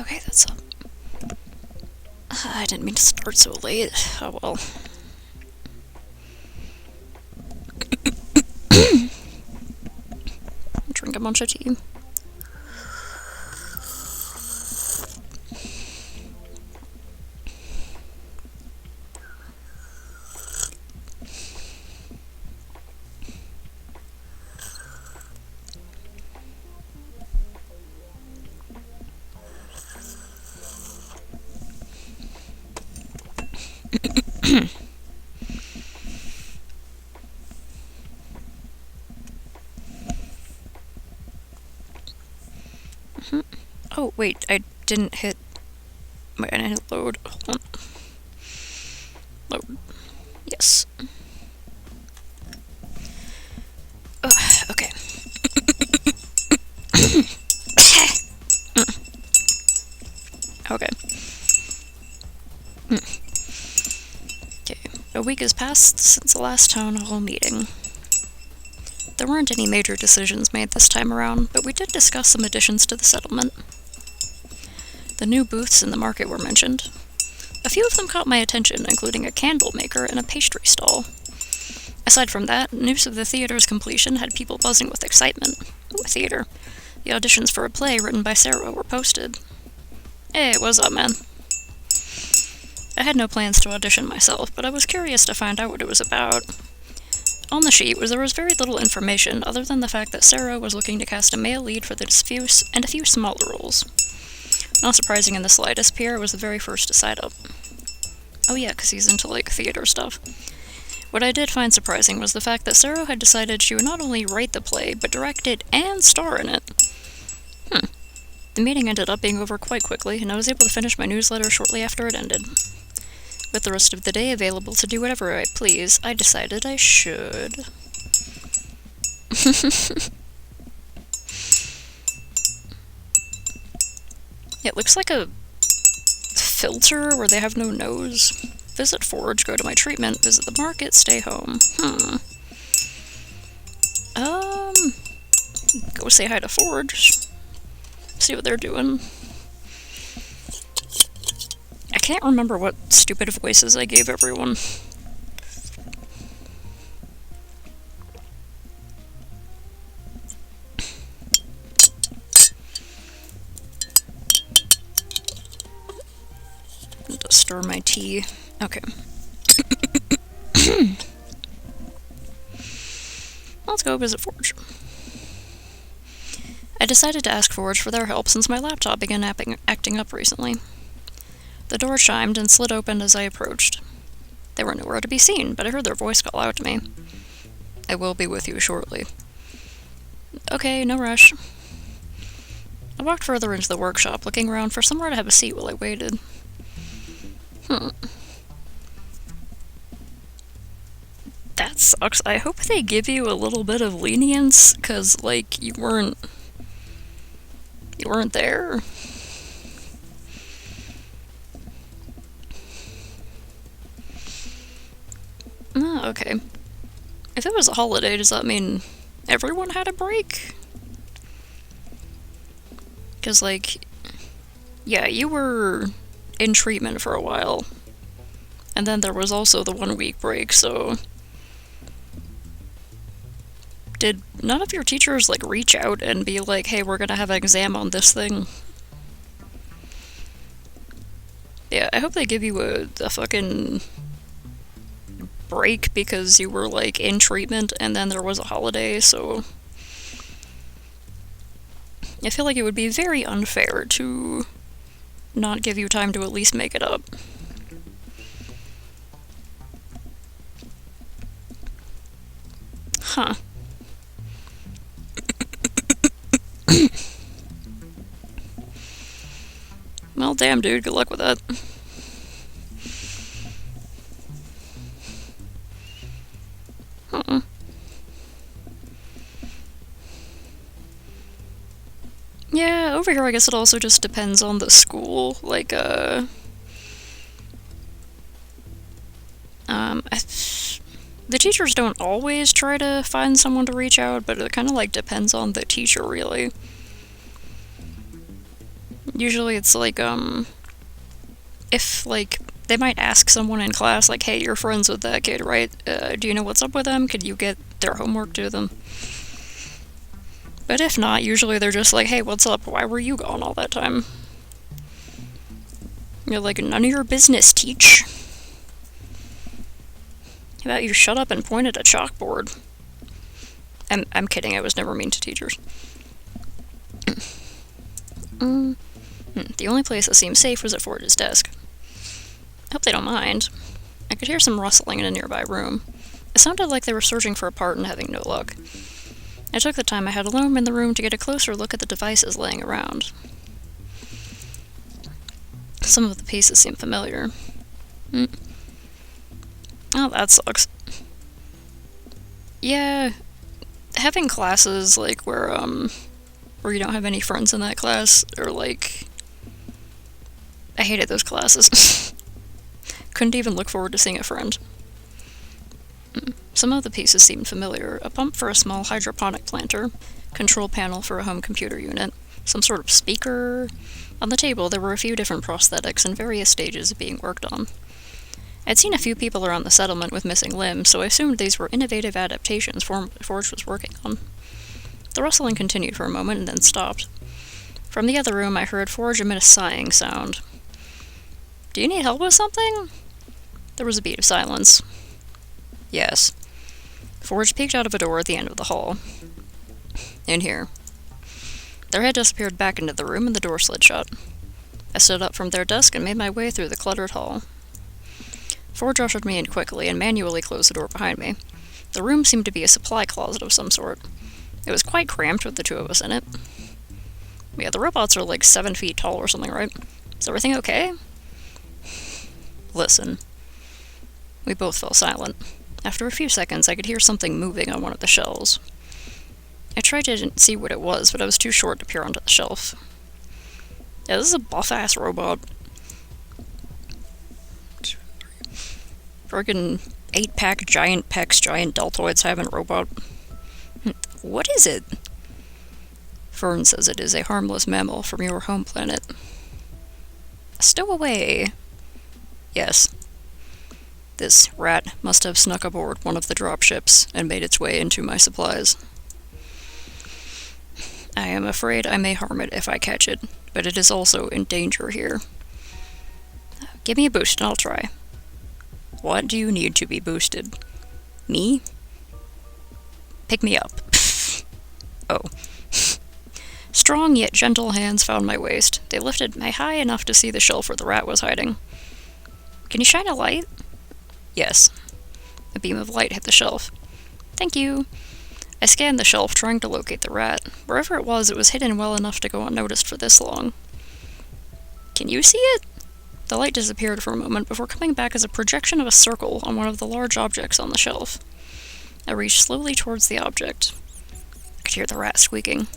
Okay, that's up. I didn't mean to start so late. Oh well. Drink a bunch of tea. Oh, wait, I didn't hit... Wait, I didn't hit load. Hold on. Load. Yes. Okay. Okay. Okay. A week has passed since the last town hall meeting. There weren't any major decisions made this time around, but we did discuss some additions to the settlement. The new booths in the market were mentioned. A few of them caught my attention, including a candle maker and a pastry stall. Aside from that, news of the theater's completion had people buzzing with excitement. Ooh, a theater. The auditions for a play written by Sarah were posted. Hey, what's up, man? I had no plans to audition myself, but I was curious to find out what it was about. On the sheet there was very little information other than the fact that Sarah was looking to cast a male lead for the diffuse and a few smaller roles. Not surprising in the slightest, Pierre was the very first to sign up. Oh yeah, because he's into, theater stuff. What I did find surprising was the fact that Sarah had decided she would not only write the play, but direct it and star in it. The meeting ended up being over quite quickly, and I was able to finish my newsletter shortly after it ended. With the rest of the day available to do whatever I please, I decided I should. It looks like a filter where they have no nose. Visit Forge, go to my treatment, visit the market, stay home. Go say hi to Forge. See what they're doing. I can't remember what stupid voices I gave everyone. To stir my tea. Okay. Let's go visit Forge. I decided to ask Forge for their help since my laptop began acting up recently. The door chimed and slid open as I approached. They were nowhere to be seen, but I heard their voice call out to me. I will be with you shortly. Okay, no rush. I walked further into the workshop, looking around for somewhere to have a seat while I waited. That sucks. I hope they give you a little bit of lenience, 'cause, you weren't there. Oh, okay. If it was a holiday, does that mean everyone had a break? 'Cause, yeah, you were in treatment for a while. And then there was also the 1 week break, so... Did none of your teachers, reach out and be like, hey, we're gonna have an exam on this thing? Yeah, I hope they give you a fucking break because you were, in treatment and then there was a holiday, so... I feel like it would be very unfair to not give you time to at least make it up. Huh. Well, damn, dude, good luck with that. Yeah, over here I guess it also just depends on the school, the teachers don't always try to find someone to reach out, but it kind of, depends on the teacher, really. Usually it's like, if, like, they might ask someone in class, like, hey, you're friends with that kid, right? Do you know what's up with them? Could you get their homework to them? But if not, usually they're just like, hey, what's up? Why were you gone all that time? You're like, none of your business, teach. How about you shut up and point at a chalkboard? I'm kidding, I was never mean to teachers. The only place that seemed safe was at Forge's desk. Hope they don't mind. I could hear some rustling in a nearby room. It sounded like they were searching for a part and having no luck. I took the time I had alone in the room to get a closer look at the devices laying around. Some of the pieces seemed familiar. Oh, that sucks. Yeah, having classes, like, where you don't have any friends in that class, or, like... I hated those classes. Couldn't even look forward to seeing a friend. Some of the pieces seemed familiar. A pump for a small hydroponic planter, control panel for a home computer unit, some sort of speaker. On the table, there were a few different prosthetics in various stages of being worked on. I'd seen a few people around the settlement with missing limbs, so I assumed these were innovative adaptations Forge was working on. The rustling continued for a moment and then stopped. From the other room, I heard Forge emit a sighing sound. Do you need help with something? There was a beat of silence. Yes. Forge peeked out of a door at the end of the hall. In here. Their head disappeared back into the room and the door slid shut. I stood up from their desk and made my way through the cluttered hall. Forge ushered me in quickly and manually closed the door behind me. The room seemed to be a supply closet of some sort. It was quite cramped with the two of us in it. Yeah, the robots are like 7 feet tall or something, right? Is everything okay? Listen. We both fell silent. After a few seconds, I could hear something moving on one of the shelves. I tried to see what it was, but I was too short to peer onto the shelf. Yeah, this is a buff-ass robot. Friggin' 8-pack, giant pecs, giant deltoids having robot. What is it? Fern says it is a harmless mammal from your home planet. Stow away. Yes. This rat must have snuck aboard one of the dropships and made its way into my supplies. I am afraid I may harm it if I catch it, but it is also in danger here. Give me a boost and I'll try. What do you need to be boosted? Me? Pick me up. Oh. Strong yet gentle hands found my waist. They lifted me high enough to see the shelf where the rat was hiding. Can you shine a light? Yes. A beam of light hit the shelf. Thank you. I scanned the shelf, trying to locate the rat. Wherever it was hidden well enough to go unnoticed for this long. Can you see it? The light disappeared for a moment before coming back as a projection of a circle on one of the large objects on the shelf. I reached slowly towards the object. I could hear the rat squeaking.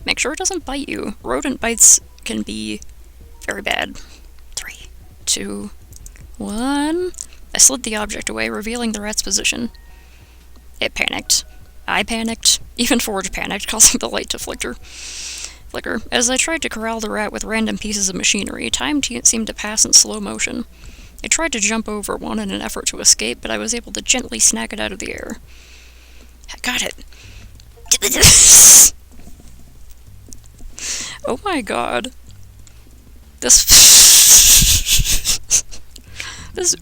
Make sure it doesn't bite you. Rodent bites can be very bad. 3, 2, 1... I slid the object away, revealing the rat's position. It panicked. I panicked. Even Forge panicked, causing the light to flicker. As I tried to corral the rat with random pieces of machinery, time seemed to pass in slow motion. I tried to jump over one in an effort to escape, but I was able to gently snag it out of the air. I got it. Oh my god. This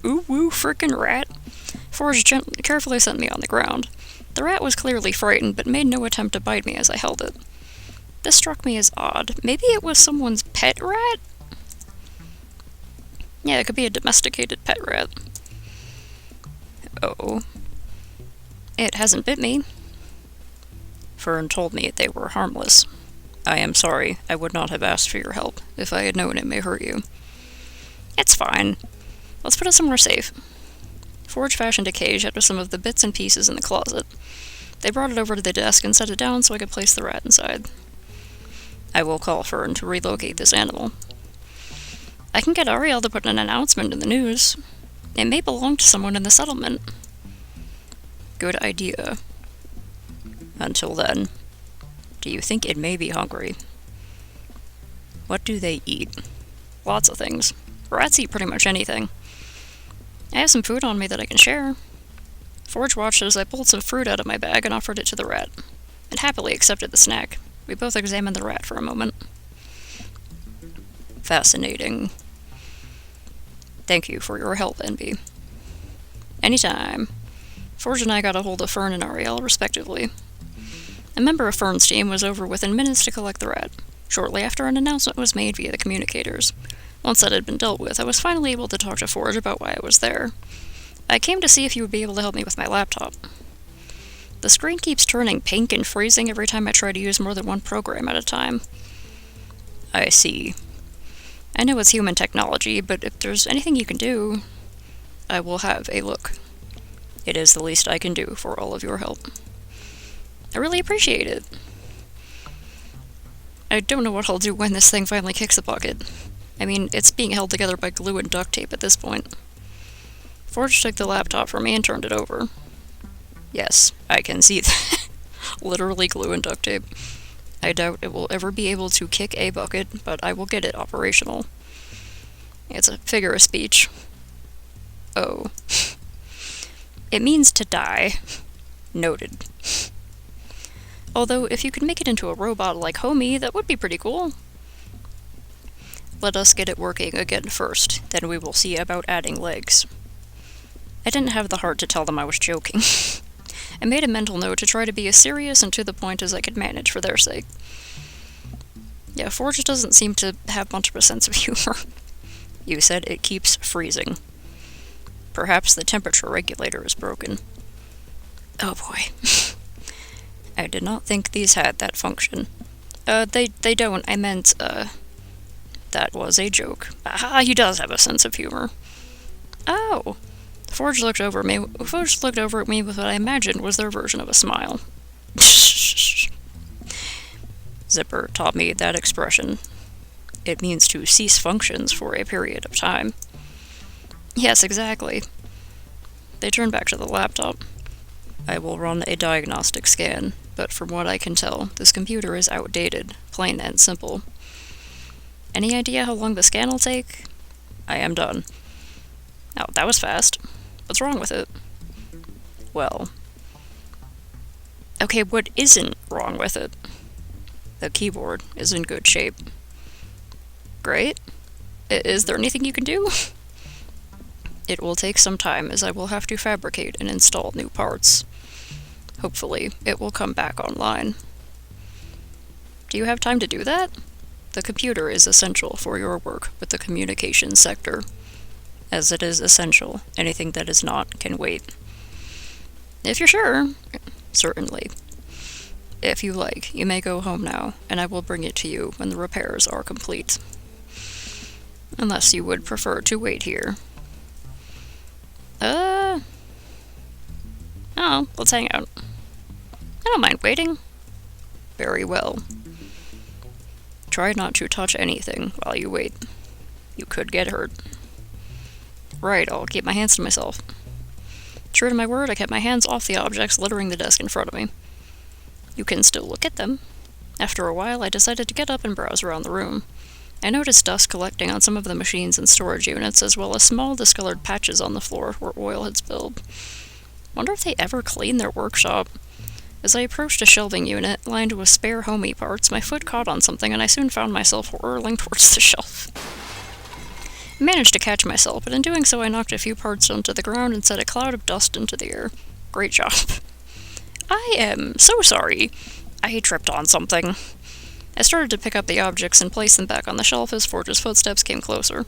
ooh-woo frickin' rat. Forge carefully set me on the ground. The rat was clearly frightened, but made no attempt to bite me as I held it. This struck me as odd. Maybe it was someone's pet rat? Yeah, it could be a domesticated pet rat. Oh. It hasn't bit me. Fern told me they were harmless. I am sorry. I would not have asked for your help if I had known it may hurt you. It's fine. Let's put it somewhere safe. Forge fashioned a cage out of some of the bits and pieces in the closet. They brought it over to the desk and set it down so I could place the rat inside. I will call Fern to relocate this animal. I can get Ariel to put an announcement in the news. It may belong to someone in the settlement. Good idea. Until then, do you think it may be hungry? What do they eat? Lots of things. Rats eat pretty much anything. I have some food on me that I can share. Forge watched as I pulled some fruit out of my bag and offered it to the rat. It happily accepted the snack. We both examined the rat for a moment. Fascinating. Thank you for your help, Envy. Anytime. Forge and I got a hold of Fern and Ariel, respectively. A member of Fern's team was over within minutes to collect the rat, shortly after an announcement was made via the communicators. Once that had been dealt with, I was finally able to talk to Forge about why I was there. I came to see if you would be able to help me with my laptop. The screen keeps turning pink and freezing every time I try to use more than one program at a time. I see. I know it's human technology, but if there's anything you can do, I will have a look. It is the least I can do for all of your help. I really appreciate it. I don't know what I'll do when this thing finally kicks the bucket. I mean, it's being held together by glue and duct tape at this point. Forge took the laptop from me and turned it over. Yes, I can see that. Literally glue and duct tape. I doubt it will ever be able to kick a bucket, but I will get it operational. It's a figure of speech. Oh. It means to die. Noted. Although, if you could make it into a robot like Homie, that would be pretty cool. Let us get it working again first, then we will see about adding legs. I didn't have the heart to tell them I was joking. I made a mental note to try to be as serious and to the point as I could manage for their sake. Yeah, Forge doesn't seem to have much of a sense of humor. You said it keeps freezing. Perhaps the temperature regulator is broken. Oh boy. I did not think these had that function. They don't. I meant, that was a joke. Aha, he does have a sense of humor. Oh. Forge looked over at me with what I imagined was their version of a smile. Zipper taught me that expression. It means to cease functions for a period of time. Yes, exactly. They turned back to the laptop. I will run a diagnostic scan, but from what I can tell, this computer is outdated, plain and simple. Any idea how long the scan will take? I am done. Oh, that was fast. What's wrong with it? Well... Okay, what isn't wrong with it? The keyboard is in good shape. Great. Is there anything you can do? It will take some time, as I will have to fabricate and install new parts. Hopefully, it will come back online. Do you have time to do that? The computer is essential for your work with the communications sector. As it is essential, anything that is not can wait. If you're sure, certainly. If you like, you may go home now, and I will bring it to you when the repairs are complete. Unless you would prefer to wait here. Oh, let's hang out. I don't mind waiting. Very well. Try not to touch anything while you wait. You could get hurt. Right, I'll keep my hands to myself. True to my word, I kept my hands off the objects littering the desk in front of me. You can still look at them. After a while, I decided to get up and browse around the room. I noticed dust collecting on some of the machines and storage units, as well as small discolored patches on the floor where oil had spilled. Wonder if they ever clean their workshop. As I approached a shelving unit, lined with spare Homie parts, my foot caught on something and I soon found myself whirling towards the shelf. I managed to catch myself, but in doing so I knocked a few parts onto the ground and set a cloud of dust into the air. Great job. I am so sorry. I tripped on something. I started to pick up the objects and place them back on the shelf as Forge's footsteps came closer.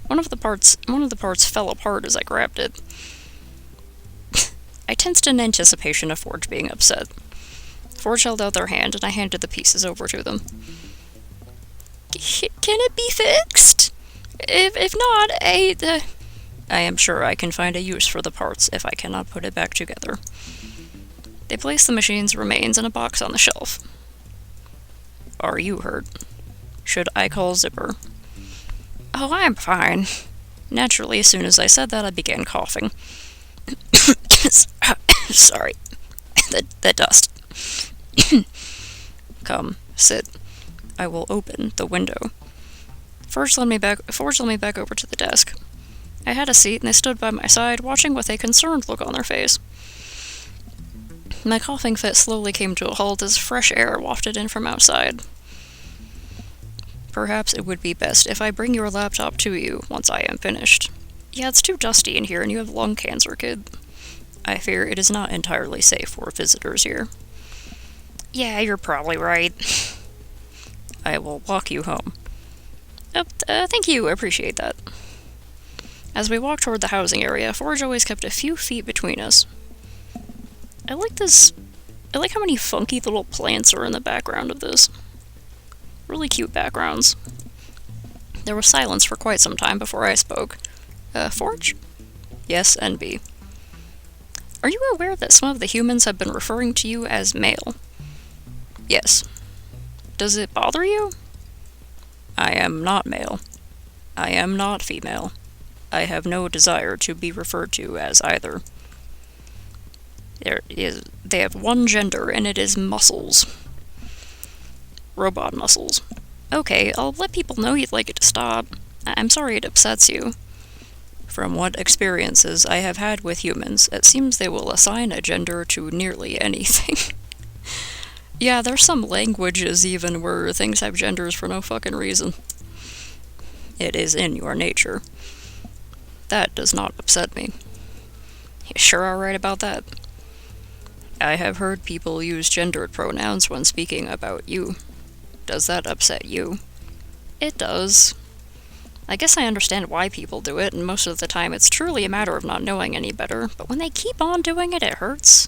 One of the parts fell apart as I grabbed it. I tensed in anticipation of Forge being upset. Forge held out their hand and I handed the pieces over to them. Can it be fixed? If not, I am sure I can find a use for the parts if I cannot put it back together. They placed the machine's remains in a box on the shelf. Are you hurt? Should I call Zipper? Oh, I'm fine. Naturally, as soon as I said that, I began coughing. Sorry. The dust. Come, sit. I will open the window. Forge led me back over to the desk. I had a seat, and they stood by my side, watching with a concerned look on their face. My coughing fit slowly came to a halt as fresh air wafted in from outside. Perhaps it would be best if I bring your laptop to you once I am finished. Yeah, it's too dusty in here, and you have lung cancer, kid. I fear it is not entirely safe for visitors here. Yeah, you're probably right. I will walk you home. Thank you, I appreciate that. As we walked toward the housing area, Forge always kept a few feet between us. I like how many funky little plants are in the background of this. Really cute backgrounds. There was silence for quite some time before I spoke. Forge? Yes, NB. Are you aware that some of the humans have been referring to you as male? Yes. Does it bother you? I am not male. I am not female. I have no desire to be referred to as either. They have one gender, and it is muscles. Robot muscles. Okay, I'll let people know you'd like it to stop. I'm sorry it upsets you. From what experiences I have had with humans, it seems they will assign a gender to nearly anything. Yeah, there's some languages even where things have genders for no fucking reason. It is in your nature. That does not upset me. You sure are right about that. I have heard people use gendered pronouns when speaking about you. Does that upset you? It does. I guess I understand why people do it, and most of the time it's truly a matter of not knowing any better, but when they keep on doing it, it hurts.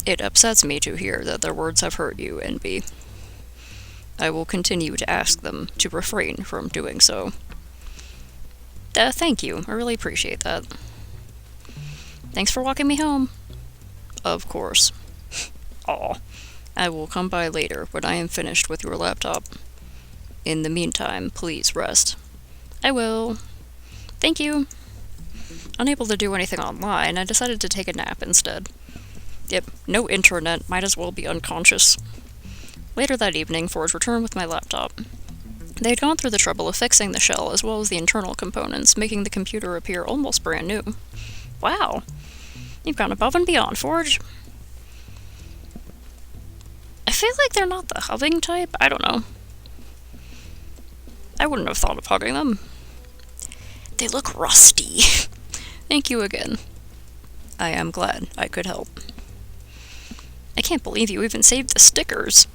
It upsets me to hear that their words have hurt you, NB. I will continue to ask them to refrain from doing so. Thank you. I really appreciate that. Thanks for walking me home. Of course. Aw. I will come by later when I am finished with your laptop. In the meantime, please rest. I will. Thank you. Unable to do anything online, I decided to take a nap instead. Yep, no internet, might as well be unconscious. Later that evening, Forge returned with my laptop. They had gone through the trouble of fixing the shell as well as the internal components, making the computer appear almost brand new. Wow. You've gone above and beyond, Forge. I feel like they're not the hugging type. I don't know. I wouldn't have thought of hugging them. They look rusty. Thank you again. I am glad I could help. I can't believe you even saved the stickers.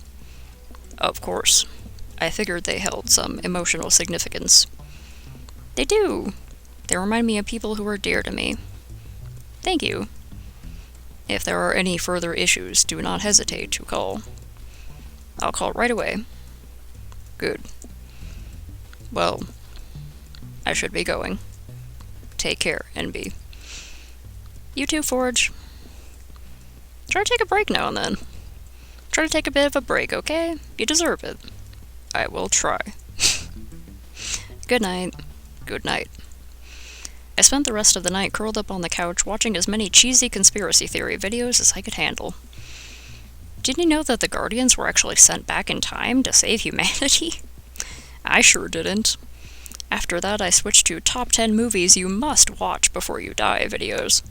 Of course. I figured they held some emotional significance. They do. They remind me of people who are dear to me. Thank you. If there are any further issues, do not hesitate to call. I'll call right away. Good. Well, I should be going. Take care, NB. You too, Forge. Try to take a break now and then. Try to take a bit of a break, okay? You deserve it. I will try. Good night. Good night. I spent the rest of the night curled up on the couch watching as many cheesy conspiracy theory videos as I could handle. Did you know that the Guardians were actually sent back in time to save humanity? I sure didn't. After that, I switched to top 10 movies you must watch before you die videos.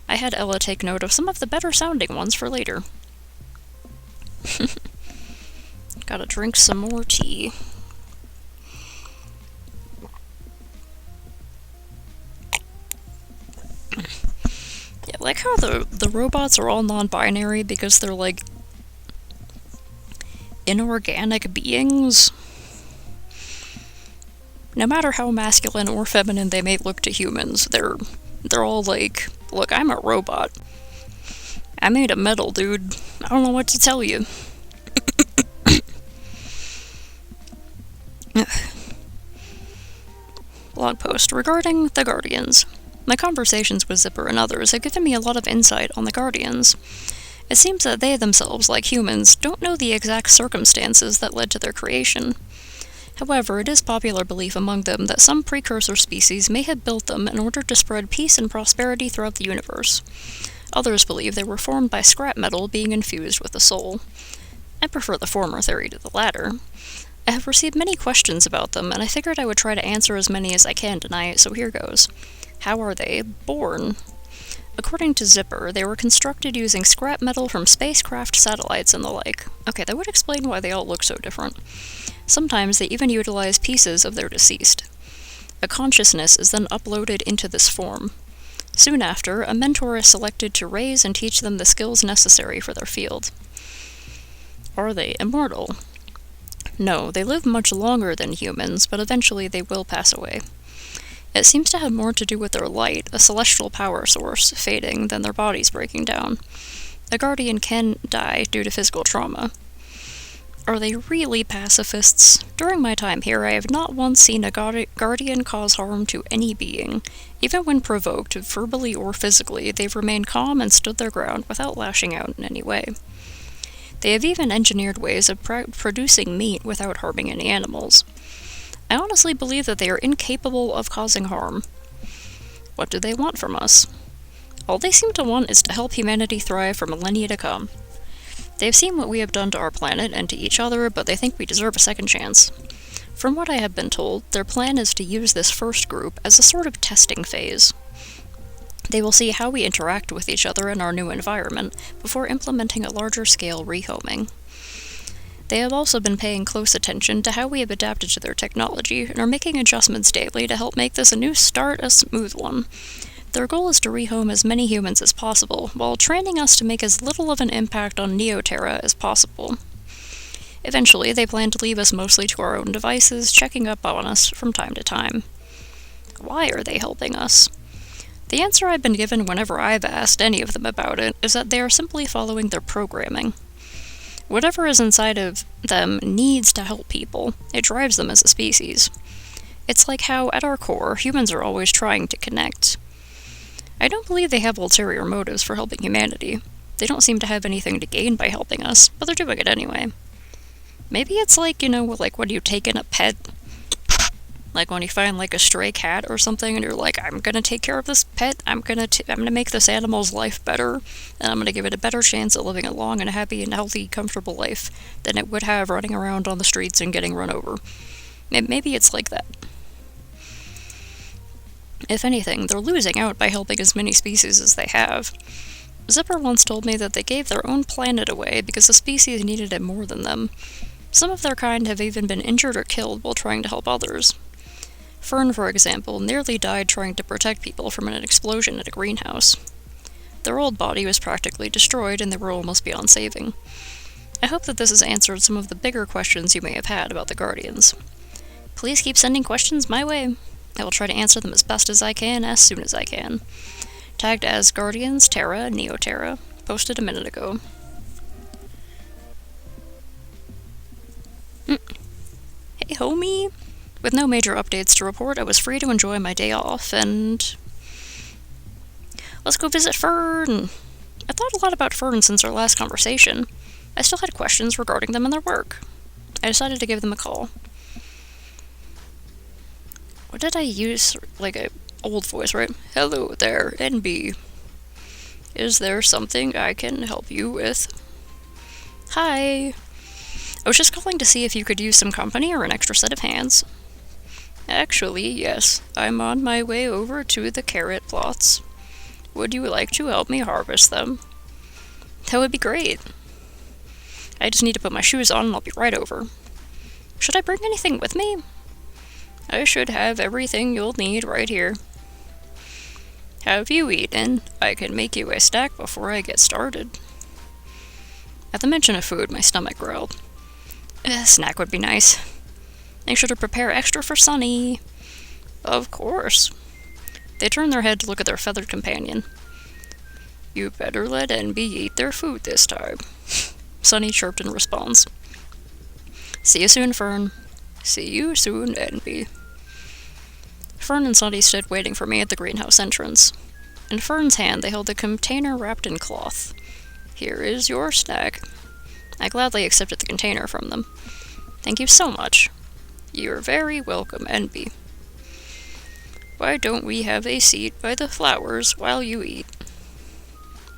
I had Ella take note of some of the better sounding ones for later. Gotta drink some more tea. Yeah, like how the robots are all non-binary because they're like inorganic beings. No matter how masculine or feminine they may look to humans, they're all like, look, I'm a robot. I made of metal, dude. I don't know what to tell you. Blog post regarding the Guardians. My conversations with Zipper and others have given me a lot of insight on the Guardians. It seems that they themselves, like humans, don't know the exact circumstances that led to their creation. However, it is popular belief among them that some precursor species may have built them in order to spread peace and prosperity throughout the universe. Others believe they were formed by scrap metal being infused with a soul. I prefer the former theory to the latter. I have received many questions about them, and I figured I would try to answer as many as I can tonight, so here goes. How are they born? According to Zipper, they were constructed using scrap metal from spacecraft satellites and the like. Okay, that would explain why they all look so different. Sometimes they even utilize pieces of their deceased. A consciousness is then uploaded into this form. Soon after, a mentor is selected to raise and teach them the skills necessary for their field. Are they immortal? No, they live much longer than humans, but eventually they will pass away. It seems to have more to do with their light, a celestial power source, fading, than their bodies breaking down. A guardian can die due to physical trauma. Are they really pacifists? During my time here, I have not once seen a guardian cause harm to any being. Even when provoked, verbally or physically, they've remained calm and stood their ground without lashing out in any way. They have even engineered ways of producing meat without harming any animals. I honestly believe that they are incapable of causing harm. What do they want from us? All they seem to want is to help humanity thrive for millennia to come. They have seen what we have done to our planet and to each other, but they think we deserve a second chance. From what I have been told, their plan is to use this first group as a sort of testing phase. They will see how we interact with each other in our new environment before implementing a larger-scale rehoming. They have also been paying close attention to how we have adapted to their technology and are making adjustments daily to help make this a new start a smooth one. Their goal is to rehome as many humans as possible, while training us to make as little of an impact on Neoterra as possible. Eventually, they plan to leave us mostly to our own devices, checking up on us from time to time. Why are they helping us? The answer I've been given whenever I've asked any of them about it is that they are simply following their programming. Whatever is inside of them needs to help people. It drives them as a species. It's like how, at our core, humans are always trying to connect. I don't believe they have ulterior motives for helping humanity. They don't seem to have anything to gain by helping us, but they're doing it anyway. Maybe it's like, like when you take in a pet. Like when you find like a stray cat or something and you're like, I'm gonna take care of this pet, I'm gonna make this animal's life better, and I'm gonna give it a better chance at living a long and happy and healthy, comfortable life than it would have running around on the streets and getting run over. Maybe it's like that. If anything, they're losing out by helping as many species as they have. Zipper once told me that they gave their own planet away because the species needed it more than them. Some of their kind have even been injured or killed while trying to help others. Fern, for example, nearly died trying to protect people from an explosion at a greenhouse. Their old body was practically destroyed and they were almost beyond saving. I hope that this has answered some of the bigger questions you may have had about the Guardians. Please keep sending questions my way. I will try to answer them as best as I can, as soon as I can. Tagged as Guardians, Terra, Neoterra. Posted a minute ago. Hey, homie! With no major updates to report, I was free to enjoy my day off, and let's go visit Fern. I thought a lot about Fern since our last conversation. I still had questions regarding them and their work. I decided to give them a call. What did I use? Like a old voice, right? Hello there, NB. Is there something I can help you with? Hi. I was just calling to see if you could use some company or an extra set of hands. Actually, yes. I'm on my way over to the carrot plots. Would you like to help me harvest them? That would be great. I just need to put my shoes on and I'll be right over. Should I bring anything with me? I should have everything you'll need right here. Have you eaten? I can make you a snack before I get started. At the mention of food, my stomach growled. A snack would be nice. Make sure to prepare extra for Sunny. Of course. They turned their head to look at their feathered companion. You better let NB eat their food this time. Sunny chirped in response. See you soon, Fern. See you soon, NB. Fern and Sunny stood waiting for me at the greenhouse entrance. In Fern's hand they held a container wrapped in cloth. Here is your snack. I gladly accepted the container from them. Thank you so much. You're very welcome, NB. Why don't we have a seat by the flowers while you eat?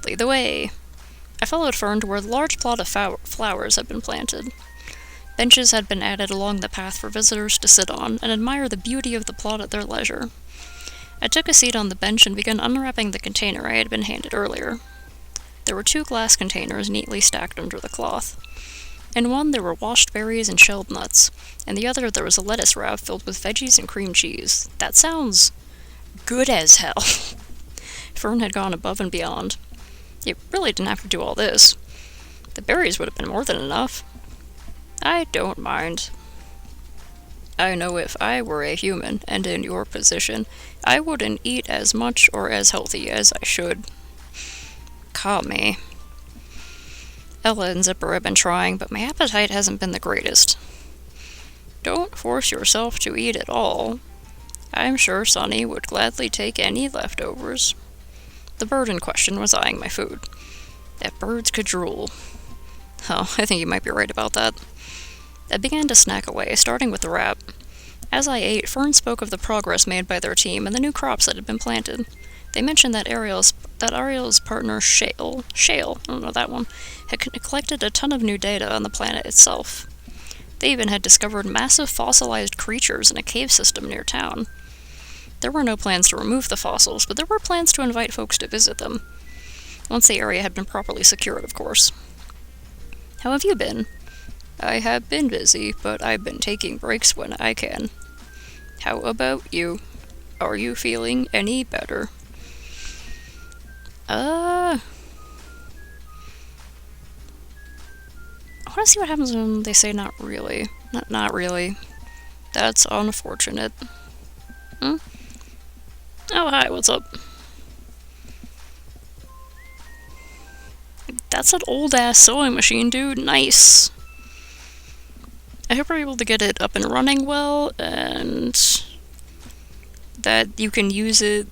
Lead the way. I followed Fern to where the large plot of flowers had been planted. Benches had been added along the path for visitors to sit on and admire the beauty of the plot at their leisure. I took a seat on the bench and began unwrapping the container I had been handed earlier. There were 2 glass containers neatly stacked under the cloth. In one there were washed berries and shelled nuts. In the other there was a lettuce wrap filled with veggies and cream cheese. That sounds good as hell. Fern had gone above and beyond. You really didn't have to do all this. The berries would have been more than enough. I don't mind. I know if I were a human and in your position, I wouldn't eat as much or as healthy as I should. Calm me. Ella and Zipper have been trying, but my appetite hasn't been the greatest. Don't force yourself to eat at all. I'm sure Sonny would gladly take any leftovers. The bird in question was eyeing my food. That birds could drool. Oh, I think you might be right about that. I began to snack away, starting with the wrap. As I ate, Fern spoke of the progress made by their team and the new crops that had been planted. They mentioned that Ariel's partner Shale, I don't know that one, had collected a ton of new data on the planet itself. They even had discovered massive fossilized creatures in a cave system near town. There were no plans to remove the fossils, but there were plans to invite folks to visit them. Once the area had been properly secured, of course. How have you been? I have been busy, but I've been taking breaks when I can. How about you? Are you feeling any better? I want to see what happens when they say not really. Not really. That's unfortunate. Hmm? Oh, hi, what's up? That's an old-ass sewing machine, dude. Nice. I hope we're able to get it up and running well, and that you can use it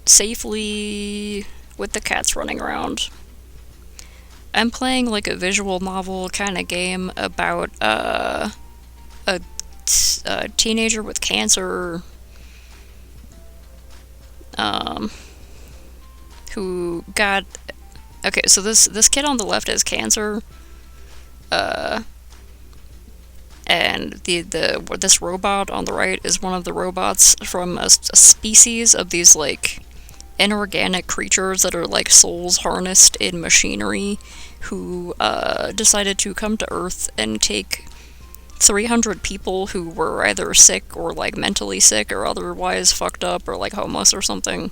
safely with the cats running around. I'm playing like a visual novel kind of game about a teenager with cancer who got... Okay, so this kid on the left has cancer, and this robot on the right is one of the robots from a species of these, like, inorganic creatures that are like souls harnessed in machinery, who decided to come to Earth and take 300 people who were either sick or like mentally sick or otherwise fucked up or like homeless or something,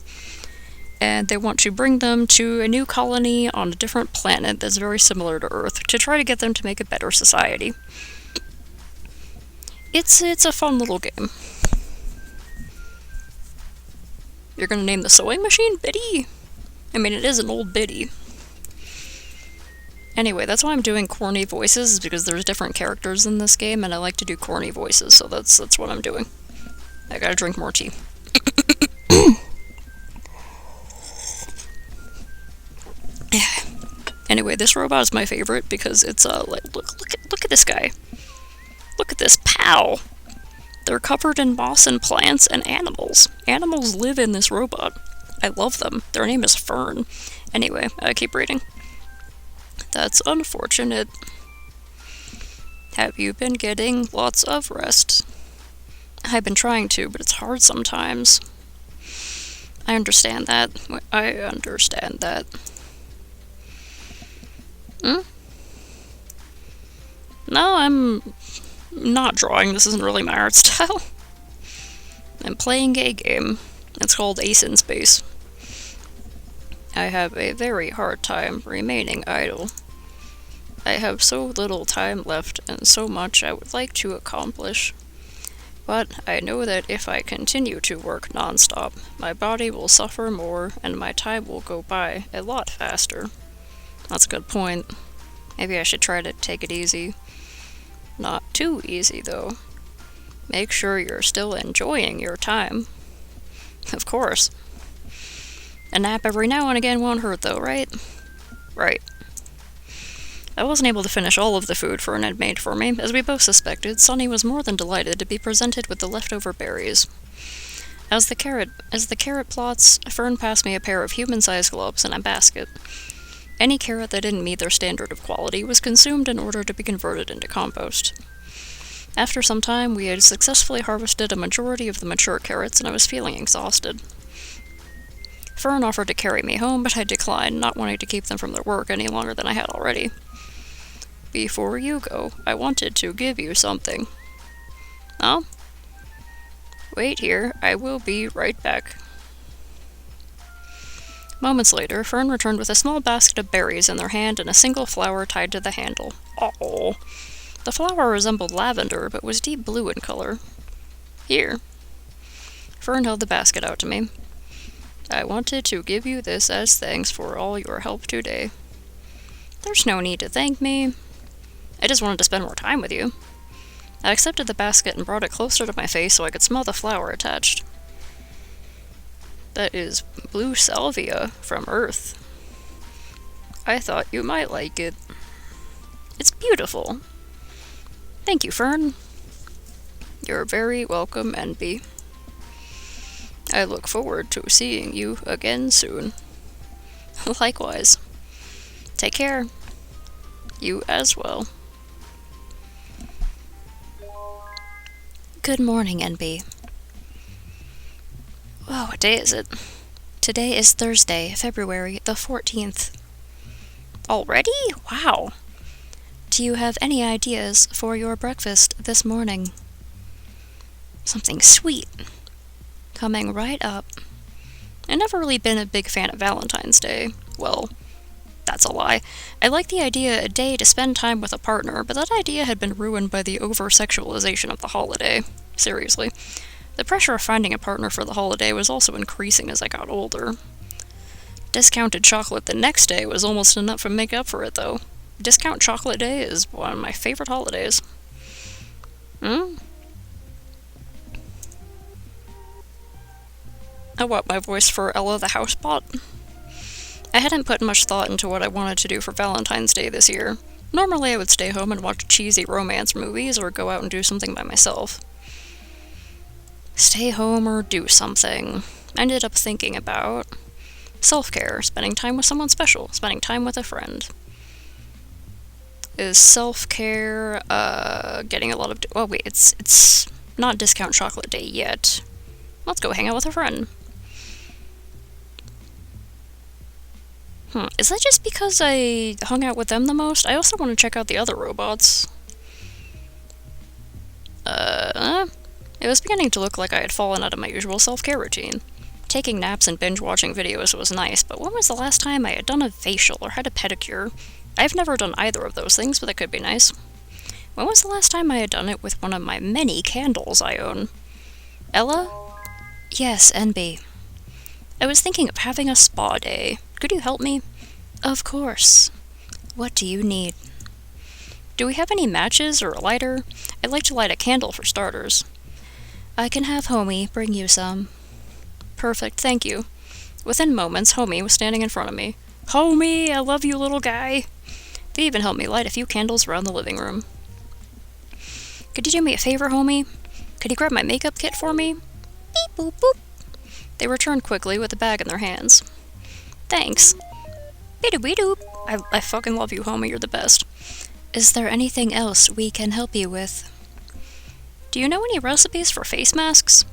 and they want to bring them to a new colony on a different planet that's very similar to Earth to try to get them to make a better society. It's a fun little game. You're gonna name the sewing machine Biddy? I mean, it is an old biddy. Anyway, that's why I'm doing corny voices, is because there's different characters in this game, and I like to do corny voices, so that's what I'm doing. I gotta drink more tea. Anyway, this robot is my favorite because it's like look at this guy. Look at this pal. They're covered in moss and plants and animals. Animals live in this robot. I love them. Their name is Fern. Anyway, I keep reading. That's unfortunate. Have you been getting lots of rest? I've been trying to, but it's hard sometimes. I understand that. I understand that. No, I'm not drawing. This isn't really my art style. I'm playing a game. It's called Ace in Space. I have a very hard time remaining idle. I have so little time left and so much I would like to accomplish. But I know that if I continue to work non-stop, my body will suffer more and my time will go by a lot faster. That's a good point. Maybe I should try to take it easy. Not too easy, though. Make sure you're still enjoying your time. Of course. A nap every now and again won't hurt, though, right? Right. I wasn't able to finish all of the food Fern had made for me. As we both suspected, Sonny was more than delighted to be presented with the leftover berries. As the carrot plots, Fern passed me a pair of human-sized gloves and a basket. Any carrot that didn't meet their standard of quality was consumed in order to be converted into compost. After some time, we had successfully harvested a majority of the mature carrots, and I was feeling exhausted. Fern offered to carry me home, but I declined, not wanting to keep them from their work any longer than I had already. "Before you go, I wanted to give you something." "Oh? Wait here, I will be right back." Moments later, Fern returned with a small basket of berries in their hand and a single flower tied to the handle. Oh! The flower resembled lavender, but was deep blue in color. "Here." Fern held the basket out to me. "I wanted to give you this as thanks for all your help today." "There's no need to thank me. I just wanted to spend more time with you." I accepted the basket and brought it closer to my face so I could smell the flower attached. "That is blue salvia from Earth. I thought you might like it." "It's beautiful." "Thank you, Fern." "You're very welcome, Enby. I look forward to seeing you again soon." "Likewise. Take care." "You as well." "Good morning, Enby." "Oh, what day is it?" "Today is Thursday, February the 14th. "Already? Wow." "Do you have any ideas for your breakfast this morning?" "Something sweet." "Coming right up." I've never really been a big fan of Valentine's Day. Well, that's a lie. I like the idea a day to spend time with a partner, but that idea had been ruined by the over-sexualization of the holiday. Seriously. The pressure of finding a partner for the holiday was also increasing as I got older. Discounted chocolate the next day was almost enough to make up for it, though. Discount Chocolate Day is one of my favorite holidays. I want my voice for Ella the Housebot. I hadn't put much thought into what I wanted to do for Valentine's Day this year. Normally I would stay home and watch cheesy romance movies or go out and do something by myself. Stay home or do something. I ended up thinking about self-care, spending time with someone special, spending time with a friend. Is self-care, getting a lot of... Oh wait, it's not Discount Chocolate Day yet. Let's go hang out with a friend. Is that just because I hung out with them the most? I also want to check out the other robots. It was beginning to look like I had fallen out of my usual self-care routine. Taking naps and binge-watching videos was nice, but when was the last time I had done a facial or had a pedicure? I've never done either of those things, but that could be nice. When was the last time I had done it with one of my many candles I own? Ella? Yes, Enby. I was thinking of having a spa day. Could you help me? Of course. What do you need? Do we have any matches or a lighter? I'd like to light a candle for starters. I can have Homie bring you some. Perfect, thank you. Within moments, Homie was standing in front of me. Homie, I love you, little guy. They even helped me light a few candles around the living room. Could you do me a favor, Homie? Could you grab my makeup kit for me? Beep boop boop. They returned quickly with the bag in their hands. Thanks. Beep-doop-beep-doop. I fucking love you, Homie, you're the best. Is there anything else we can help you with? Do you know any recipes for face masks?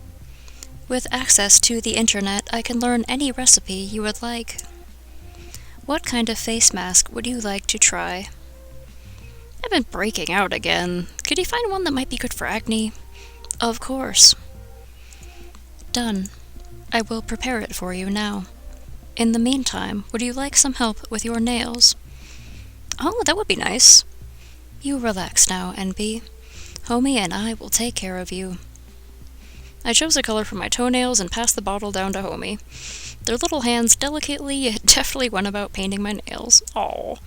With access to the internet, I can learn any recipe you would like. What kind of face mask would you like to try? I've been breaking out again. Could you find one that might be good for acne? Of course. Done. I will prepare it for you now. In the meantime, would you like some help with your nails? Oh, that would be nice. You relax now, Enby. Homie and I will take care of you. I chose a color for my toenails and passed the bottle down to Homie. Their little hands delicately yet deftly went about painting my nails. Aww.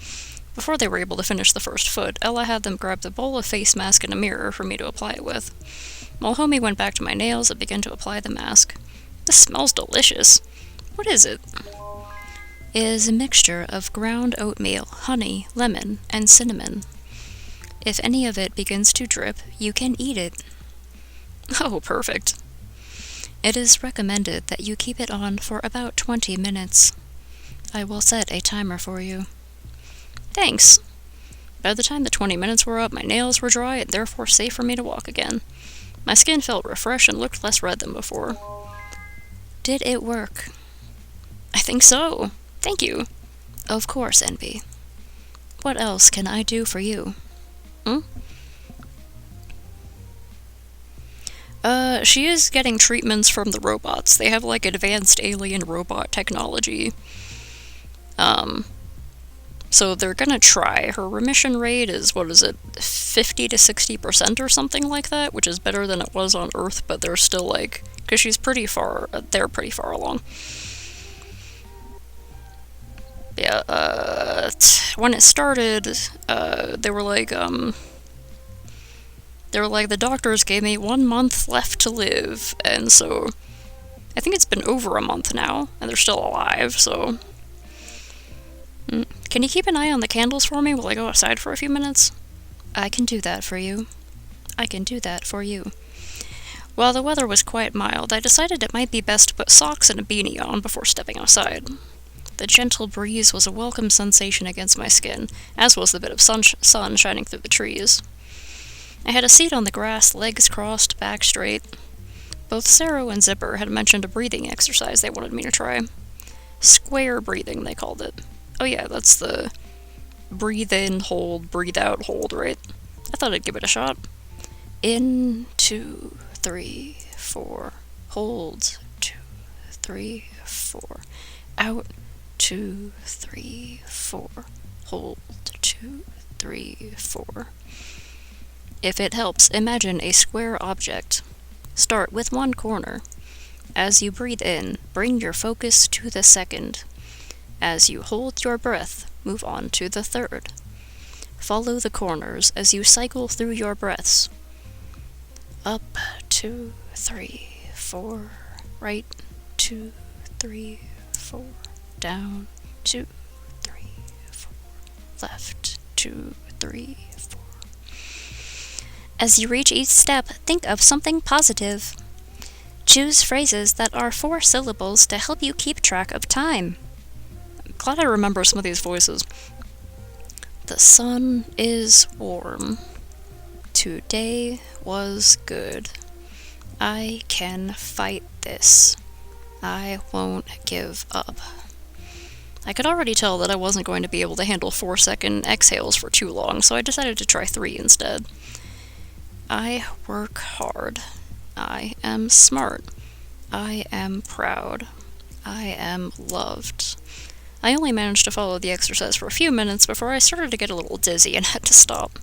Before they were able to finish the first foot, Ella had them grab the bowl of face mask and a mirror for me to apply it with. While Homie went back to my nails and began to apply the mask. This smells delicious. What is it? It is a mixture of ground oatmeal, honey, lemon, and cinnamon. If any of it begins to drip, you can eat it. Oh, perfect. It is recommended that you keep it on for about 20 minutes. I will set a timer for you. Thanks. By the time the 20 minutes were up, my nails were dry and therefore safe for me to walk again. My skin felt refreshed and looked less red than before. Did it work? I think so. Thank you. Of course, Envy. What else can I do for you? She is getting treatments from the robots. They have, like, advanced alien robot technology. So they're gonna try. Her remission rate is, 50 to 60% or something like that, which is better than it was on Earth, but they're still, like, because they're pretty far along. Yeah, when it started, they were like, the doctors gave me 1 month left to live, and so I think it's been over a month now, and they're still alive, so... Can you keep an eye on the candles for me while I go outside for a few minutes? I can do that for you. I can do that for you. While the weather was quite mild, I decided it might be best to put socks and a beanie on before stepping outside. The gentle breeze was a welcome sensation against my skin, as was the bit of sun shining through the trees. I had a seat on the grass, legs crossed, back straight. Both Sarah and Zipper had mentioned a breathing exercise they wanted me to try. Square breathing, they called it. Oh yeah, that's the breathe in, hold, breathe out, hold, right? I thought I'd give it a shot. In, 2, 3, 4. Hold, 2, 3, 4. Out, 2, 3, 4. Hold, 2, 3, 4. If it helps, imagine a square object. Start with one corner. As you breathe in, bring your focus to the second. As you hold your breath, move on to the third. Follow the corners as you cycle through your breaths. Up, 2, 3, 4. Right, 2, 3, 4. Down, 2, 3, 4. Left, 2, 3, 4. As you reach each step, think of something positive. Choose phrases that are 4 syllables to help you keep track of time. Glad I remember some of these voices. The sun is warm. Today was good. I can fight this. I won't give up. I could already tell that I wasn't going to be able to handle 4-second exhales for too long, so I decided to try 3 instead. I work hard. I am smart. I am proud. I am loved. I only managed to follow the exercise for a few minutes before I started to get a little dizzy and had to stop.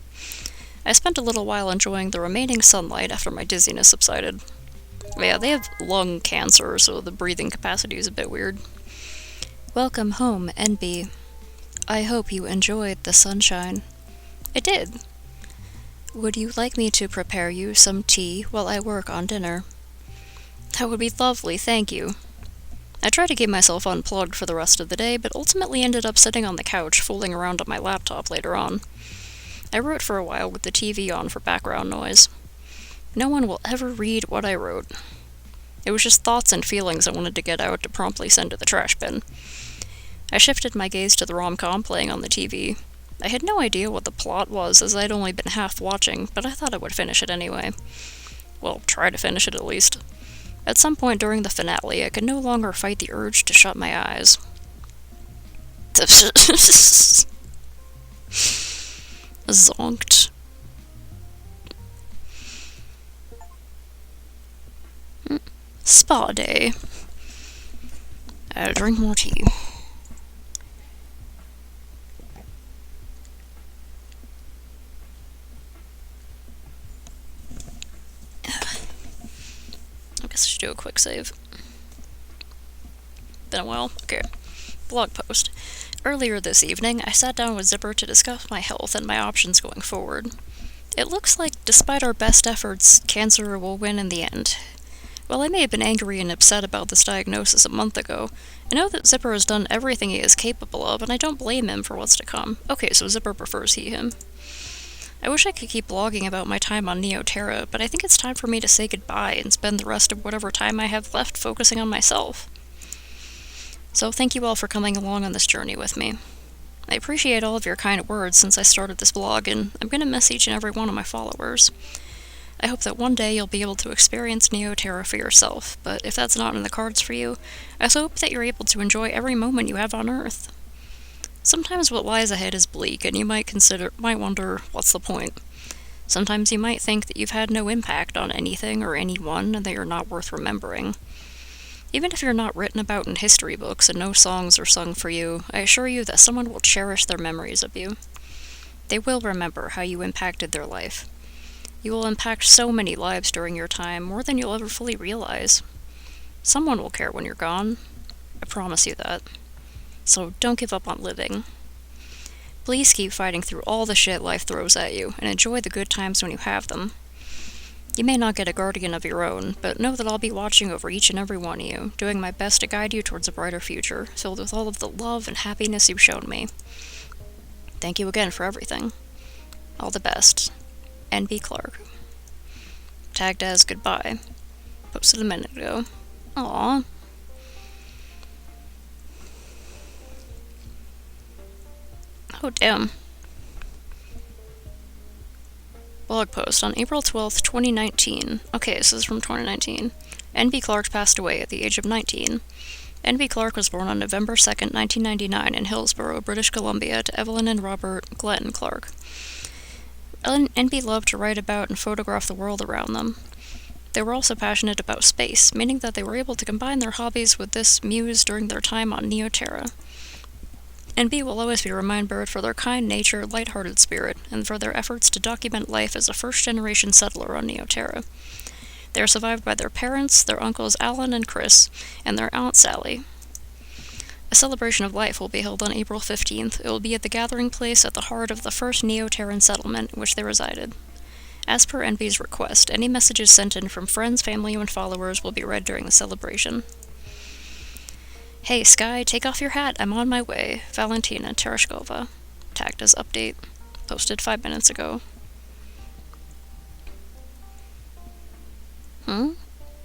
I spent a little while enjoying the remaining sunlight after my dizziness subsided. Yeah, they have lung cancer, so the breathing capacity is a bit weird. Welcome home, NB. I hope you enjoyed the sunshine. It did. Would you like me to prepare you some tea while I work on dinner? That would be lovely, thank you. I tried to keep myself unplugged for the rest of the day, but ultimately ended up sitting on the couch fooling around on my laptop later on. I wrote for a while with the TV on for background noise. No one will ever read what I wrote. It was just thoughts and feelings I wanted to get out to promptly send to the trash bin. I shifted my gaze to the rom-com playing on the TV. I had no idea what the plot was, as I'd only been half watching, but I thought I would finish it anyway. Well, try to finish it at least. At some point during the finale, I could no longer fight the urge to shut my eyes. Zonked. Spa day. I'll drink more tea. I guess I should do a quick save. Been a while? Okay. Blog post. Earlier this evening, I sat down with Zipper to discuss my health and my options going forward. It looks like, despite our best efforts, cancer will win in the end. While I may have been angry and upset about this diagnosis a month ago, I know that Zipper has done everything he is capable of, and I don't blame him for what's to come. Okay, so Zipper prefers he/him. I wish I could keep blogging about my time on Neoterra, but I think it's time for me to say goodbye and spend the rest of whatever time I have left focusing on myself. So thank you all for coming along on this journey with me. I appreciate all of your kind words since I started this blog, and I'm gonna miss each and every one of my followers. I hope that one day you'll be able to experience Neoterra for yourself, but if that's not in the cards for you, I hope that you're able to enjoy every moment you have on Earth. Sometimes what lies ahead is bleak, and you might wonder, what's the point? Sometimes you might think that you've had no impact on anything or anyone, and that you're not worth remembering. Even if you're not written about in history books and no songs are sung for you, I assure you that someone will cherish their memories of you. They will remember how you impacted their life. You will impact so many lives during your time, more than you'll ever fully realize. Someone will care when you're gone. I promise you that. So don't give up on living. Please keep fighting through all the shit life throws at you, and enjoy the good times when you have them. You may not get a guardian of your own, but know that I'll be watching over each and every one of you, doing my best to guide you towards a brighter future, filled with all of the love and happiness you've shown me. Thank you again for everything. All the best. N.B. Clark. Tagged as goodbye. Posted a minute ago. Aww. Oh, damn. Blog post on April 12th, 2019. Okay, so this is from 2019. N.B. Clark passed away at the age of 19. N.B. Clark was born on November 2nd, 1999 in Hillsborough, British Columbia to Evelyn and Robert Glenn Clark. N.B. loved to write about and photograph the world around them. They were also passionate about space, meaning that they were able to combine their hobbies with this muse during their time on Neoterra. N.B. will always be remembered for their kind nature, light-hearted spirit, and for their efforts to document life as a first-generation settler on Neoterra. They are survived by their parents, their uncles Alan and Chris, and their aunt Sally. A celebration of life will be held on April 15th. It will be at the gathering place at the heart of the first Neoterran settlement in which they resided. As per N.B.'s request, any messages sent in from friends, family, and followers will be read during the celebration. Hey, Sky, take off your hat. I'm on my way. Valentina Tereshkova. Tagged as update. Posted 5 minutes ago.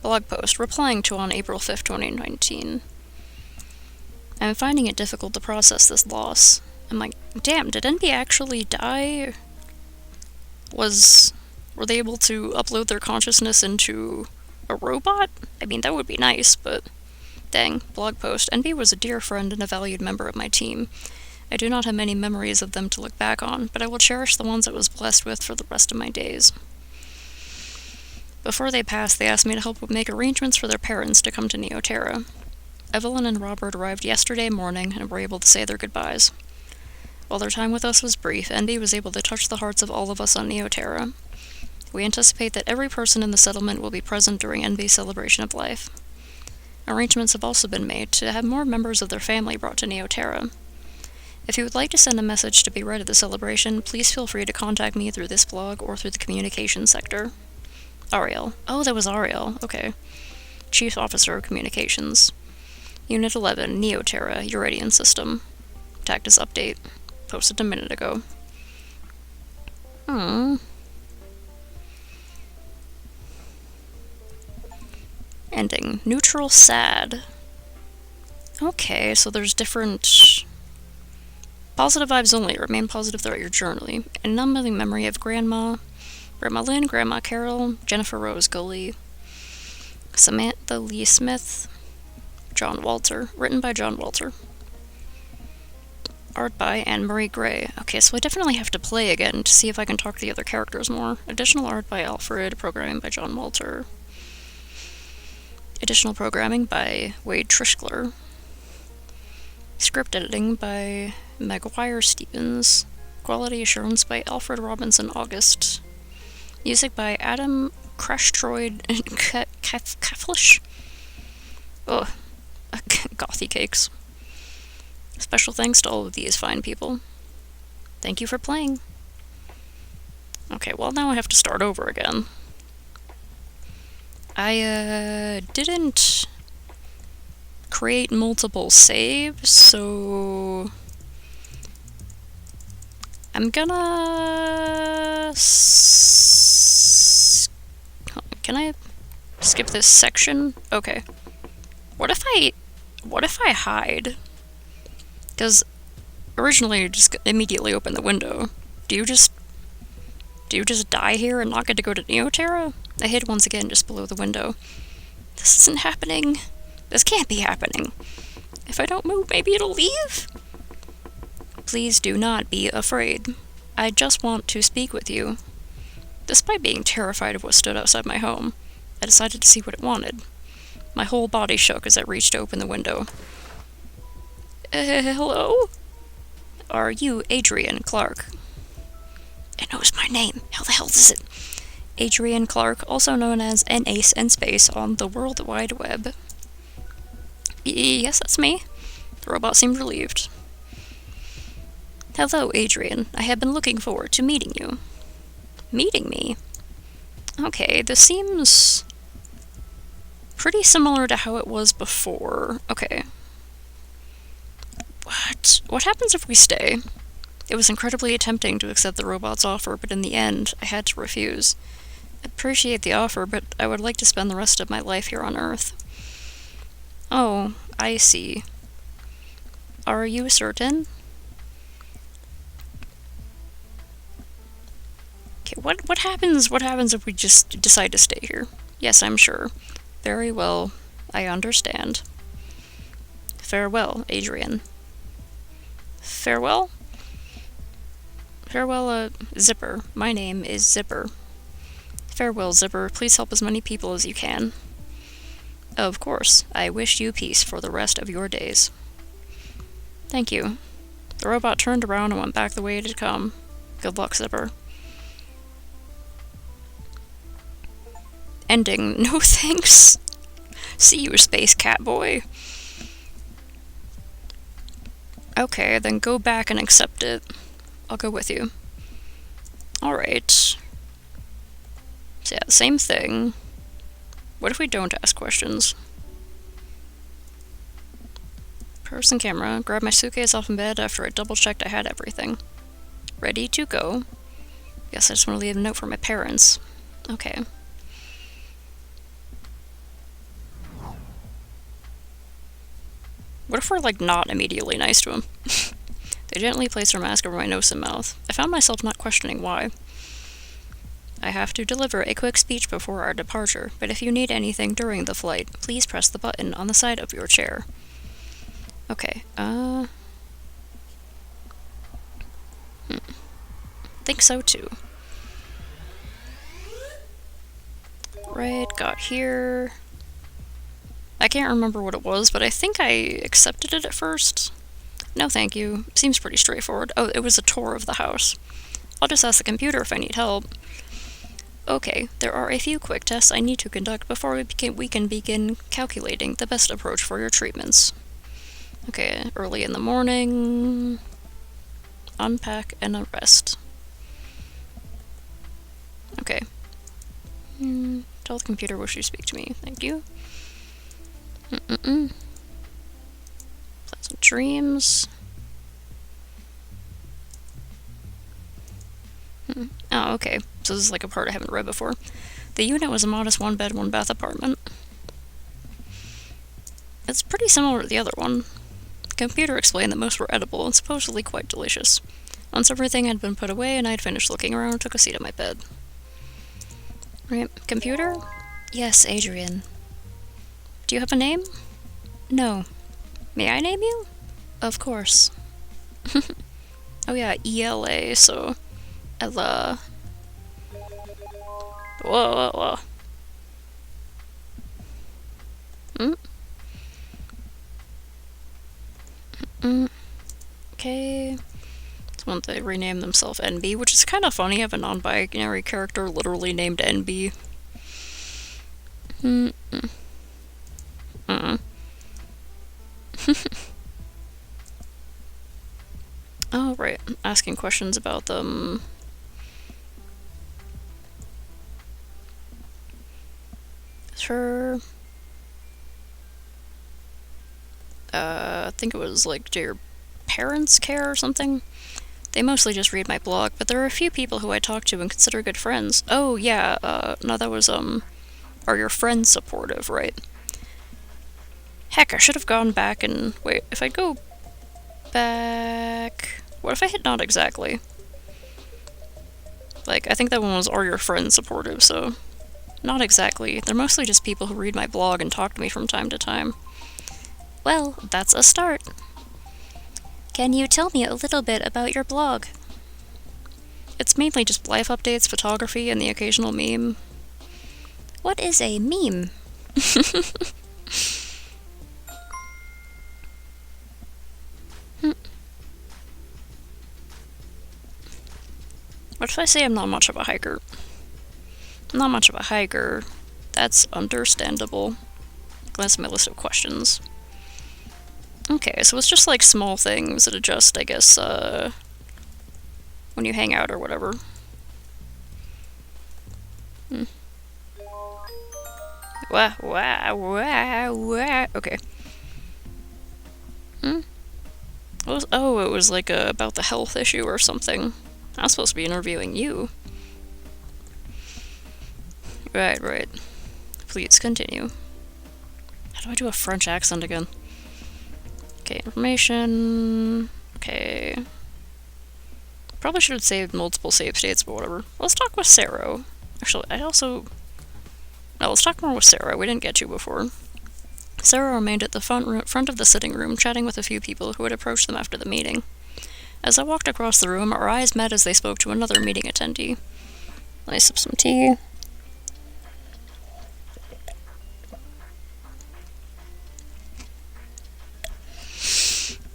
Blog post replying to on April 5th, 2019. I'm finding it difficult to process this loss. I'm like, damn, did NB actually die? Were they able to upload their consciousness into a robot? I mean, that would be nice, but dang. Blog post. NB was a dear friend and a valued member of my team. I do not have many memories of them to look back on, but I will cherish the ones I was blessed with for the rest of my days. Before they passed, they asked me to help make arrangements for their parents to come to Neoterra. Evelyn and Robert arrived yesterday morning and were able to say their goodbyes. While their time with us was brief, NB was able to touch the hearts of all of us on Neoterra. We anticipate that every person in the settlement will be present during NB's celebration of life. Arrangements have also been made to have more members of their family brought to Neoterra. If you would like to send a message to be read at the celebration, please feel free to contact me through this blog or through the communications sector. Ariel. Oh, that was Ariel. Okay. Chief Officer of Communications. Unit 11, Neoterra, Uridian System. Tagged as update. Posted a minute ago. Ending. Neutral sad. Okay, so there's different... Positive vibes only. Remain positive throughout your journey. And numbing memory of Grandma Lynn, Grandma Carol, Jennifer Rose Gully, Samantha Lee Smith, John Walter. Written by John Walter. Art by Anne-Marie Gray. Okay, so I definitely have to play again to see if I can talk to the other characters more. Additional art by Alfred, programming by John Walter. Additional programming by Wade Trischler. Script editing by Maguire Stevens. Quality assurance by Alfred Robinson August. Music by Adam Crashtroid Kaflish. Ugh. Gothy cakes. Special thanks to all of these fine people. Thank you for playing. Okay, well now I have to start over again. I didn't create multiple saves, so I'm gonna... Can I skip this section? Okay. What if I hide? Because originally just immediately opened the window. Do you just die here and not get to go to Neoterra? I hid once again just below the window. This isn't happening. This can't be happening. If I don't move, maybe it'll leave? Please do not be afraid. I just want to speak with you. Despite being terrified of what stood outside my home, I decided to see what it wanted. My whole body shook as I reached to open the window. Hello? Are you Adrian Clark? It knows my name. How the hell does it? Adrian Clark, also known as an ace in space on the World Wide Web. Yes, that's me. The robot seemed relieved. Hello, Adrian. I have been looking forward to meeting you. Meeting me? Okay, this seems pretty similar to how it was before. Okay. What happens if we stay? It was incredibly tempting to accept the robot's offer, but in the end, I had to refuse. I appreciate the offer, but I would like to spend the rest of my life here on Earth. Oh, I see. Are you certain? Okay, what happens if we just decide to stay here? Yes, I'm sure. Very well, I understand. Farewell, Adrian. Farewell? Farewell, Zipper. My name is Zipper. Farewell, Zipper. Please help as many people as you can. Of course. I wish you peace for the rest of your days. Thank you. The robot turned around and went back the way it had come. Good luck, Zipper. Ending. No thanks. See you, Space Cat Boy. Okay, then go back and accept it. I'll go with you. Alright. So yeah, same thing. What if we don't ask questions? Person camera. Grab my suitcase off in bed after I double-checked I had everything. Ready to go. Guess I just want to leave a note for my parents. Okay. What if we're, like, not immediately nice to him? They gently placed her mask over my nose and mouth. I found myself not questioning why. I have to deliver a quick speech before our departure, but if you need anything during the flight, please press the button on the side of your chair. Okay, think so too. Right, got here. I can't remember what it was, but I think I accepted it at first. No thank you. Seems pretty straightforward. Oh, it was a tour of the house. I'll just ask the computer if I need help. Okay, there are a few quick tests I need to conduct before we can begin calculating the best approach for your treatments. Okay, early in the morning. Unpack and rest. Okay. Tell the computer wish you speak to me. Thank you. Pleasant dreams. Oh, okay. So this is like a part I haven't read before. The unit was a modest one-bed, one-bath apartment. It's pretty similar to the other one. The computer explained that most were edible and supposedly quite delicious. Once everything had been put away and I had finished looking around, I took a seat at my bed. Right, computer? Yes, Adrian. Do you have a name? No. May I name you? Of course. Oh yeah, ELA, so... Ella... Whoa. Okay. Someone they rename themselves NB, which is kind of funny. I have a non-binary character literally named NB. Oh, right. Asking questions about them. Sure. I think it was like, do your parents care or something? They mostly just read my blog, but there are a few people who I talk to and consider good friends. Oh, yeah, no, that was, are your friends supportive, right? Heck, I should have gone back and... Wait, if I go feedback... What if I hit not exactly? Like, I think that one was are your friends supportive, so... Not exactly. They're mostly just people who read my blog and talk to me from time to time. Well, that's a start. Can you tell me a little bit about your blog? It's mainly just life updates, photography, and the occasional meme. What is a meme? What if I say I'm not much of a hiker? I'm not much of a hiker. That's understandable. Glance at my list of questions. Okay, so it's just like small things that adjust, I guess, when you hang out or whatever. Wow. Okay. It was like about the health issue or something. I was supposed to be interviewing you. Right. Please continue. How do I do a French accent again? Okay, information... Okay... Probably should have saved multiple save states, but whatever. Let's talk with Saro. Actually, No, let's talk more with Saro. We didn't get you before. Saro remained at the front of the sitting room, chatting with a few people who had approached them after the meeting. As I walked across the room, our eyes met as they spoke to another meeting attendee. Let me sip some tea.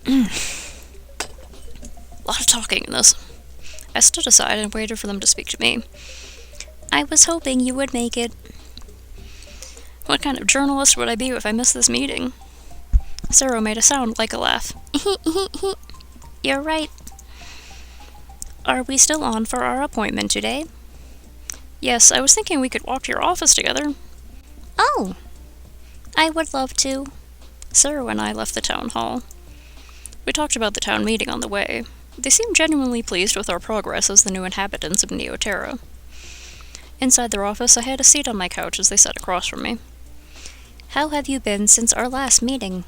A lot of talking in this. I stood aside and waited for them to speak to me. I was hoping you would make it. What kind of journalist would I be if I missed this meeting? Saro made a sound like a laugh. You're right. Are we still on for our appointment today? Yes, I was thinking we could walk to your office together. Oh! I would love to. Saro and I left the town hall. We talked about the town meeting on the way. They seemed genuinely pleased with our progress as the new inhabitants of Neoterra. Inside their office, I had a seat on my couch as they sat across from me. How have you been since our last meeting?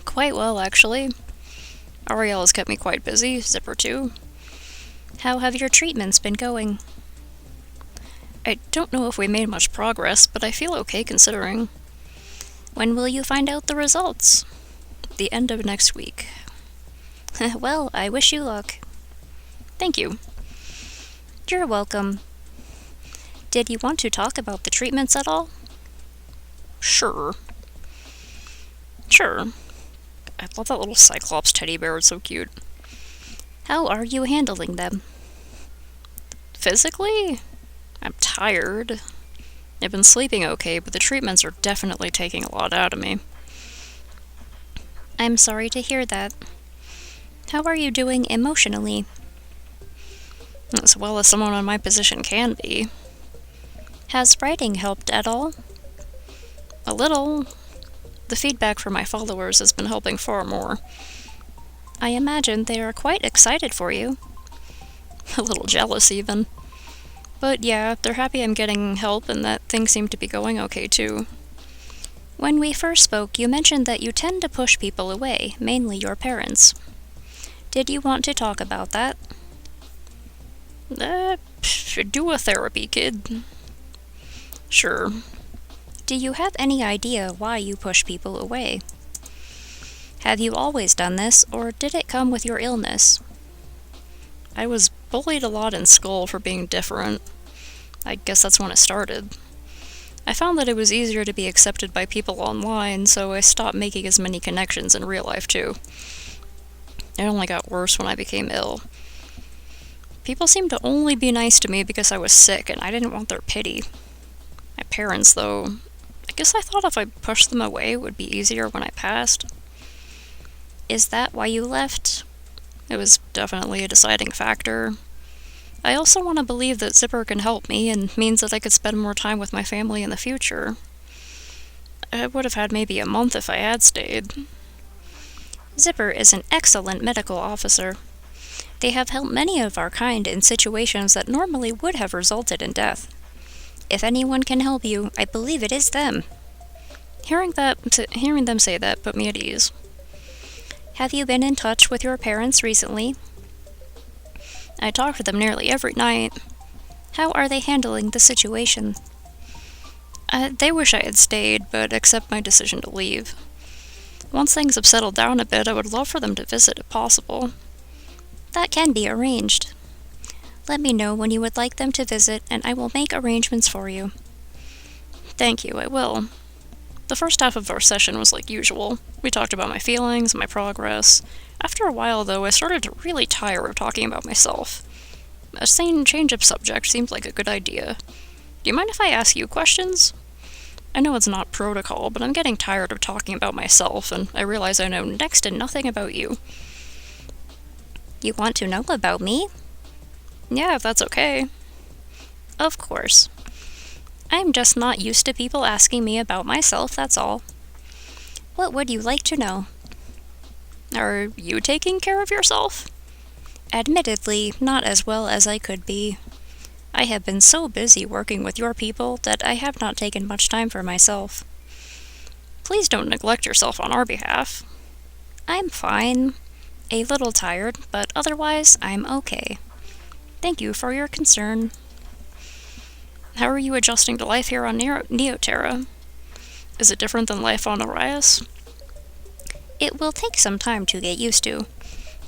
Quite well, actually. Ariel has kept me quite busy, Zipper too. How have your treatments been going? I don't know if we made much progress, but I feel okay considering. When will you find out the results? The end of next week. Well, I wish you luck. Thank you. You're welcome. Did you want to talk about the treatments at all? Sure. I love that little Cyclops teddy bear, it's so cute. How are you handling them? Physically? I'm tired. I've been sleeping okay, but the treatments are definitely taking a lot out of me. I'm sorry to hear that. How are you doing emotionally? As well as someone in my position can be. Has writing helped at all? A little. The feedback from my followers has been helping far more. I imagine they are quite excited for you. A little jealous, even. But yeah, they're happy I'm getting help and that things seem to be going okay, too. When we first spoke, you mentioned that you tend to push people away, mainly your parents. Did you want to talk about that? Do a therapy, kid. Sure. Do you have any idea why you push people away? Have you always done this, or did it come with your illness? I was bullied a lot in school for being different. I guess that's when it started. I found that it was easier to be accepted by people online, so I stopped making as many connections in real life, too. It only got worse when I became ill. People seemed to only be nice to me because I was sick, and I didn't want their pity. My parents, though, I guess I thought if I pushed them away, it would be easier when I passed. Is that why you left? It was definitely a deciding factor. I also want to believe that Zipper can help me and means that I could spend more time with my family in the future. I would have had maybe a month if I had stayed. Zipper is an excellent medical officer. They have helped many of our kind in situations that normally would have resulted in death. If anyone can help you, I believe it is them. Hearing them say that put me at ease. Have you been in touch with your parents recently? I talk to them nearly every night. How are they handling the situation? They wish I had stayed, but accept my decision to leave. Once things have settled down a bit, I would love for them to visit if possible. That can be arranged. Let me know when you would like them to visit, and I will make arrangements for you. Thank you, I will. The first half of our session was like usual. We talked about my feelings and my progress. After a while, though, I started to really tire of talking about myself. A sane change of subject seemed like a good idea. Do you mind if I ask you questions? I know it's not protocol, but I'm getting tired of talking about myself, and I realize I know next to nothing about you. You want to know about me? Yeah, if that's okay. Of course. I'm just not used to people asking me about myself, that's all. What would you like to know? Are you taking care of yourself? Admittedly, not as well as I could be. I have been so busy working with your people that I have not taken much time for myself. Please don't neglect yourself on our behalf. I'm fine. A little tired, but otherwise I'm okay. Thank you for your concern. How are you adjusting to life here on Neoterra? Is it different than life on Arias? It will take some time to get used to.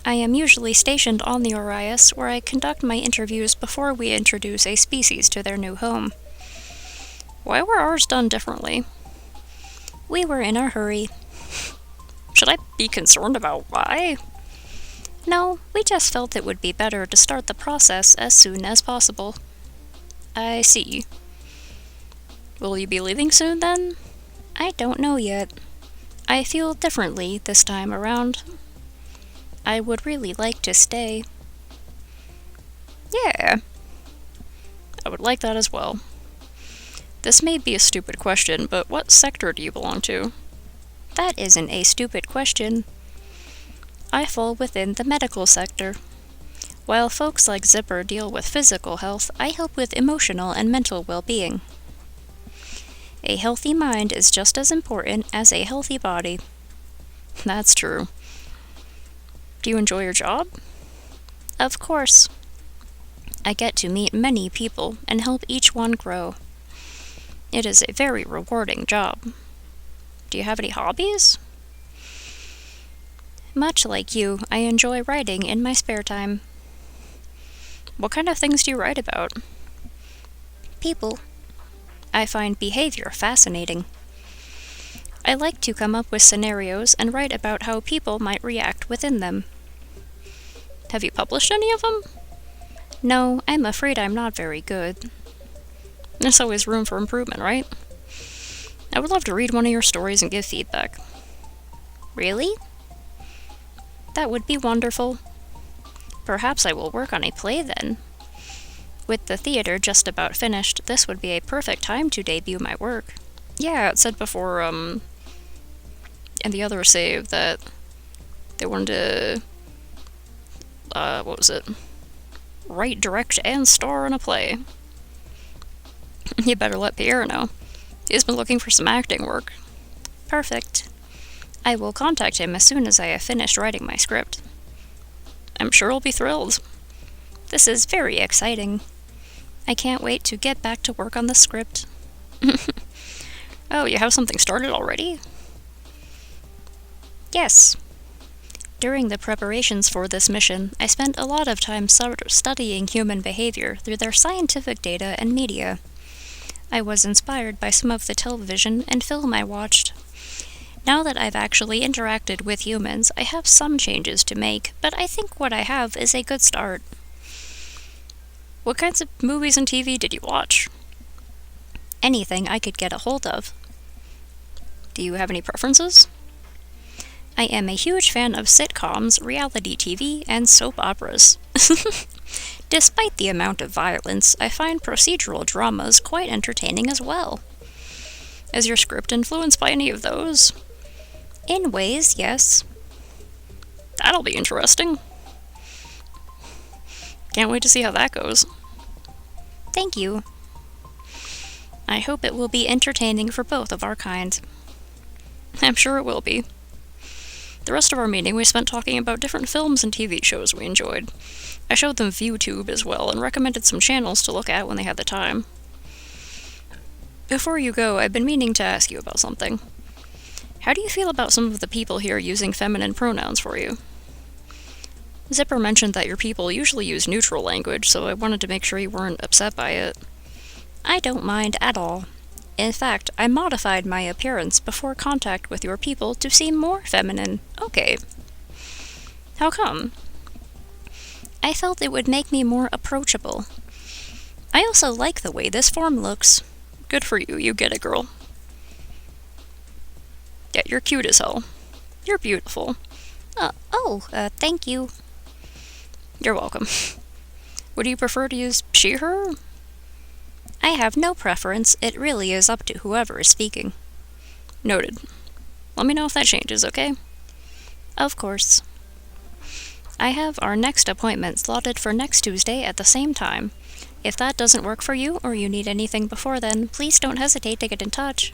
I am usually stationed on the Arias, where I conduct my interviews before we introduce a species to their new home. Why were ours done differently? We were in a hurry. Should I be concerned about why? No, we just felt it would be better to start the process as soon as possible. I see. Will you be leaving soon, then? I don't know yet. I feel differently this time around. I would really like to stay. Yeah. I would like that as well. This may be a stupid question, but what sector do you belong to? That isn't a stupid question. I fall within the medical sector. While folks like Zipper deal with physical health, I help with emotional and mental well-being. A healthy mind is just as important as a healthy body. That's true. Do you enjoy your job? Of course. I get to meet many people and help each one grow. It is a very rewarding job. Do you have any hobbies? Much like you, I enjoy writing in my spare time. What kind of things do you write about? People. I find behavior fascinating. I like to come up with scenarios and write about how people might react within them. Have you published any of them? No, I'm afraid I'm not very good. There's always room for improvement, right? I would love to read one of your stories and give feedback. Really? That would be wonderful. Perhaps I will work on a play then. With the theater just about finished, this would be a perfect time to debut my work. Yeah, it said before, in the other save that they wanted to, what was it? Write, direct, and star in a play. You better let Pierre know. He's been looking for some acting work. Perfect. I will contact him as soon as I have finished writing my script. I'm sure he'll be thrilled. This is very exciting. I can't wait to get back to work on the script. Oh, you have something started already? Yes. During the preparations for this mission, I spent a lot of time studying human behavior through their scientific data and media. I was inspired by some of the television and film I watched. Now that I've actually interacted with humans, I have some changes to make, but I think what I have is a good start. What kinds of movies and TV did you watch? Anything I could get a hold of. Do you have any preferences? I am a huge fan of sitcoms, reality TV, and soap operas. Despite the amount of violence, I find procedural dramas quite entertaining as well. Is your script influenced by any of those? In ways, yes. That'll be interesting. Can't wait to see how that goes. Thank you. I hope it will be entertaining for both of our kind. I'm sure it will be. The rest of our meeting we spent talking about different films and TV shows we enjoyed. I showed them ViewTube as well and recommended some channels to look at when they had the time. Before you go, I've been meaning to ask you about something. How do you feel about some of the people here using feminine pronouns for you? Zipper mentioned that your people usually use neutral language, so I wanted to make sure you weren't upset by it. I don't mind at all. In fact, I modified my appearance before contact with your people to seem more feminine. Okay. How come? I felt it would make me more approachable. I also like the way this form looks. Good for you, you get it, girl. Yeah, you're cute as hell. You're beautiful. Thank you. You're welcome. Would you prefer to use she, her? I have no preference. It really is up to whoever is speaking. Noted. Let me know if that changes, okay? Of course. I have our next appointment slotted for next Tuesday at the same time. If that doesn't work for you, or you need anything before then, please don't hesitate to get in touch.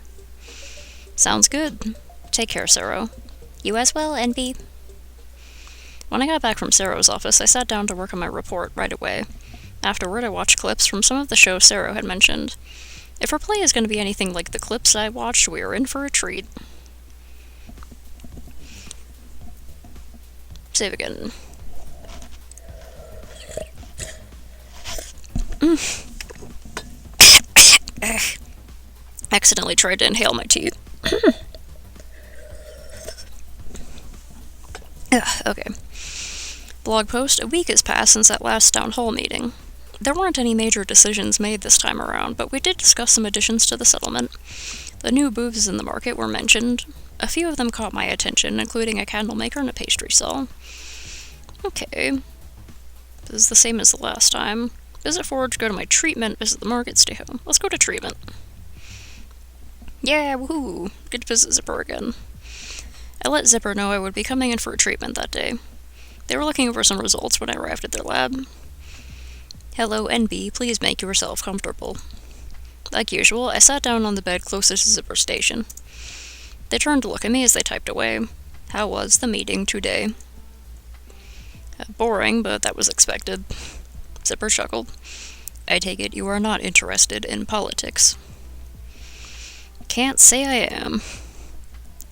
Sounds good. Take care, Sero. You as well, NB. When I got back from Sero's office, I sat down to work on my report right away. Afterward, I watched clips from some of the shows Sero had mentioned. If her play is going to be anything like the clips I watched, we are in for a treat. Save again. Accidentally tried to inhale my tea. Okay. Blog post: a week has passed since that last town hall meeting. There weren't any major decisions made this time around, but we did discuss some additions to the settlement. The new booths in the market were mentioned. A few of them caught my attention, including a candle maker and a pastry stall. Okay. This is the same as the last time. Visit Forge, go to my treatment, visit the market, stay home. Let's go to treatment. Yeah, woohoo! Good to visit Zipper again. I let Zipper know I would be coming in for a treatment that day. They were looking over some results when I arrived at their lab. Hello, NB, please make yourself comfortable. Like usual, I sat down on the bed closest to Zipper's station. They turned to look at me as they typed away. How was the meeting today? Boring, but that was expected. Zipper chuckled. I take it you are not interested in politics. Can't say I am.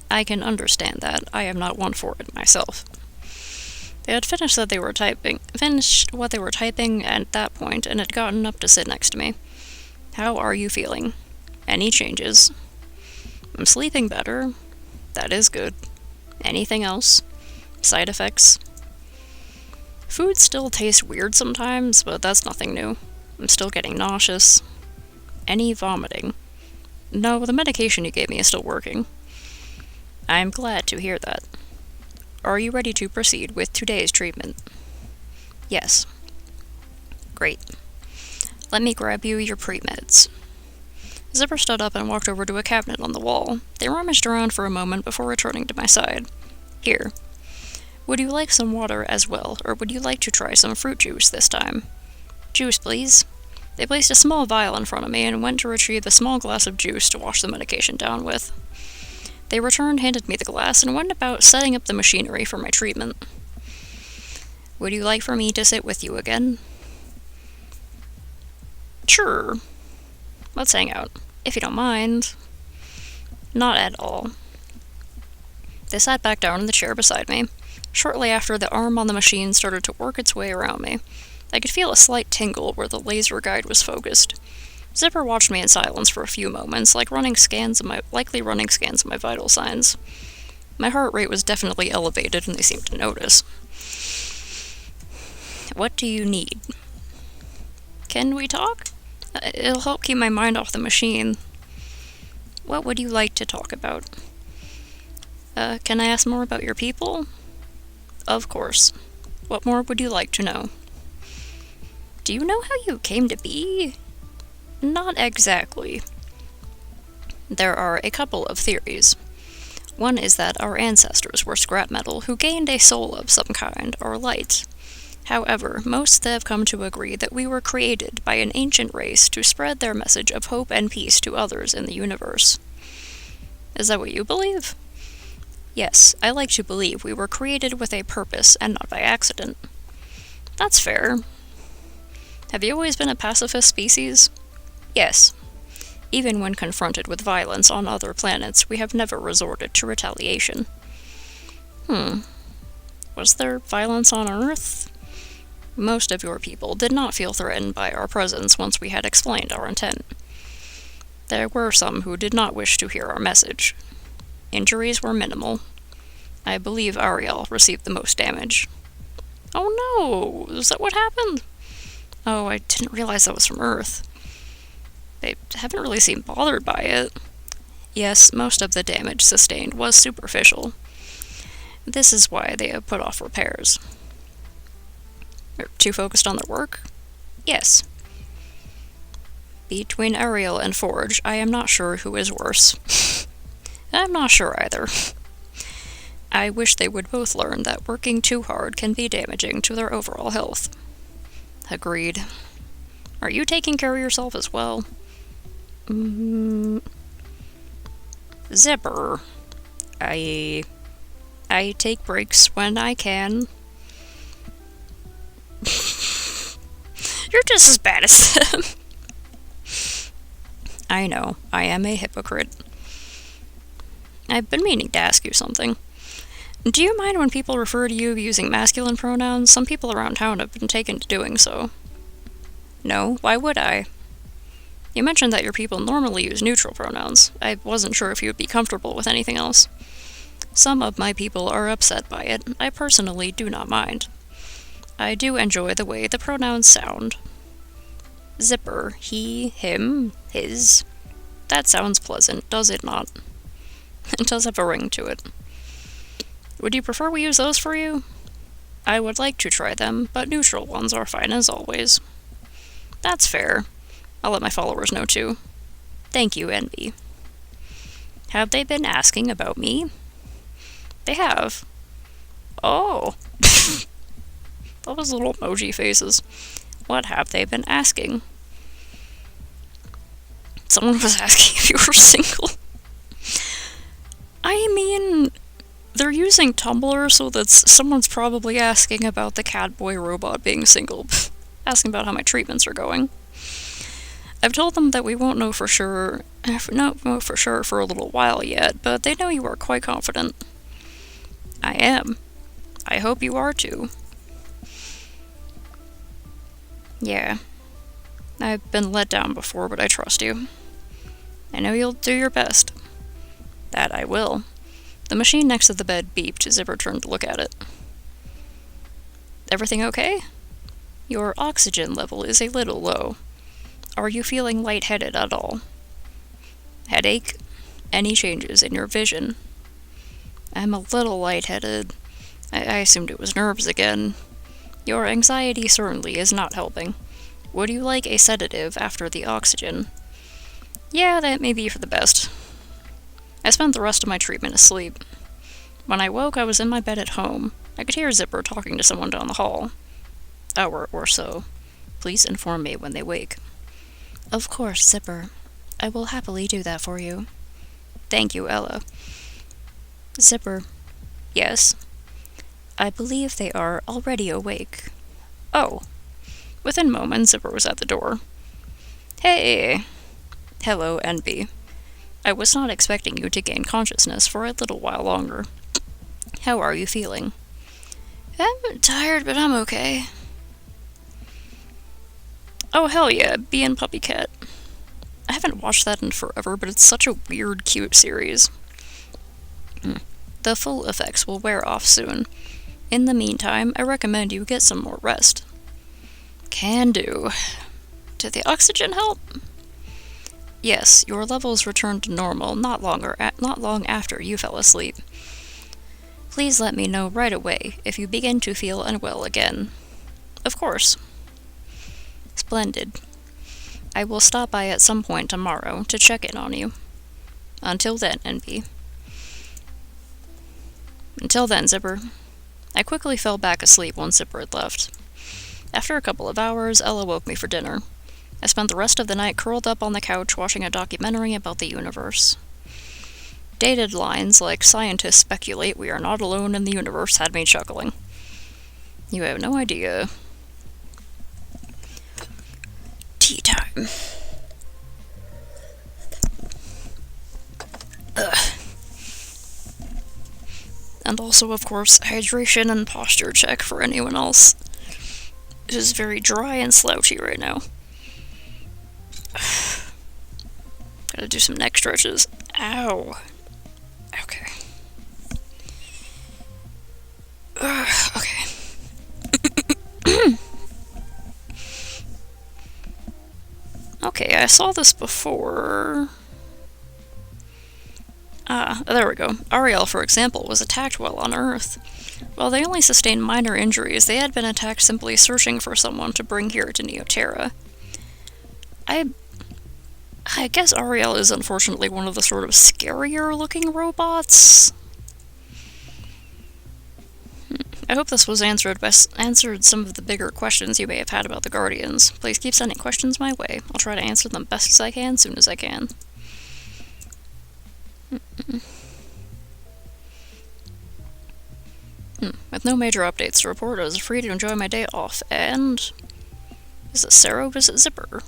I can understand that. I am not one for it myself. They had finished what they were typing at that point, and had gotten up to sit next to me. How are you feeling? Any changes? I'm sleeping better. That is good. Anything else? Side effects? Food still tastes weird sometimes, but that's nothing new. I'm still getting nauseous. Any vomiting? No, the medication you gave me is still working. I'm glad to hear that. Are you ready to proceed with today's treatment? Yes. Great. Let me grab you your pre-meds. Zipper stood up and walked over to a cabinet on the wall. They rummaged around for a moment before returning to my side. Here. Would you like some water as well, or would you like to try some fruit juice this time? Juice, please. They placed a small vial in front of me and went to retrieve the small glass of juice to wash the medication down with. They returned, handed me the glass, and went about setting up the machinery for my treatment. Would you like for me to sit with you again? Sure. Let's hang out, if you don't mind. Not at all. They sat back down in the chair beside me. Shortly after, the arm on the machine started to work its way around me. I could feel a slight tingle where the laser guide was focused. Zipper watched me in silence for a few moments, likely running scans of my vital signs. My heart rate was definitely elevated, and they seemed to notice. What do you need? Can we talk? It'll help keep my mind off the machine. What would you like to talk about? Can I ask more about your people? Of course. What more would you like to know? Do you know how you came to be? Not exactly. There are a couple of theories. One is that our ancestors were scrap metal who gained a soul of some kind, or light. However, most have come to agree that we were created by an ancient race to spread their message of hope and peace to others in the universe. Is that what you believe? Yes, I like to believe we were created with a purpose and not by accident. That's fair. Have you always been a pacifist species? Yes. Even when confronted with violence on other planets, we have never resorted to retaliation. Was there violence on Earth? Most of your people did not feel threatened by our presence once we had explained our intent. There were some who did not wish to hear our message. Injuries were minimal. I believe Ariel received the most damage. Oh no! Is that what happened? Oh, I didn't realize that was from Earth. They haven't really seemed bothered by it. Yes, most of the damage sustained was superficial. This is why they have put off repairs. They're too focused on their work? Yes. Between Ariel and Forge, I am not sure who is worse. I'm not sure either. I wish they would both learn that working too hard can be damaging to their overall health. Agreed. Are you taking care of yourself as well? Zipper. I take breaks when I can. You're just as bad as them. I know, I am a hypocrite. I've been meaning to ask you something. Do you mind when people refer to you using masculine pronouns? Some people around town have been taken to doing so. No, why would I? You mentioned that your people normally use neutral pronouns. I wasn't sure if you would be comfortable with anything else. Some of my people are upset by it. I personally do not mind. I do enjoy the way the pronouns sound. Zipper, he, him, his. That sounds pleasant, does it not? It does have a ring to it. Would you prefer we use those for you? I would like to try them, but neutral ones are fine as always. That's fair. I'll let my followers know too. Thank you, Envy. Have they been asking about me? They have. Oh. Those little emoji faces. What have they been asking? Someone was asking if you were single. I mean, they're using Tumblr, so that someone's probably asking about the Catboy robot being single. Asking about how my treatments are going. I've told them that we won't know for sure for a little while yet, but they know you are quite confident. I am. I hope you are too. Yeah. I've been let down before, but I trust you. I know you'll do your best. That I will. The machine next to the bed beeped as Zipper turned to look at it. Everything okay? Your oxygen level is a little low. Are you feeling lightheaded at all? Headache? Any changes in your vision? I'm a little lightheaded. I assumed it was nerves again. Your anxiety certainly is not helping. Would you like a sedative after the oxygen? Yeah, that may be for the best. I spent the rest of my treatment asleep. When I woke, I was in my bed at home. I could hear Zipper talking to someone down the hall. Hour or so. Please inform me when they wake. Of course, Zipper. I will happily do that for you. Thank you, Ella. Zipper. Yes? I believe they are already awake. Oh. Within moments, Zipper was at the door. Hey! Hello, Envy. I was not expecting you to gain consciousness for a little while longer. How are you feeling? I'm tired, but I'm okay. Oh, hell yeah, Bee and Puppy Cat. I haven't watched that in forever, but it's such a weird, cute series. The full effects will wear off soon. In the meantime, I recommend you get some more rest. Can do. Did the oxygen help? Yes, your levels returned to normal not long after you fell asleep. Please let me know right away if you begin to feel unwell again. Of course. Splendid. I will stop by at some point tomorrow to check in on you. Until then, Envy. Until then, Zipper. I quickly fell back asleep once Zipper had left. After a couple of hours, Ella woke me for dinner. I spent the rest of the night curled up on the couch watching a documentary about the universe. Dated lines like "scientists speculate we are not alone in the universe" had me chuckling. You have no idea. Tea time. Ugh. And also, of course, hydration and posture check for anyone else. It is very dry and slouchy right now. Gotta do some neck stretches. Ow. Okay. Okay. Okay, I saw this before. Ah, there we go. Ariel, for example, was attacked while on Earth. While they only sustained minor injuries, they had been attacked simply searching for someone to bring here to Neoterra. I guess Ariel is unfortunately one of the sort of scarier-looking robots. I hope this was answered some of the bigger questions you may have had about the Guardians. Please keep sending questions my way. I'll try to answer them best as I can, soon as I can. With no major updates to report, I was free to enjoy my day off, and... Is it Sero? Is it Zipper?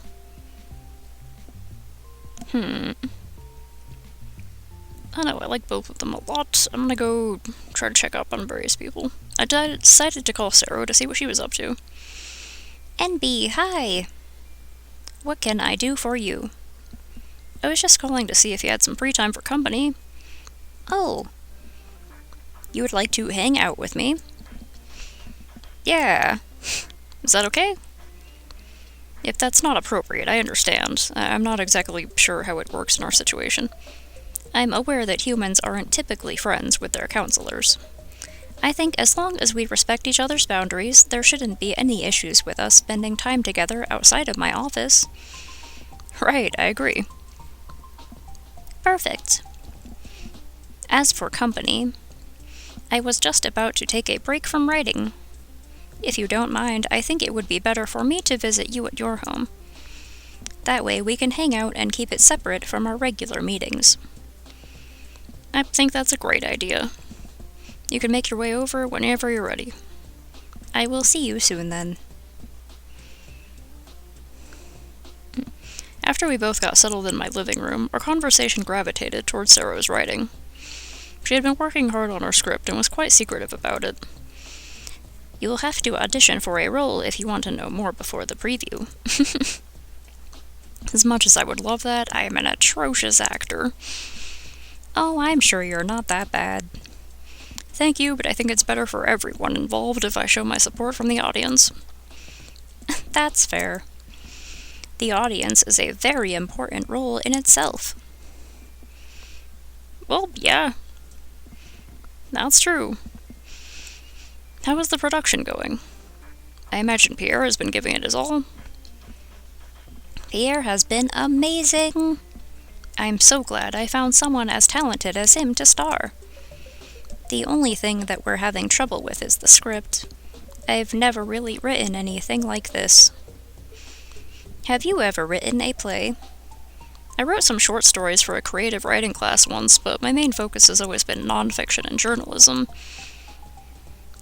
I don't know, I like both of them a lot. I'm gonna go try to check up on various people. I decided to call Sero to see what she was up to. NB, hi! What can I do for you? I was just calling to see if you had some free time for company. Oh. You would like to hang out with me? Yeah. Is that okay? If that's not appropriate, I understand. I'm not exactly sure how it works in our situation. I'm aware that humans aren't typically friends with their counselors. I think as long as we respect each other's boundaries, there shouldn't be any issues with us spending time together outside of my office. Right, I agree. Perfect. As for company, I was just about to take a break from writing. If you don't mind, I think it would be better for me to visit you at your home. That way we can hang out and keep it separate from our regular meetings. I think that's a great idea. You can make your way over whenever you're ready. I will see you soon then. After we both got settled in my living room, our conversation gravitated towards Sero's writing. She had been working hard on her script and was quite secretive about it. You'll have to audition for a role if you want to know more before the preview. As much as I would love that, I am an atrocious actor. Oh, I'm sure you're not that bad. Thank you, but I think it's better for everyone involved if I show my support from the audience. That's fair. The audience is a very important role in itself. Well, yeah. That's true. How is the production going? I imagine Pierre has been giving it his all. Pierre has been amazing. I'm so glad I found someone as talented as him to star. The only thing that we're having trouble with is the script. I've never really written anything like this. Have you ever written a play? I wrote some short stories for a creative writing class once, but my main focus has always been nonfiction and journalism.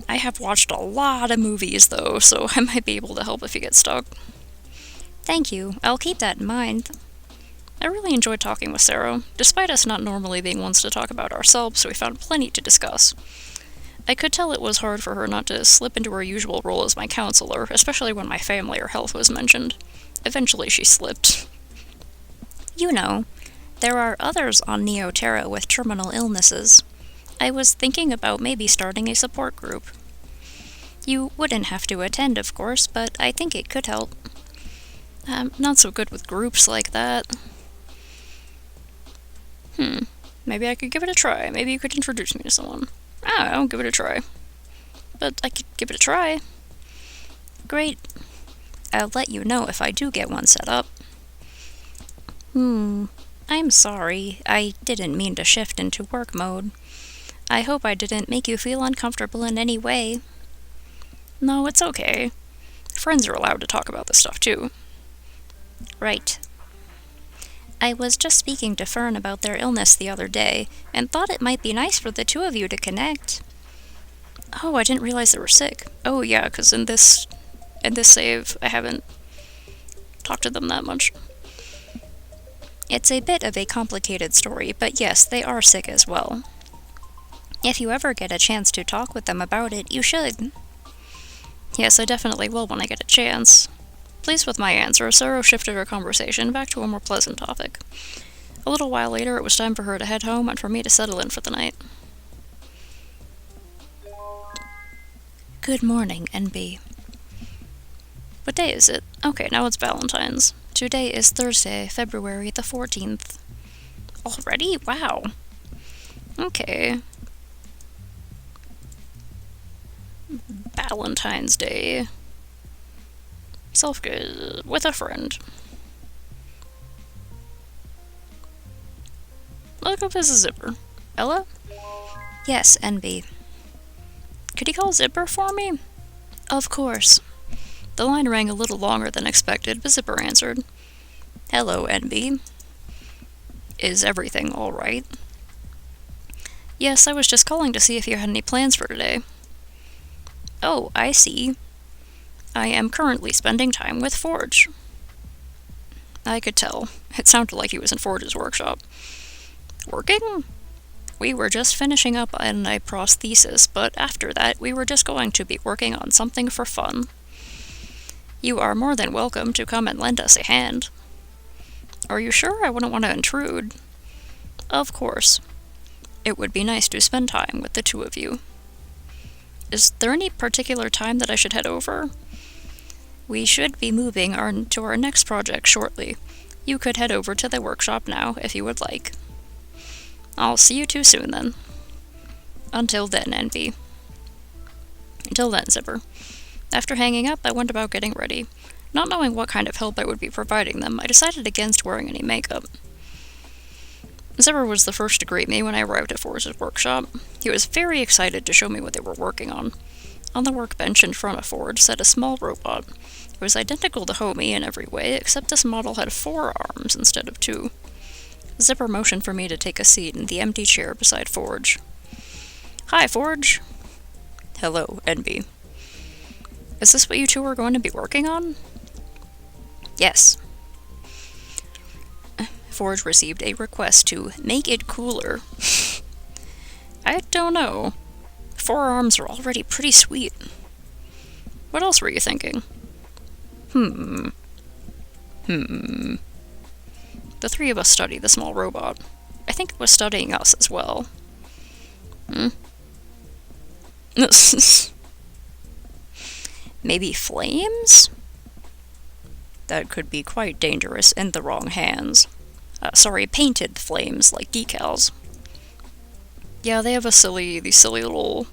I have watched a lot of movies, though, so I might be able to help if you get stuck. Thank you. I'll keep that in mind. I really enjoyed talking with Sero. Despite us not normally being ones to talk about ourselves, we found plenty to discuss. I could tell it was hard for her not to slip into her usual role as my counselor, especially when my family or health was mentioned. Eventually she slipped. You know, there are others on Neoterra with terminal illnesses. I was thinking about maybe starting a support group. You wouldn't have to attend, of course, but I think it could help. I'm not so good with groups like that. Maybe I could give it a try. Maybe you could introduce me to someone. I'll give it a try. But I could give it a try. Great. I'll let you know if I do get one set up. I'm sorry. I didn't mean to shift into work mode. I hope I didn't make you feel uncomfortable in any way. No, it's okay. Friends are allowed to talk about this stuff, too. Right. I was just speaking to Fern about their illness the other day, and thought it might be nice for the two of you to connect. Oh, I didn't realize they were sick. Oh yeah, because in this save, I haven't talked to them that much. It's a bit of a complicated story, but yes, they are sick as well. If you ever get a chance to talk with them about it, you should. Yes, I definitely will when I get a chance. Pleased with my answer, Sarah shifted her conversation back to a more pleasant topic. A little while later, it was time for her to head home and for me to settle in for the night. Good morning, NB. What day is it? Okay, now it's Valentine's. Today is Thursday, February the 14th. Already? Wow. Okay. Valentine's Day. Self-good with a friend. Look up this is Zipper. Ella? Yes, NB. Could you call Zipper for me? Of course. The line rang a little longer than expected, but Zipper answered. Hello, NB. Is everything alright? Yes, I was just calling to see if you had any plans for today. Oh, I see. I am currently spending time with Forge. I could tell. It sounded like he was in Forge's workshop. Working? We were just finishing up on a prosthesis, but after that we were just going to be working on something for fun. You are more than welcome to come and lend us a hand. Are you sure I wouldn't want to intrude? Of course. It would be nice to spend time with the two of you. Is there any particular time that I should head over? We should be moving to our next project shortly. You could head over to the workshop now if you would like. I'll see you too soon then. Until then, NB. Until then, Zipper. After hanging up, I went about getting ready. Not knowing what kind of help I would be providing them, I decided against wearing any makeup. Zipper was the first to greet me when I arrived at Forge's workshop. He was very excited to show me what they were working on. On the workbench in front of Forge sat a small robot. It was identical to Homie in every way, except this model had 4 arms instead of 2. Zipper motioned for me to take a seat in the empty chair beside Forge. Hi, Forge. Hello, NB. Is this what you two are going to be working on? Yes. Forge received a request to make it cooler. I don't know. 4 arms are already pretty sweet. What else were you thinking? The 3 of us studied the small robot. I think it was studying us as well. Maybe flames? That could be quite dangerous in the wrong hands. Painted flames, like decals. Yeah, they have these silly little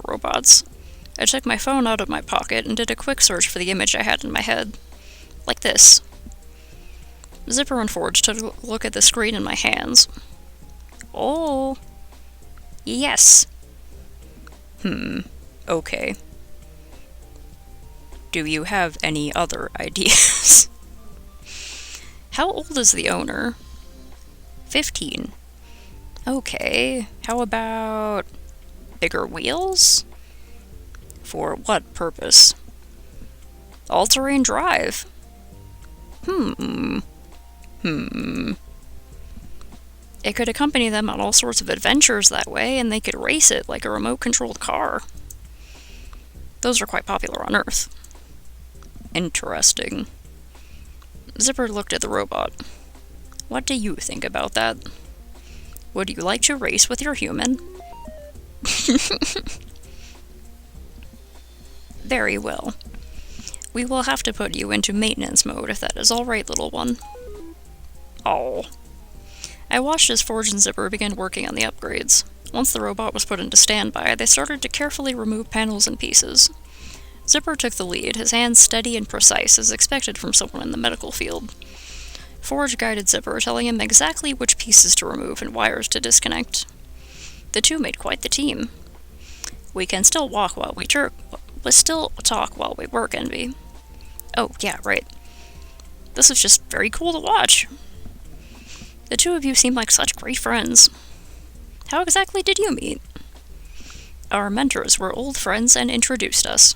robots. I took my phone out of my pocket and did a quick search for the image I had in my head. Like this. Zipper and Forge took a look at the screen in my hands. Oh. Yes. Okay. Do you have any other ideas? How old is the owner? 15. Okay, how about bigger wheels? For what purpose? All-terrain drive. It could accompany them on all sorts of adventures that way, and they could race it like a remote-controlled car. Those are quite popular on Earth. Interesting. Zipper looked at the robot. What do you think about that? Would you like to race with your human? Very well. We will have to put you into maintenance mode if that is alright, little one. Oh. I watched as Forge and Zipper began working on the upgrades. Once the robot was put into standby, they started to carefully remove panels and pieces. Zipper took the lead, his hands steady and precise as expected from someone in the medical field. Forge guided Zipper, telling him exactly which pieces to remove and wires to disconnect. The two made quite the team. We can still talk while we work, Envy. Oh, yeah, right. This is just very cool to watch. The two of you seem like such great friends. How exactly did you meet? Our mentors were old friends and introduced us.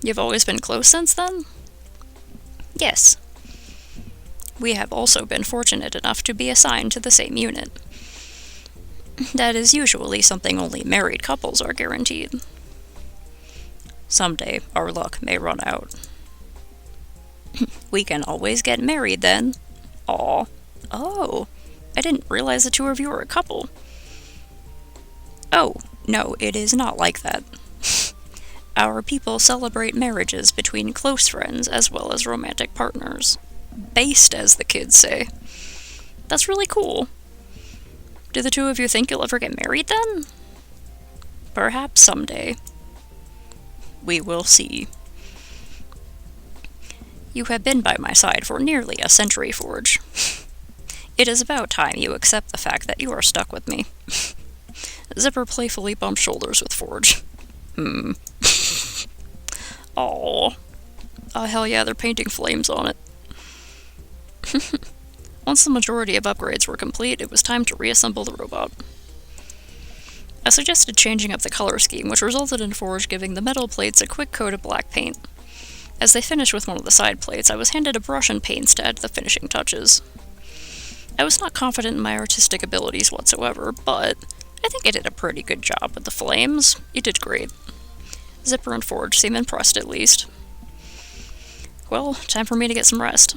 You've always been close since then? Yes. We have also been fortunate enough to be assigned to the same unit. That is usually something only married couples are guaranteed. Someday, our luck may run out. We can always get married then. Aw. Oh, I didn't realize the two of you were a couple. Oh, no, it is not like that. Our people celebrate marriages between close friends as well as romantic partners. Based, as the kids say. That's really cool. Do the two of you think you'll ever get married then? Perhaps someday. We will see. You have been by my side for nearly a century, Forge. It is about time you accept the fact that you are stuck with me. Zipper playfully bumped shoulders with Forge. Aww. Oh, hell yeah, they're painting flames on it. Once the majority of upgrades were complete, it was time to reassemble the robot. I suggested changing up the color scheme, which resulted in Forge giving the metal plates a quick coat of black paint. As they finished with one of the side plates, I was handed a brush and paints to add the finishing touches. I was not confident in my artistic abilities whatsoever, but I think I did a pretty good job with the flames. You did great. Zipper and Forge seem impressed at least. Well, time for me to get some rest.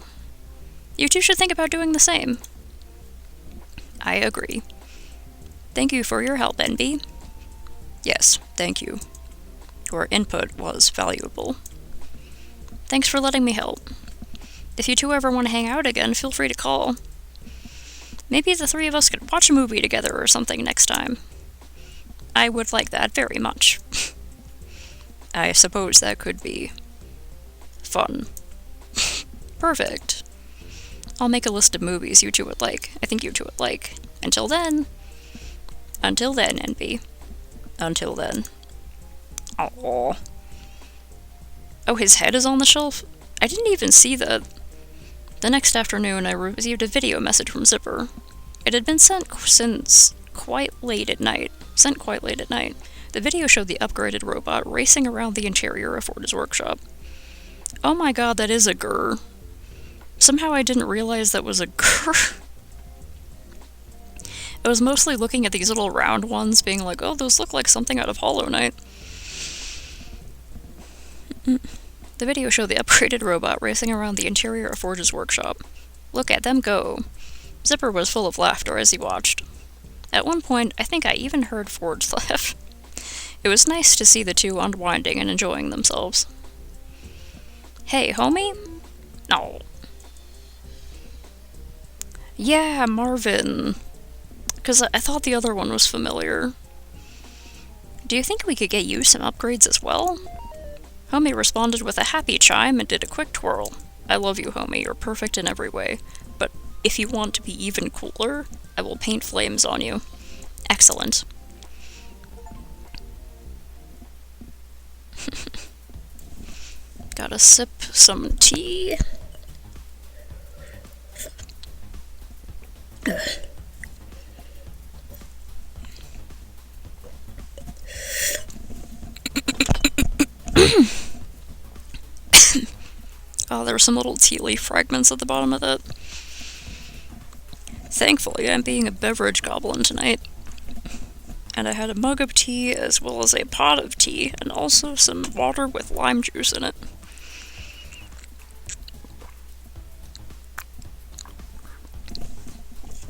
You two should think about doing the same. I agree. Thank you for your help, NB. Yes, thank you. Your input was valuable. Thanks for letting me help. If you two ever want to hang out again, feel free to call. Maybe the three of us could watch a movie together or something next time. I would like that very much. I suppose that could be fun. Perfect. I'll make a list of movies you two would like. I think you two would like. Until then, NB. Until then. Aww. Oh, his head is on the shelf? I didn't even see that. The next afternoon, I received a video message from Zipper. It had been sent quite late at night. The video showed the upgraded robot racing around the interior of Forge's workshop. Oh my god, that is a grr. Somehow I didn't realize that was a grr. I was mostly looking at these little round ones, being like, oh, those look like something out of Hollow Knight. The video showed the upgraded robot racing around the interior of Forge's workshop. Look at them go. Zipper was full of laughter as he watched. At one point, I think I even heard Forge laugh. It was nice to see the two unwinding and enjoying themselves. Hey, homie? No. Yeah, Marvin. 'Cause I thought the other one was familiar. Do you think we could get you some upgrades as well? Homie responded with a happy chime and did a quick twirl. I love you, homie. You're perfect in every way. But if you want to be even cooler, I will paint flames on you. Excellent. Gotta sip some tea. Oh, there were some little tea leaf fragments at the bottom of it. Thankfully, I'm being a beverage goblin tonight. And I had a mug of tea as well as a pot of tea, and also some water with lime juice in it.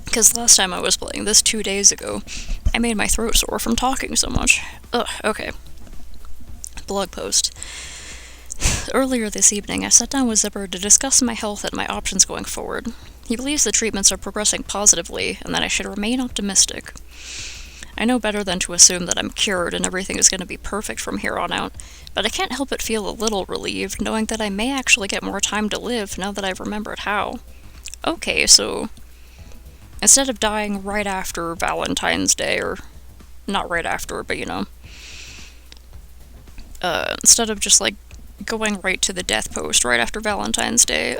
Because last time I was playing this 2 days ago, I made my throat sore from talking so much. Ugh, okay. Blog post. Earlier this evening, I sat down with Zipper to discuss my health and my options going forward. He believes the treatments are progressing positively, and that I should remain optimistic. I know better than to assume that I'm cured and everything is going to be perfect from here on out, but I can't help but feel a little relieved knowing that I may actually get more time to live now that I've remembered how. Okay, so instead of dying right after Valentine's Day, or not right after, but you know, instead of just like going right to the death post right after Valentine's Day,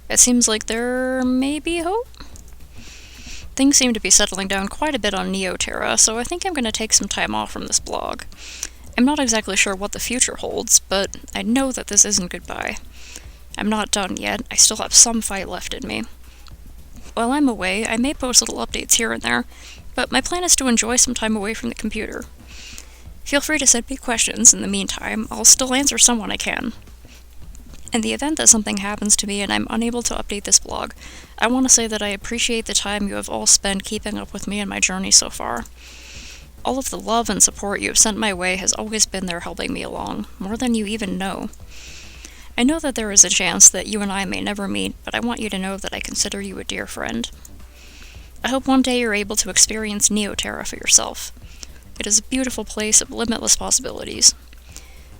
It seems like there may be hope. Things seem to be settling down quite a bit on Neoterra, so I think I'm going to take some time off from this blog. I'm not exactly sure what the future holds, but I know that this isn't goodbye. I'm not done yet, I still have some fight left in me. While I'm away, I may post little updates here and there, but my plan is to enjoy some time away from the computer. Feel free to send me questions in the meantime, I'll still answer someone I can. In the event that something happens to me and I'm unable to update this blog, I want to say that I appreciate the time you have all spent keeping up with me and my journey so far. All of the love and support you have sent my way has always been there helping me along, more than you even know. I know that there is a chance that you and I may never meet, but I want you to know that I consider you a dear friend. I hope one day you're able to experience Neoterra for yourself. It is a beautiful place of limitless possibilities.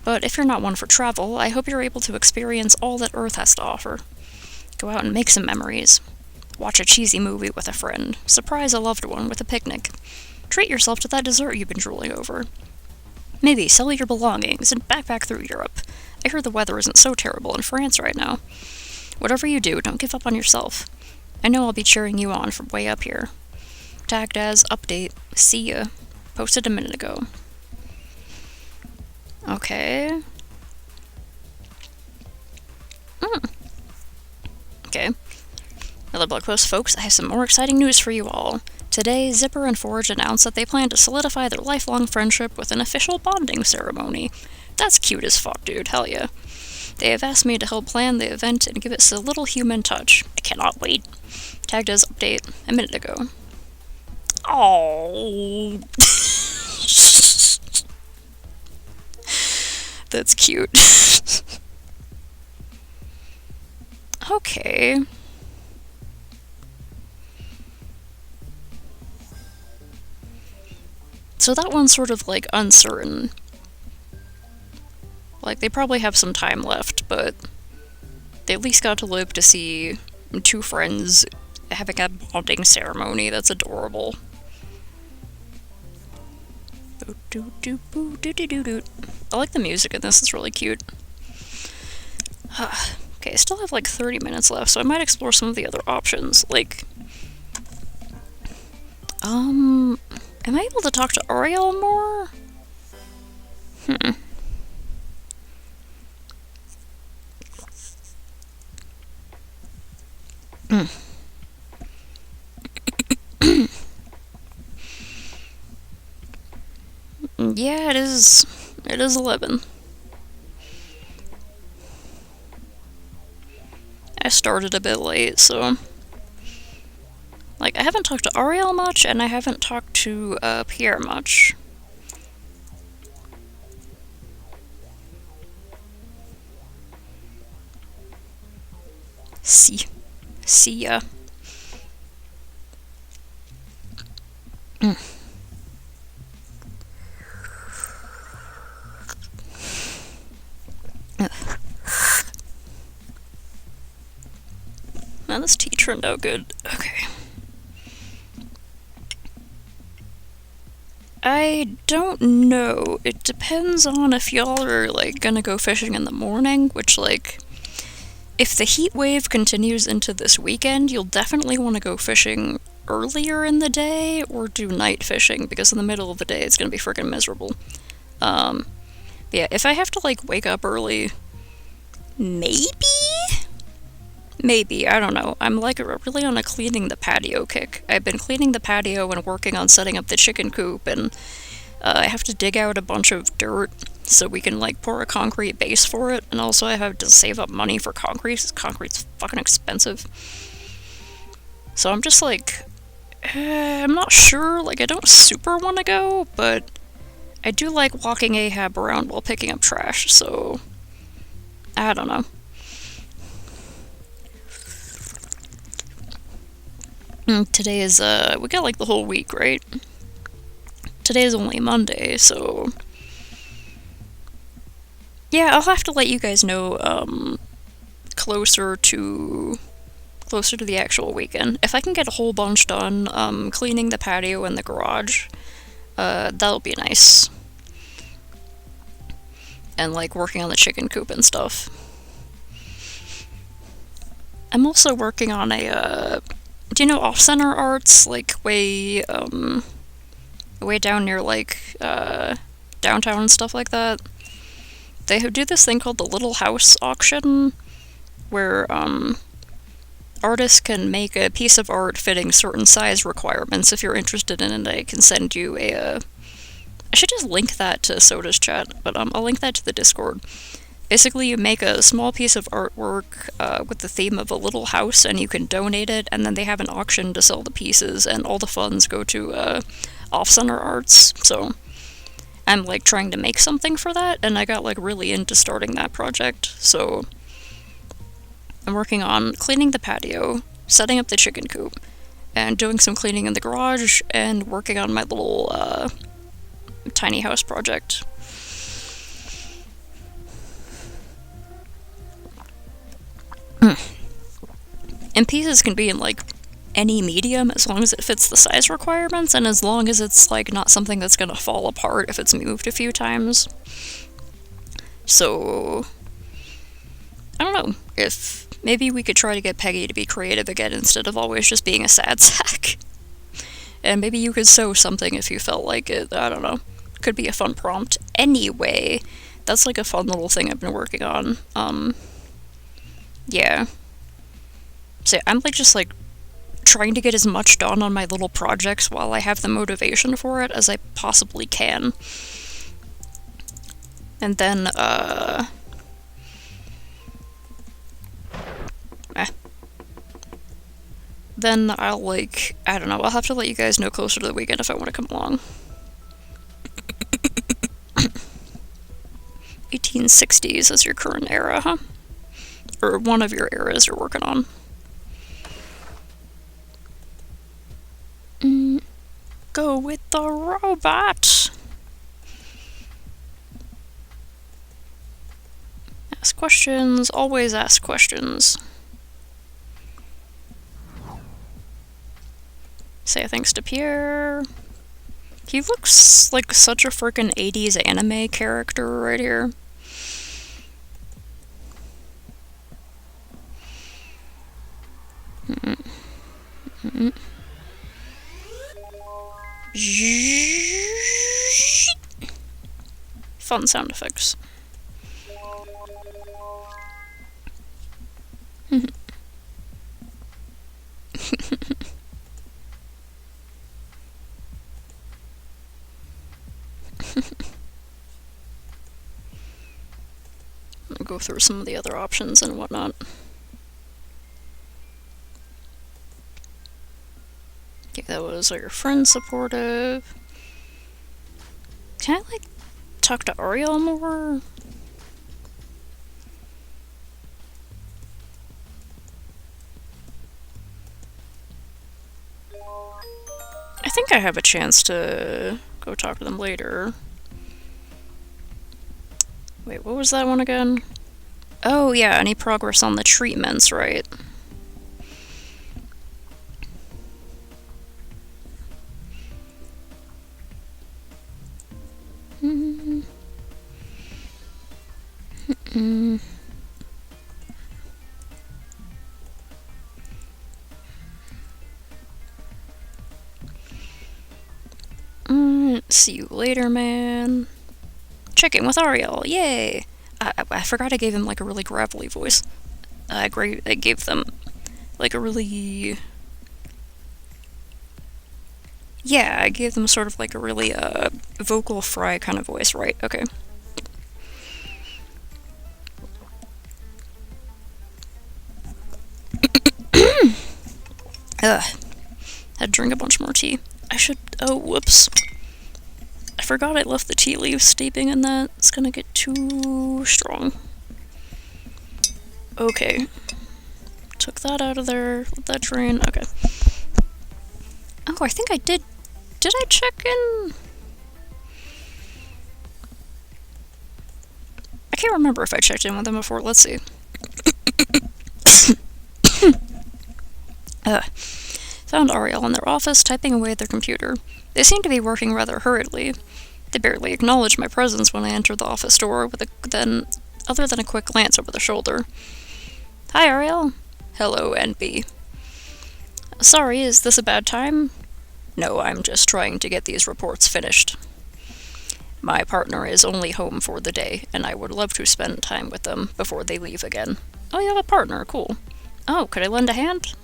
But if you're not one for travel, I hope you're able to experience all that Earth has to offer. Go out and make some memories. Watch a cheesy movie with a friend. Surprise a loved one with a picnic. Treat yourself to that dessert you've been drooling over. Maybe sell your belongings and backpack through Europe. I hear the weather isn't so terrible in France right now. Whatever you do, don't give up on yourself. I know I'll be cheering you on from way up here. Tagged as update. See ya. Posted a minute ago. Okay. Okay. Another blog post, folks. I have some more exciting news for you all. Today, Zipper and Forge announced that they plan to solidify their lifelong friendship with an official bonding ceremony. That's cute as fuck, dude. Hell yeah. They have asked me to help plan the event and give it a little human touch. I cannot wait. Tagged as update a minute ago. Oh. That's cute. Okay. So that one's sort of like uncertain. Like, they probably have some time left, but they at least got to live to see two friends having a bonding ceremony. That's adorable. I like the music in this, it's really cute. Okay, I still have like 30 minutes left, so I might explore some of the other options. Like, am I able to talk to Ariel more? Yeah, it is 11. I started a bit late, so... Like, I haven't talked to Ariel much, and I haven't talked to, Pierre much. See ya. Man, this tea turned out good. Okay. I don't know. It depends on if y'all are, like, gonna go fishing in the morning, which, like... If the heat wave continues into this weekend, you'll definitely want to go fishing earlier in the day, or do night fishing, because in the middle of the day it's gonna be freaking miserable. Yeah, if I have to, like, wake up early... Maybe, I don't know. I'm, like, really on a cleaning the patio kick. I've been cleaning the patio and working on setting up the chicken coop, and I have to dig out a bunch of dirt so we can, like, pour a concrete base for it, and also I have to save up money for concrete, because concrete's fucking expensive. So I'm just, like, I'm not sure, like, I don't super want to go, but I do like walking Ahab around while picking up trash, so I don't know. Today is, we got, like, the whole week, right? Today is only Monday, so... Yeah, I'll have to let you guys know, closer to the actual weekend. If I can get a whole bunch done, cleaning the patio and the garage, that'll be nice. And, like, working on the chicken coop and stuff. I'm also working on do you know Off Center Arts? Like, way down near, like, downtown and stuff like that? They do this thing called the Little House auction, where, artists can make a piece of art fitting certain size requirements. If you're interested in it, I can send you I should just link that to Soda's chat, but I'll link that to the Discord. Basically, you make a small piece of artwork with the theme of a little house, and you can donate it, and then they have an auction to sell the pieces, and all the funds go to Off-Center Arts. So I'm, like, trying to make something for that, and I got, like, really into starting that project. So I'm working on cleaning the patio, setting up the chicken coop, and doing some cleaning in the garage, and working on my little tiny house project. And pieces can be in, like, any medium as long as it fits the size requirements, and as long as it's, like, not something that's gonna fall apart if it's moved a few times. So I don't know, if maybe we could try to get Peggy to be creative again instead of always just being a sad sack. And maybe you could sew something if you felt like it. I don't know. Could be a fun prompt. Anyway, that's like a fun little thing I've been working on. Yeah. So I'm like just like trying to get as much done on my little projects while I have the motivation for it as I possibly can. And then, then I'll, like, I don't know, I'll have to let you guys know closer to the weekend if I want to come along. 1860s is your current era, huh? Or one of your eras you're working on. Go with the robot! Ask questions, always ask questions. Say thanks to Pierre. He looks like such a frickin' 80s anime character right here. Fun sound effects. I'll go through some of the other options and whatnot. Okay, that was, are your friends supportive? Can I, like, talk to Ariel more? I think I have a chance to go talk to them later. Wait, what was that one again? Oh yeah, any progress on the treatments, right? See you later, man. Checking with Ariel, yay! I forgot I gave him like a really gravelly voice. I gave them like a really... Yeah, I gave them sort of like a really vocal fry kind of voice, right? Okay. Ugh. Had to drink a bunch more tea. I should... Oh, whoops. I forgot I left the tea leaves steeping in that. It's gonna get too strong. Okay. Took that out of there. Let that drain. Okay. Oh, I think I did... Did I check in? I can't remember if I checked in with them before. Let's see. Found Ariel in their office, typing away at their computer. They seemed to be working rather hurriedly. They barely acknowledged my presence when I entered the office door, other than a quick glance over the shoulder. Hi, Ariel. Hello, NB. Sorry, is this a bad time? No, I'm just trying to get these reports finished. My partner is only home for the day, and I would love to spend time with them before they leave again. Oh, you have a partner, cool. Oh, could I lend a hand?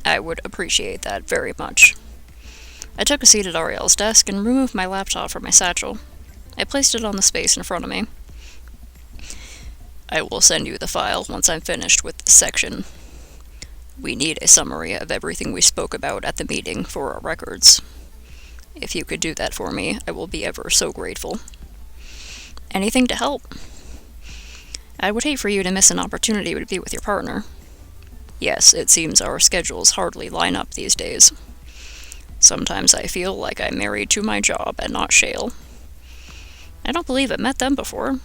I would appreciate that very much. I took a seat at Ariel's desk and removed my laptop from my satchel. I placed it on the space in front of me. I will send you the file once I'm finished with this section. We need a summary of everything we spoke about at the meeting for our records. If you could do that for me, I will be ever so grateful. Anything to help. I would hate for you to miss an opportunity to be with your partner. Yes, it seems our schedules hardly line up these days. Sometimes I feel like I'm married to my job and not Shale. I don't believe I've met them before.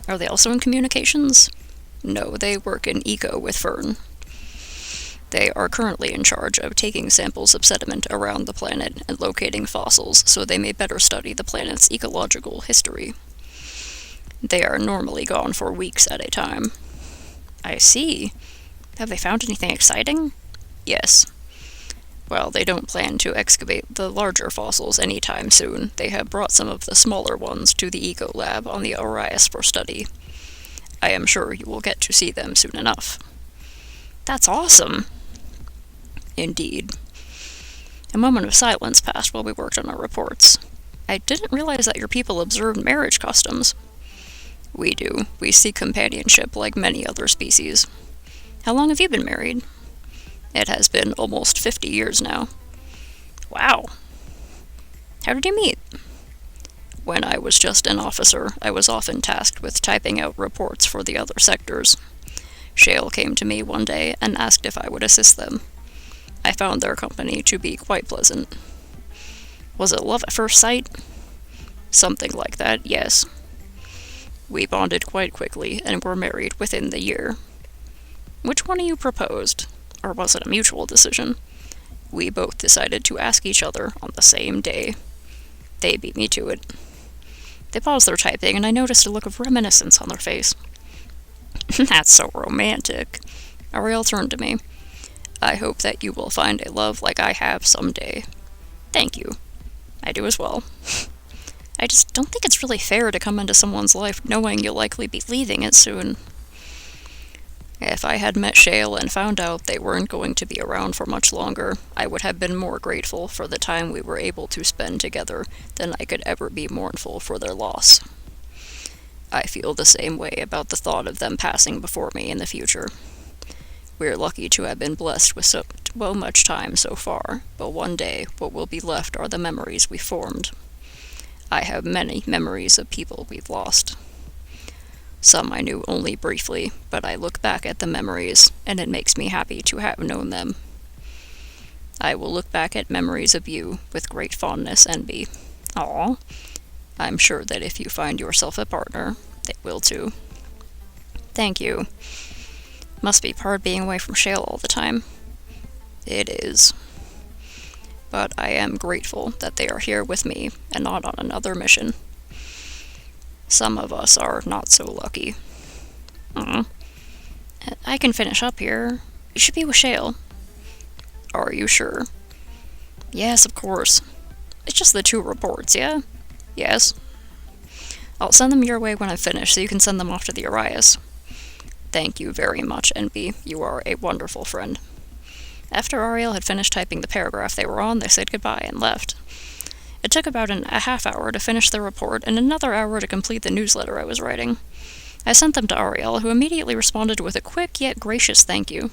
Are they also in communications? No, they work in eco with Fern. They are currently in charge of taking samples of sediment around the planet and locating fossils so they may better study the planet's ecological history. They are normally gone for weeks at a time. I see. Have they found anything exciting? Yes. Well, they don't plan to excavate the larger fossils anytime soon. They have brought some of the smaller ones to the Eco Lab on the Orias for study. I am sure you will get to see them soon enough. That's awesome! Indeed. A moment of silence passed while we worked on our reports. I didn't realize that your people observed marriage customs. We do. We seek companionship like many other species. How long have you been married? It has been almost 50 years now. Wow. How did you meet? When I was just an officer, I was often tasked with typing out reports for the other sectors. Shale came to me one day and asked if I would assist them. I found their company to be quite pleasant. Was it love at first sight? Something like that, yes. We bonded quite quickly and were married within the year. Which one of you proposed? Or was it a mutual decision? We both decided to ask each other on the same day. They beat me to it. They paused their typing, and I noticed a look of reminiscence on their face. That's so romantic. Ariel turned to me. I hope that you will find a love like I have someday. Thank you. I do as well. I just don't think it's really fair to come into someone's life knowing you'll likely be leaving it soon. If I had met Shale and found out they weren't going to be around for much longer, I would have been more grateful for the time we were able to spend together than I could ever be mournful for their loss. I feel the same way about the thought of them passing before me in the future. We're lucky to have been blessed with so much time so far, but one day what will be left are the memories we formed. I have many memories of people we've lost. Some I knew only briefly, but I look back at the memories, and it makes me happy to have known them. I will look back at memories of you with great fondness and be, aw. I'm sure that if you find yourself a partner, they will too. Thank you. Must be hard being away from Shale all the time. It is. But I am grateful that they are here with me and not on another mission. Some of us are not so lucky. I can finish up here. You should be with Shale. Are you sure? Yes, of course. It's just the 2 reports, yeah? Yes. I'll send them your way when I'm finished so you can send them off to the Arias. Thank you very much, NB. You are a wonderful friend. After Ariel had finished typing the paragraph they were on, they said goodbye and left. It took about a half hour to finish the report and another hour to complete the newsletter I was writing. I sent them to Ariel, who immediately responded with a quick yet gracious thank you.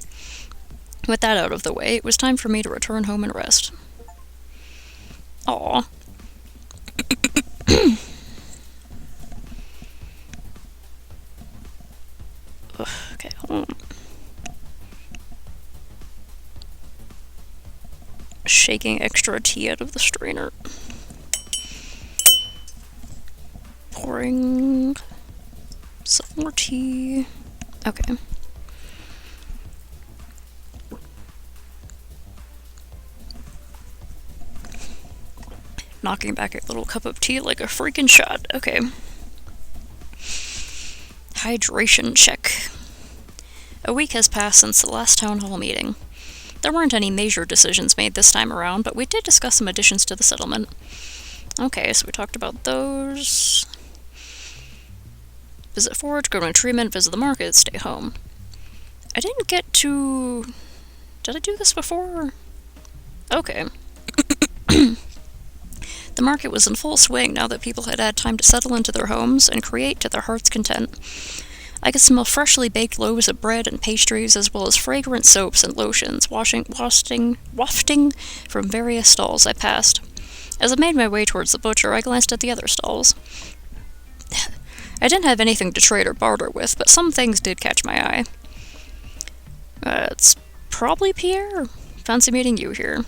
With that out of the way, it was time for me to return home and rest. Aw. Okay, hold on. Shaking extra tea out of the strainer. Pouring some more tea. Okay. Knocking back a little cup of tea like a freaking shot. Okay. Hydration check. A week has passed since the last town hall meeting. There weren't any major decisions made this time around, but we did discuss some additions to the settlement. Okay, so we talked about those. Visit forge, go to treatment, visit the market, stay home. I didn't get to... Did I do this before? Okay. The market was in full swing now that people had had time to settle into their homes and create to their heart's content. I could smell freshly baked loaves of bread and pastries, as well as fragrant soaps and lotions wafting from various stalls I passed. As I made my way towards the butcher, I glanced at the other stalls. I didn't have anything to trade or barter with, but some things did catch my eye. It's probably Pierre. Fancy meeting you here.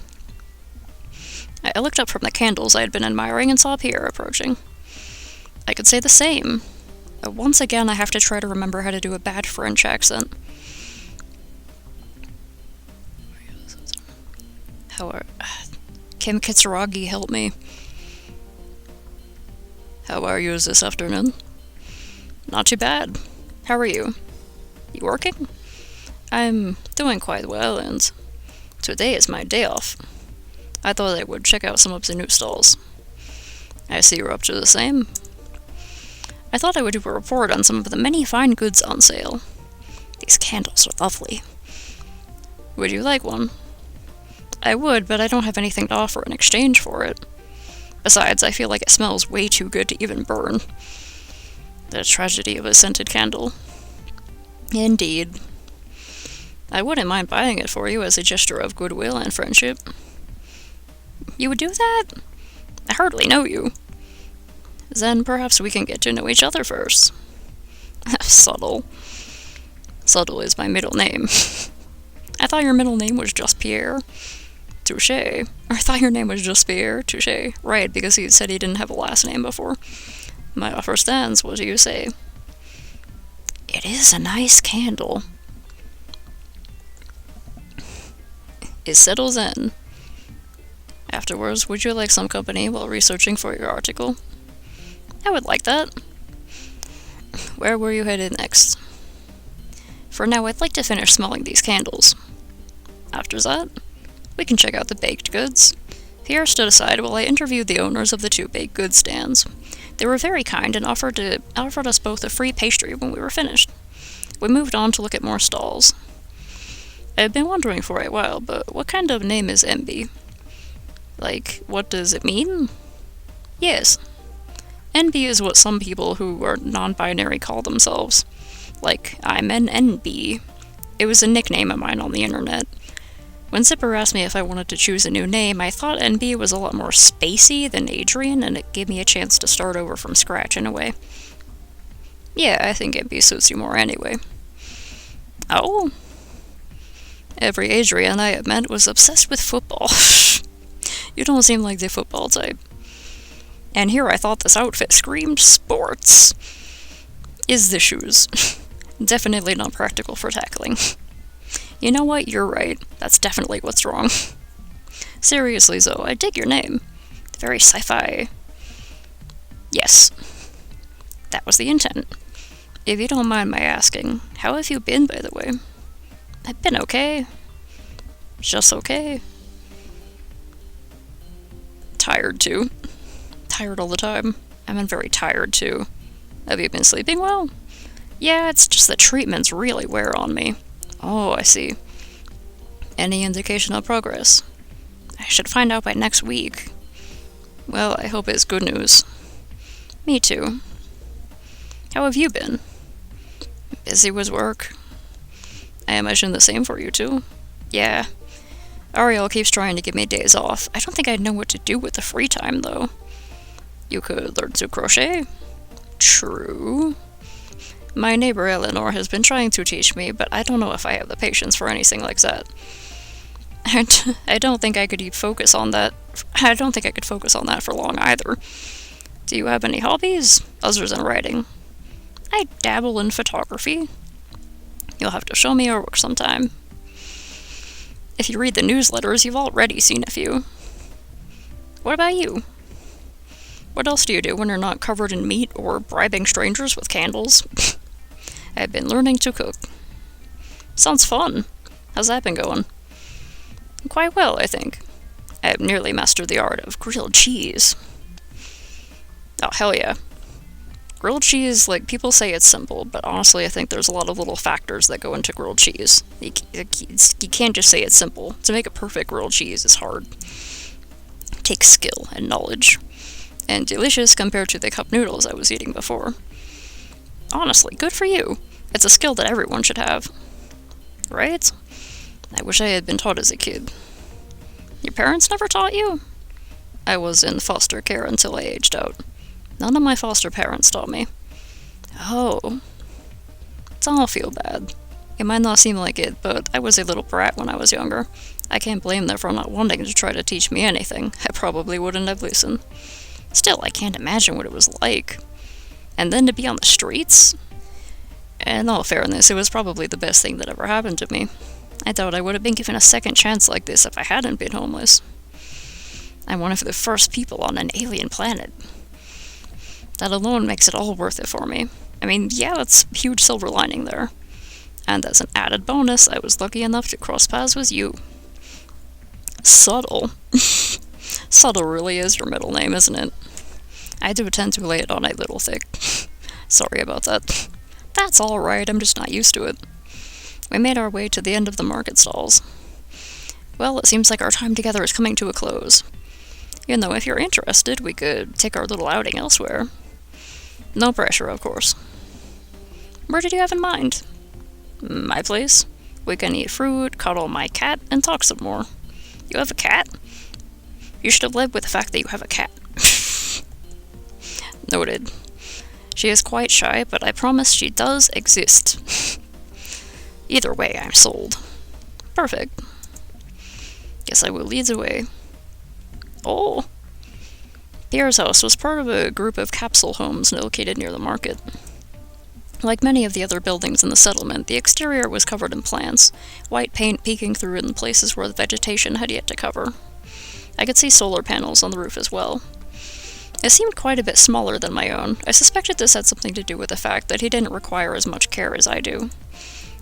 I looked up from the candles I had been admiring and saw Pierre approaching. I could say the same. Once again, I have to try to remember how to do a bad French accent. Kim Kitsuragi, help me. How are you this afternoon? Not too bad. How are you? You working? I'm doing quite well, and today is my day off. I thought I would check out some of the new stalls. I see you're up to the same. I thought I would do a report on some of the many fine goods on sale. These candles are lovely. Would you like one? I would, but I don't have anything to offer in exchange for it. Besides, I feel like it smells way too good to even burn. The tragedy of a scented candle. Indeed. I wouldn't mind buying it for you as a gesture of goodwill and friendship. You would do that? I hardly know you. Then perhaps we can get to know each other first. Subtle. Subtle is my middle name. I thought your middle name was just Pierre. Touché. Or I thought your name was just Pierre. Touché. Right, because he said he didn't have a last name before. My offer stands. What do you say? It is a nice candle. It settles in. Afterwards, would you like some company while researching for your article? I would like that. Where were you headed next? For now, I'd like to finish smelling these candles. After that, we can check out the baked goods. Pierre stood aside while I interviewed the owners of the two baked goods stands. They were very kind and offered us both a free pastry when we were finished. We moved on to look at more stalls. I had been wondering for a while, but what kind of name is NB? Like, what does it mean? Yes. NB is what some people who are non-binary call themselves. Like, I'm an NB. It was a nickname of mine on the internet. When Zipper asked me if I wanted to choose a new name, I thought NB was a lot more spacey than Adrian, and it gave me a chance to start over from scratch in a way. Yeah, I think NB suits you more anyway. Oh? Every Adrian I have met was obsessed with football. You don't seem like the football type. And here I thought this outfit screamed sports. Is the shoes. Definitely not practical for tackling. You know what? You're right. That's definitely what's wrong. Seriously, though, I dig your name. Very sci-fi. Yes. That was the intent. If you don't mind my asking, how have you been, by the way? I've been okay. Just okay. Tired, too. Tired all the time. I've been very tired, too. Have you been sleeping well? Yeah, it's just the treatments really wear on me. Oh, I see. Any indication of progress? I should find out by next week. Well, I hope it's good news. Me too. How have you been? Busy with work. I imagine the same for you too. Yeah. Ariel keeps trying to give me days off. I don't think I'd know what to do with the free time, though. You could learn to crochet. True. My neighbor Eleanor has been trying to teach me, but I don't know if I have the patience for anything like that. I don't think I could focus on that. I don't think I could focus on that for long either. Do you have any hobbies other than writing? I dabble in photography. You'll have to show me your work sometime. If you read the newsletters, you've already seen a few. What about you? What else do you do when you're not covered in meat or bribing strangers with candles? I've been learning to cook. Sounds fun. How's that been going? Quite well, I think. I have nearly mastered the art of grilled cheese. Oh, hell yeah. Grilled cheese, like, people say it's simple, but honestly I think there's a lot of little factors that go into grilled cheese. You can't just say it's simple. To make a perfect grilled cheese is hard. It takes skill and knowledge. And delicious compared to the cup noodles I was eating before. Honestly, good for you. It's a skill that everyone should have. Right? I wish I had been taught as a kid. Your parents never taught you? I was in foster care until I aged out. None of my foster parents taught me. Oh. Don't feel bad. It might not seem like it, but I was a little brat when I was younger. I can't blame them for not wanting to try to teach me anything. I probably wouldn't have listened. Still, I can't imagine what it was like. And then to be on the streets? In all fairness, it was probably the best thing that ever happened to me. I doubt I would have been given a second chance like this if I hadn't been homeless. I'm one of the first people on an alien planet. That alone makes it all worth it for me. I mean, yeah, that's a huge silver lining there. And as an added bonus, I was lucky enough to cross paths with you. Subtle. Subtle really is your middle name, isn't it? I do tend to lay it on a little thick. Sorry about that. That's alright, I'm just not used to it. We made our way to the end of the market stalls. Well, it seems like our time together is coming to a close. You know, if you're interested, we could take our little outing elsewhere. No pressure, of course. Where did you have in mind? My place. We can eat fruit, cuddle my cat, and talk some more. You have a cat? You should have lived with the fact that you have a cat. Noted. She is quite shy, but I promise she does exist. Either way, I'm sold. Perfect. Guess I will lead the way. Oh! Pierre's house was part of a group of capsule homes located near the market. Like many of the other buildings in the settlement, the exterior was covered in plants, white paint peeking through in places where the vegetation had yet to cover. I could see solar panels on the roof as well. It seemed quite a bit smaller than my own. I suspected this had something to do with the fact that he didn't require as much care as I do.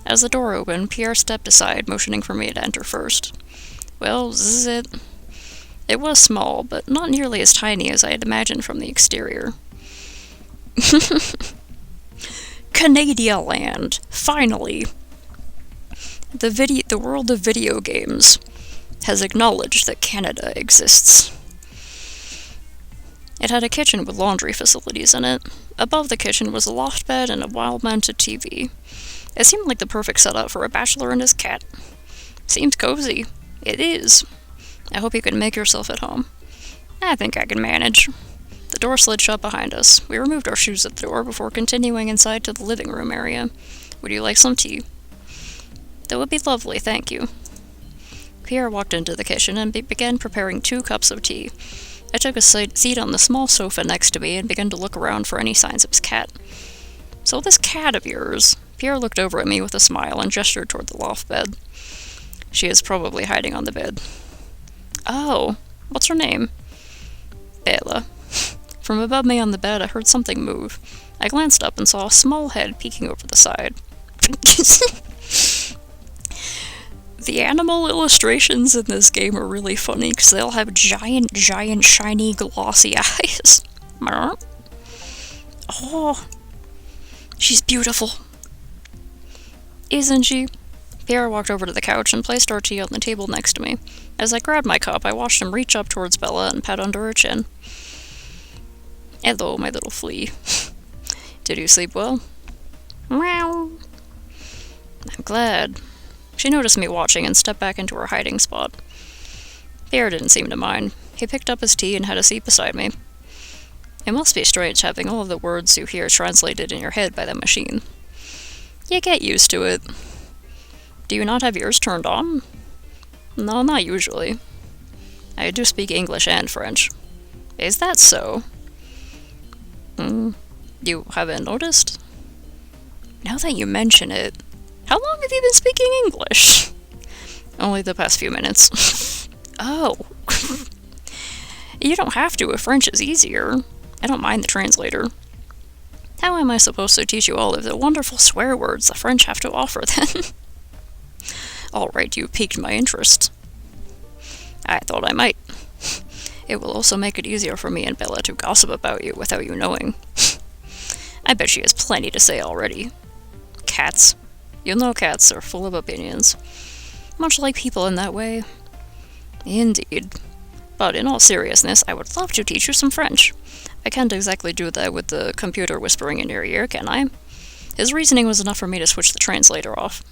As the door opened, Pierre stepped aside, motioning for me to enter first. Well, this is it. It was small, but not nearly as tiny as I had imagined from the exterior. Canada Land! Finally! The world of video games has acknowledged that Canada exists. It had a kitchen with laundry facilities in it. Above the kitchen was a loft bed and a wall-mounted TV. It seemed like the perfect setup for a bachelor and his cat. Seemed cozy. It is. I hope you can make yourself at home. I think I can manage. The door slid shut behind us. We removed our shoes at the door before continuing inside to the living room area. Would you like some tea? That would be lovely, thank you. Pierre walked into the kitchen and began preparing 2 cups of tea. I took a seat on the small sofa next to me and began to look around for any signs of his cat. So this cat of yours... Pierre looked over at me with a smile and gestured toward the loft bed. She is probably hiding on the bed. Oh, what's her name? Bella. From above me on the bed, I heard something move. I glanced up and saw a small head peeking over the side. The animal illustrations in this game are really funny because they'll have giant, shiny, glossy eyes. Oh, she's beautiful. Isn't she? Pierre walked over to the couch and placed our tea on the table next to me. As I grabbed my cup, I watched him reach up towards Bella and pat under her chin. Hello, my little flea. Did you sleep well? Meow. I'm glad. She noticed me watching and stepped back into her hiding spot. Pierre didn't seem to mind. He picked up his tea and had a seat beside me. It must be strange having all of the words you hear translated in your head by the machine. You get used to it. Do you not have yours turned on? No, not usually. I do speak English and French. Is that so? You haven't noticed? Now that you mention it, how long have you been speaking English? Only the past few minutes. Oh. You don't have to if French is easier. I don't mind the translator. How am I supposed to teach you all of the wonderful swear words the French have to offer, then? Alright, you piqued my interest. I thought I might. It will also make it easier for me and Bella to gossip about you without you knowing. I bet she has plenty to say already. Cats. You know cats are full of opinions. Much like people in that way. Indeed. But in all seriousness, I would love to teach you some French. I can't exactly do that with the computer whispering in your ear, can I? His reasoning was enough for me to switch the translator off.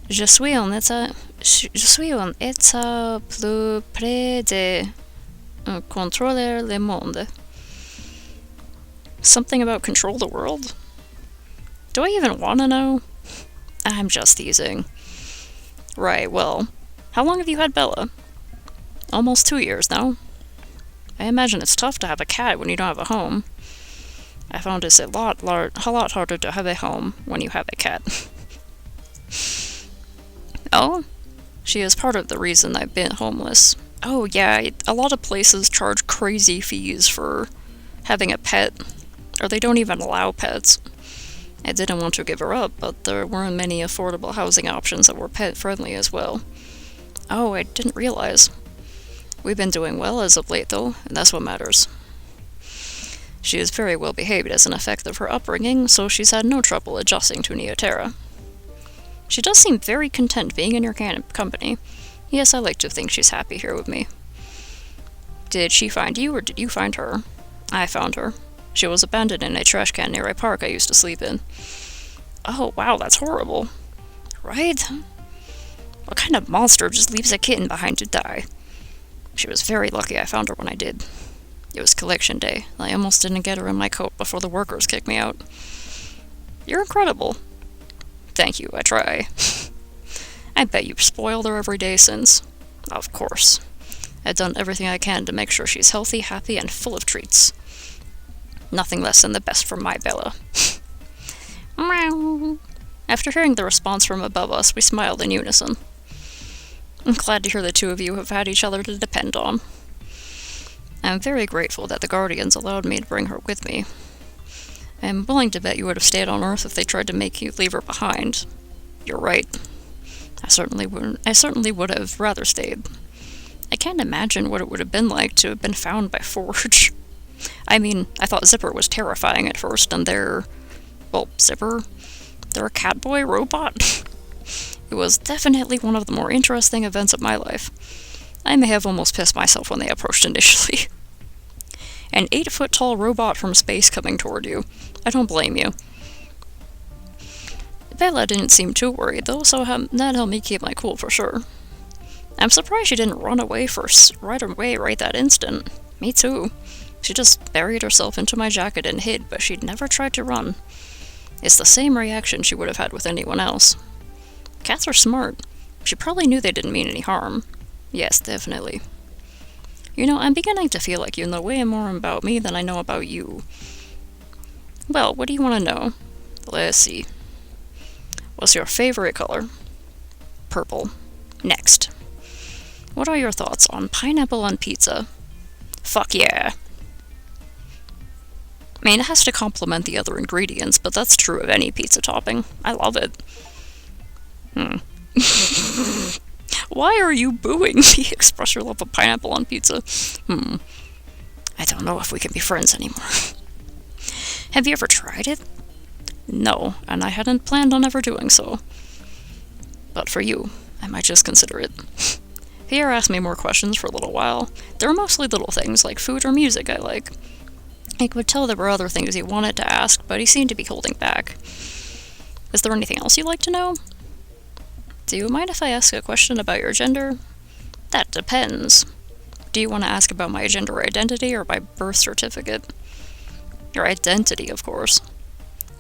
Je suis un état plus près de contrôler le monde. Something about control the world? Do I even want to know? I'm just teasing. Right, well, how long have you had Bella? Almost 2 years now. I imagine it's tough to have a cat when you don't have a home. I found it's a lot harder to have a home when you have a cat. Oh? She is part of the reason I've been homeless. Oh yeah, a lot of places charge crazy fees for having a pet, or they don't even allow pets. I didn't want to give her up, but there weren't many affordable housing options that were pet-friendly as well. Oh, I didn't realize. We've been doing well as of late, though, and that's what matters. She is very well behaved as an effect of her upbringing, so she's had no trouble adjusting to Neoterra. She does seem very content being in your company. Yes, I like to think she's happy here with me. Did she find you, or did you find her? I found her. She was abandoned in a trash can near a park I used to sleep in. Oh, wow, that's horrible. Right? What kind of monster just leaves a kitten behind to die? She was very lucky I found her when I did. It was collection day. I almost didn't get her in my coat before the workers kicked me out. You're incredible. Thank you, I try. I bet you've spoiled her every day since. Of course. I've done everything I can to make sure she's healthy, happy, and full of treats. Nothing less than the best for my Bella. Meow. After hearing the response from above us, we smiled in unison. I'm glad to hear the two of you have had each other to depend on. I'm very grateful that the Guardians allowed me to bring her with me. I'm willing to bet you would have stayed on Earth if they tried to make you leave her behind. You're right. I certainly would have rather stayed. I can't imagine what it would have been like to have been found by Forge. I mean, I thought Zipper was terrifying at first, and Zipper? They're a Catboy robot? It was definitely one of the more interesting events of my life. I may have almost pissed myself when they approached initially. An 8-foot-tall robot from space coming toward you. I don't blame you. Bella didn't seem too worried, though, so that helped me keep my cool for sure. I'm surprised she didn't run away right that instant. Me too. She just buried herself into my jacket and hid, but she'd never tried to run. It's the same reaction she would have had with anyone else. Cats are smart. She probably knew they didn't mean any harm. Yes, definitely. You know, I'm beginning to feel like you know way more about me than I know about you. Well, what do you want to know? Let's see. What's your favorite color? Purple. Next. What are your thoughts on pineapple on pizza? Fuck yeah. I mean, it has to complement the other ingredients, but that's true of any pizza topping. I love it. Why are you booing me? Express your love of pineapple on pizza. I don't know if we can be friends anymore. Have you ever tried it? No, and I hadn't planned on ever doing so. But for you, I might just consider it. Pierre asked me more questions for a little while. They were mostly little things, like food or music I like. I could tell there were other things he wanted to ask, but he seemed to be holding back. Is there anything else you'd like to know? Do you mind if I ask a question about your gender? That depends. Do you want to ask about my gender identity or my birth certificate? Your identity, of course.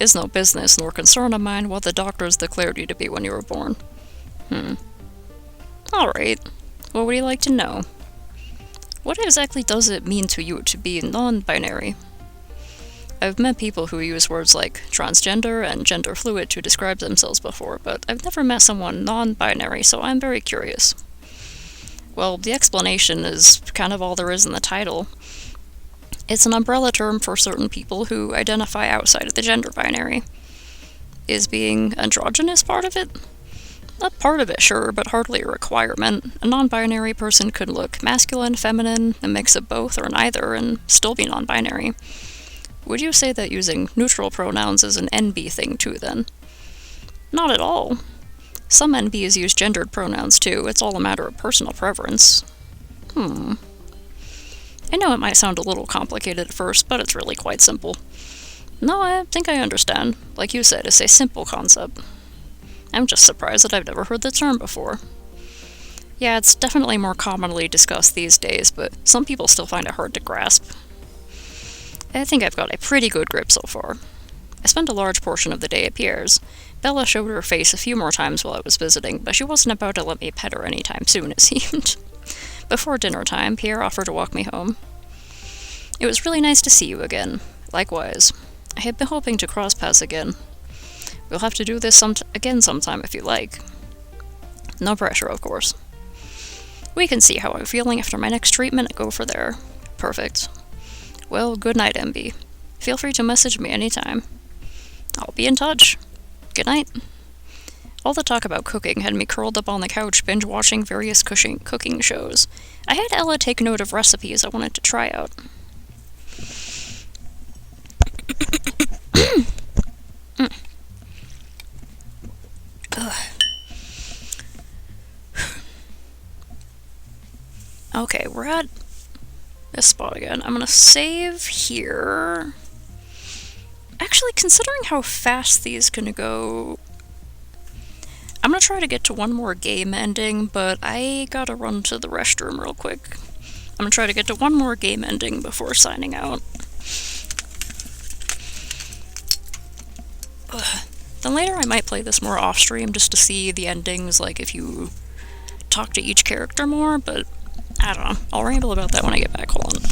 It's no business nor concern of mine what the doctors declared you to be when you were born. Alright. What would you like to know? What exactly does it mean to you to be non-binary? I've met people who use words like transgender and gender fluid to describe themselves before, but I've never met someone non-binary, so I'm very curious. Well, the explanation is kind of all there is in the title. It's an umbrella term for certain people who identify outside of the gender binary. Is being androgynous part of it? A part of it, sure, but hardly a requirement. A non-binary person could look masculine, feminine, a mix of both, or neither, and still be non-binary. Would you say that using neutral pronouns is an NB thing too, then? Not at all. Some NBs use gendered pronouns too, it's all a matter of personal preference. I know it might sound a little complicated at first, but it's really quite simple. No, I think I understand. Like you said, it's a simple concept. I'm just surprised that I've never heard the term before. Yeah, it's definitely more commonly discussed these days, but some people still find it hard to grasp. I think I've got a pretty good grip so far. I spent a large portion of the day at Pierre's. Bella showed her face a few more times while I was visiting, but she wasn't about to let me pet her anytime soon, it seemed. Before dinner time, Pierre offered to walk me home. It was really nice to see you again. Likewise. I had been hoping to cross paths again. We'll have to do this again sometime if you like. No pressure, of course. We can see how I'm feeling after my next treatment and go for there. Perfect. Well, good night, MB. Feel free to message me anytime. I'll be in touch. Good night. All the talk about cooking had me curled up on the couch binge-watching various cooking shows. I had Ella take note of recipes I wanted to try out. Okay, we're at this spot again. I'm gonna save here. Actually, considering how fast these can go, I'm gonna try to get to one more game ending, but I gotta run to the restroom real quick. I'm gonna try to get to one more game ending before signing out. Then later I might play this more off-stream just to see the endings, like if you talk to each character more, but I don't know. I'll ramble about that when I get back. Hold on.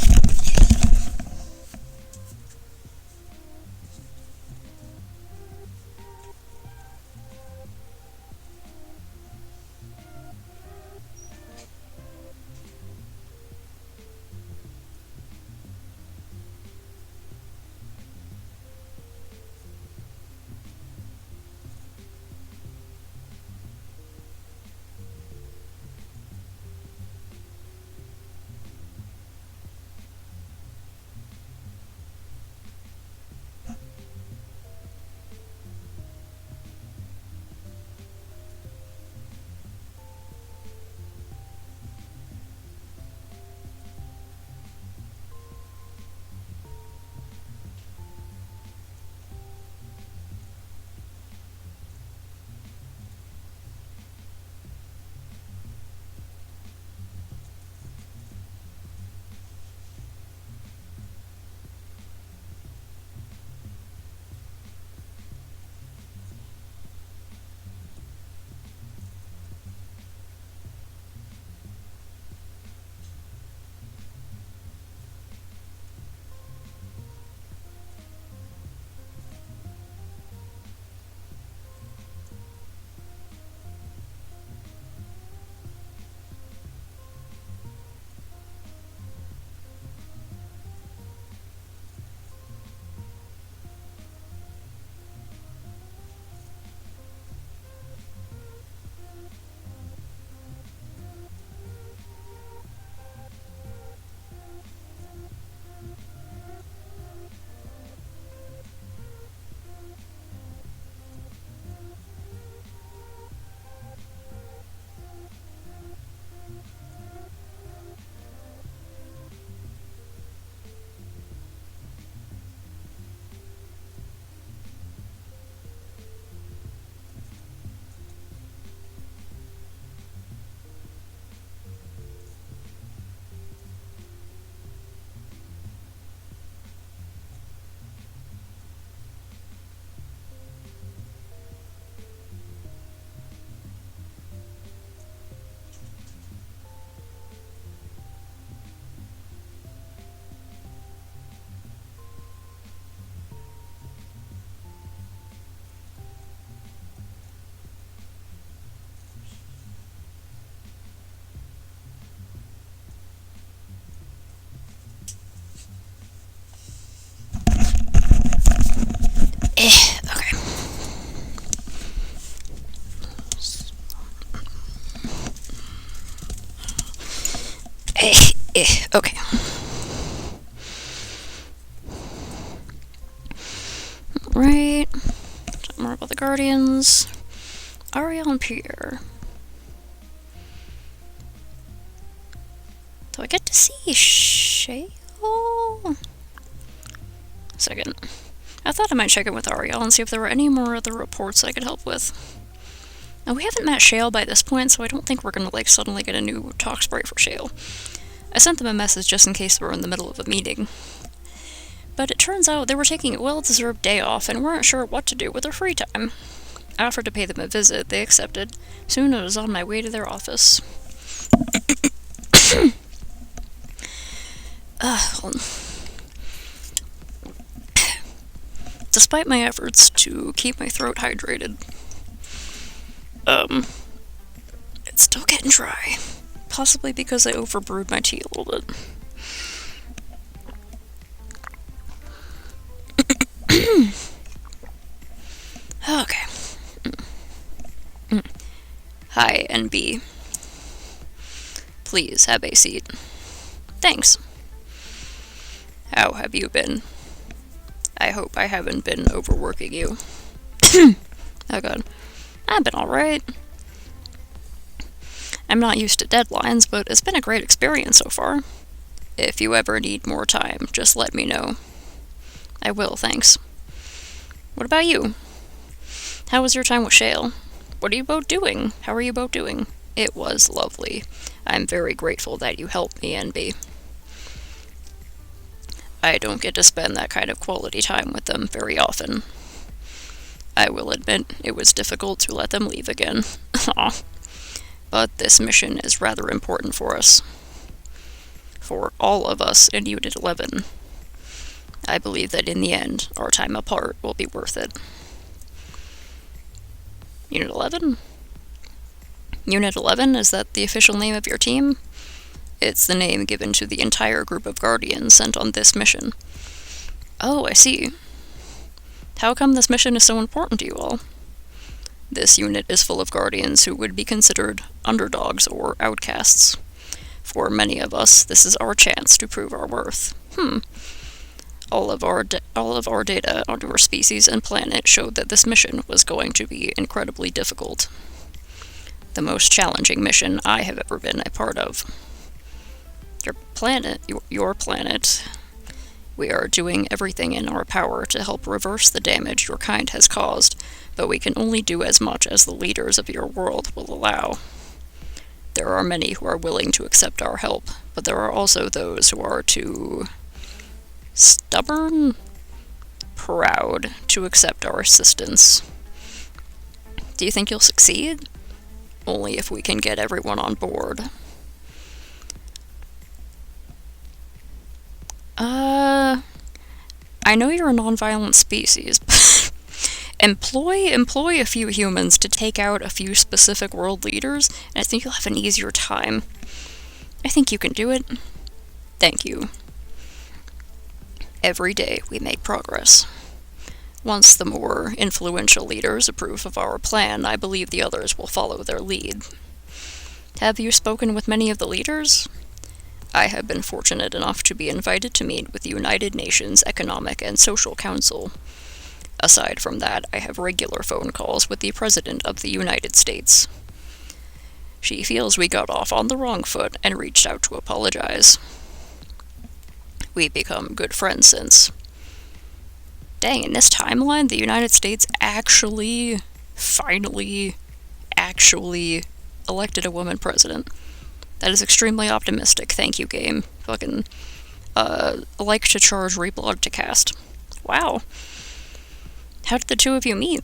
Okay. Right. Talk more about the Guardians. Ariel and Pierre. Do I get to see Shale? Second. I thought I might check in with Ariel and see if there were any more other reports I could help with. Now, we haven't met Shale by this point, so I don't think we're gonna, suddenly get a new talk spray for Shale. I sent them a message just in case they were in the middle of a meeting. But it turns out they were taking a well-deserved day off and weren't sure what to do with their free time. I offered to pay them a visit, they accepted. Soon I was on my way to their office. Hold on. Despite my efforts to keep my throat hydrated, it's still getting dry. Possibly because I overbrewed my tea a little bit. Okay. Hi, NB. Please have a seat. Thanks. How have you been? I hope I haven't been overworking you. Oh god. I've been alright. I'm not used to deadlines, but it's been a great experience so far. If you ever need more time, just let me know. I will, thanks. What about you? How was your time with Shale? What are you both doing? How are you both doing? It was lovely. I'm very grateful that you helped me, NB. I don't get to spend that kind of quality time with them very often. I will admit, it was difficult to let them leave again. Aw. But this mission is rather important for us. For all of us in Unit 11. I believe that in the end, our time apart will be worth it. Unit 11? Unit 11, is that the official name of your team? It's the name given to the entire group of Guardians sent on this mission. Oh, I see. How come this mission is so important to you all? This unit is full of Guardians who would be considered underdogs or outcasts. For many of us, this is our chance to prove our worth. All of our data on your species and planet showed that this mission was going to be incredibly difficult. The most challenging mission I have ever been a part of. Your planet. We are doing everything in our power to help reverse the damage your kind has caused, but we can only do as much as the leaders of your world will allow. There are many who are willing to accept our help, but there are also those who are too stubborn, proud to accept our assistance. Do you think you'll succeed? Only if we can get everyone on board. I know you're a non-violent species, but employ a few humans to take out a few specific world leaders, and I think you'll have an easier time. I think you can do it. Thank you. Every day we make progress. Once the more influential leaders approve of our plan, I believe the others will follow their lead. Have you spoken with many of the leaders? I have been fortunate enough to be invited to meet with the United Nations Economic and Social Council. Aside from that, I have regular phone calls with the President of the United States. She feels we got off on the wrong foot and reached out to apologize. We've become good friends since. Dang, in this timeline, the United States finally elected a woman president. That is extremely optimistic. Thank you, game. Fucking, like to charge reblog to cast. Wow. How did the two of you meet?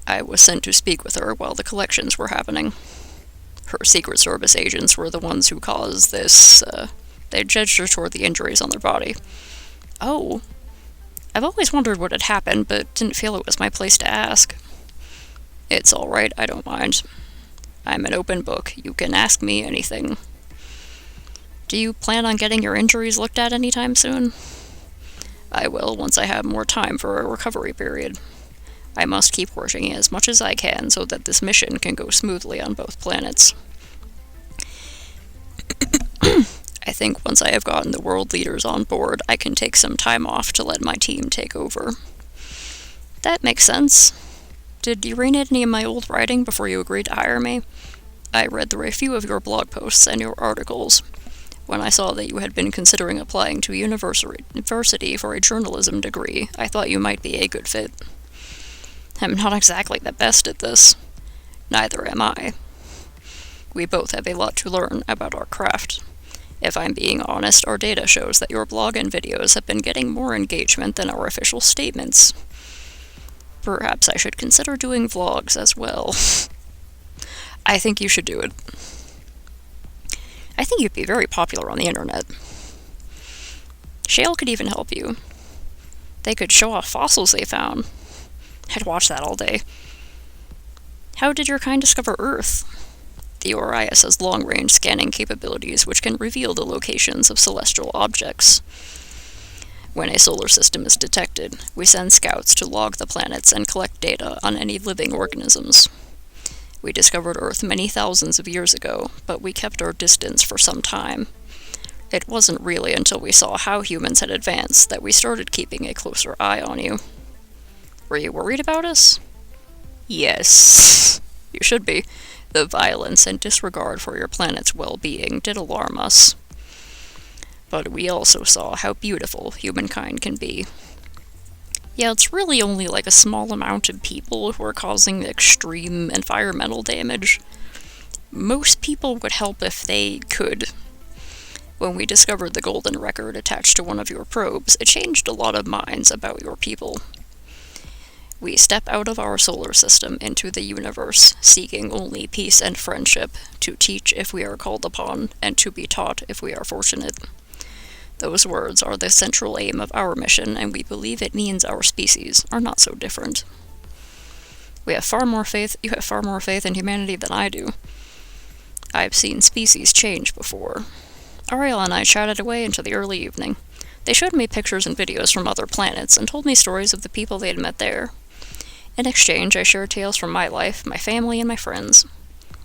I was sent to speak with her while the collections were happening. Her Secret Service agents were the ones who caused this, they judged her toward the injuries on their body. Oh. I've always wondered what had happened, but didn't feel it was my place to ask. It's alright, I don't mind. I'm an open book. You can ask me anything. Do you plan on getting your injuries looked at anytime soon? I will once I have more time for a recovery period. I must keep working as much as I can so that this mission can go smoothly on both planets. I think once I have gotten the world leaders on board, I can take some time off to let my team take over. That makes sense. Did you read any of my old writing before you agreed to hire me? I read through a few of your blog posts and your articles. When I saw that you had been considering applying to university for a journalism degree, I thought you might be a good fit. I'm not exactly the best at this. Neither am I. We both have a lot to learn about our craft. If I'm being honest, our data shows that your blog and videos have been getting more engagement than our official statements. Perhaps I should consider doing vlogs as well. I think you should do it. I think you'd be very popular on the internet. Shale could even help you. They could show off fossils they found. I'd watch that all day. How did your kind discover Earth? The ORIS has long-range scanning capabilities which can reveal the locations of celestial objects. When a solar system is detected, we send scouts to log the planets and collect data on any living organisms. We discovered Earth many thousands of years ago, but we kept our distance for some time. It wasn't really until we saw how humans had advanced that we started keeping a closer eye on you. Were you worried about us? Yes. You should be. The violence and disregard for your planet's well-being did alarm us. But we also saw how beautiful humankind can be. Yeah, it's really only like a small amount of people who are causing extreme environmental damage. Most people would help if they could. When we discovered the golden record attached to one of your probes, it changed a lot of minds about your people. We step out of our solar system into the universe, seeking only peace and friendship, to teach if we are called upon, and to be taught if we are fortunate. Those words are the central aim of our mission, and we believe it means our species are not so different. You have far more faith in humanity than I do. I've seen species change before. Ariel and I chatted away into the early evening. They showed me pictures and videos from other planets, and told me stories of the people they had met there. In exchange, I shared tales from my life, my family, and my friends.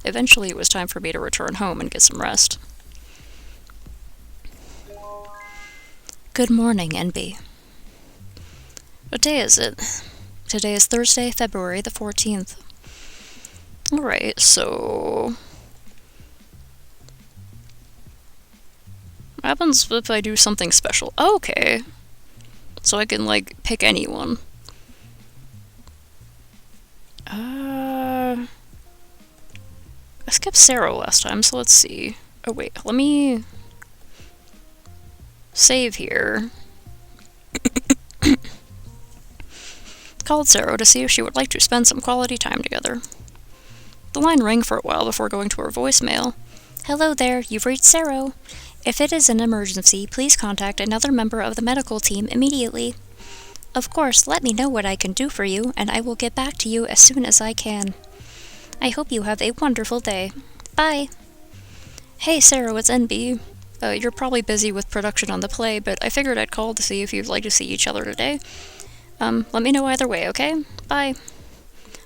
Eventually, it was time for me to return home and get some rest. Good morning, NB. What day is it? Today is Thursday, February the 14th. Alright, so... what happens if I do something special? Okay. So I can, like, pick anyone. I skipped Sarah last time, so let's see. Oh wait, let me... save here. Called Sarah to see if she would like to spend some quality time together. The line rang for a while before going to her voicemail. Hello there, you've reached Sarah. If it is an emergency, please contact another member of the medical team immediately. Of course, let me know what I can do for you, and I will get back to you as soon as I can. I hope you have a wonderful day. Bye. Hey Sarah, it's NB. You're probably busy with production on the play, but I figured I'd call to see if you'd like to see each other today. Let me know either way, okay? Bye.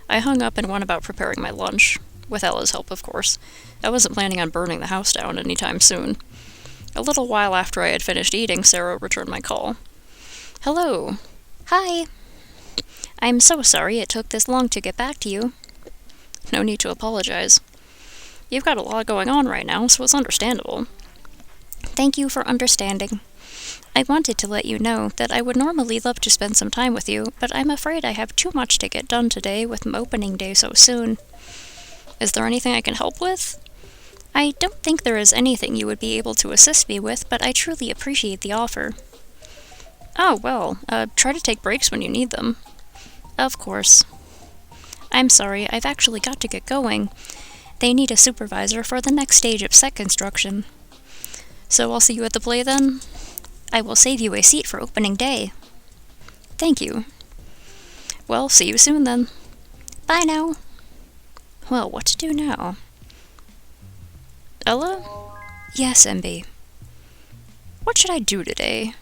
I hung up and went about preparing my lunch. With Ella's help, of course. I wasn't planning on burning the house down anytime soon. A little while after I had finished eating, Sarah returned my call. Hello. Hi. I'm so sorry it took this long to get back to you. No need to apologize. You've got a lot going on right now, so it's understandable. Thank you for understanding. I wanted to let you know that I would normally love to spend some time with you, but I'm afraid I have too much to get done today with opening day so soon. Is there anything I can help with? I don't think there is anything you would be able to assist me with, but I truly appreciate the offer. Oh, well, try to take breaks when you need them. Of course. I'm sorry, I've actually got to get going. They need a supervisor for the next stage of set construction. So I'll see you at the play then? I will save you a seat for opening day. Thank you. Well, see you soon then. Bye now. Well, what to do now? Ella? Yes, MB. What should I do today?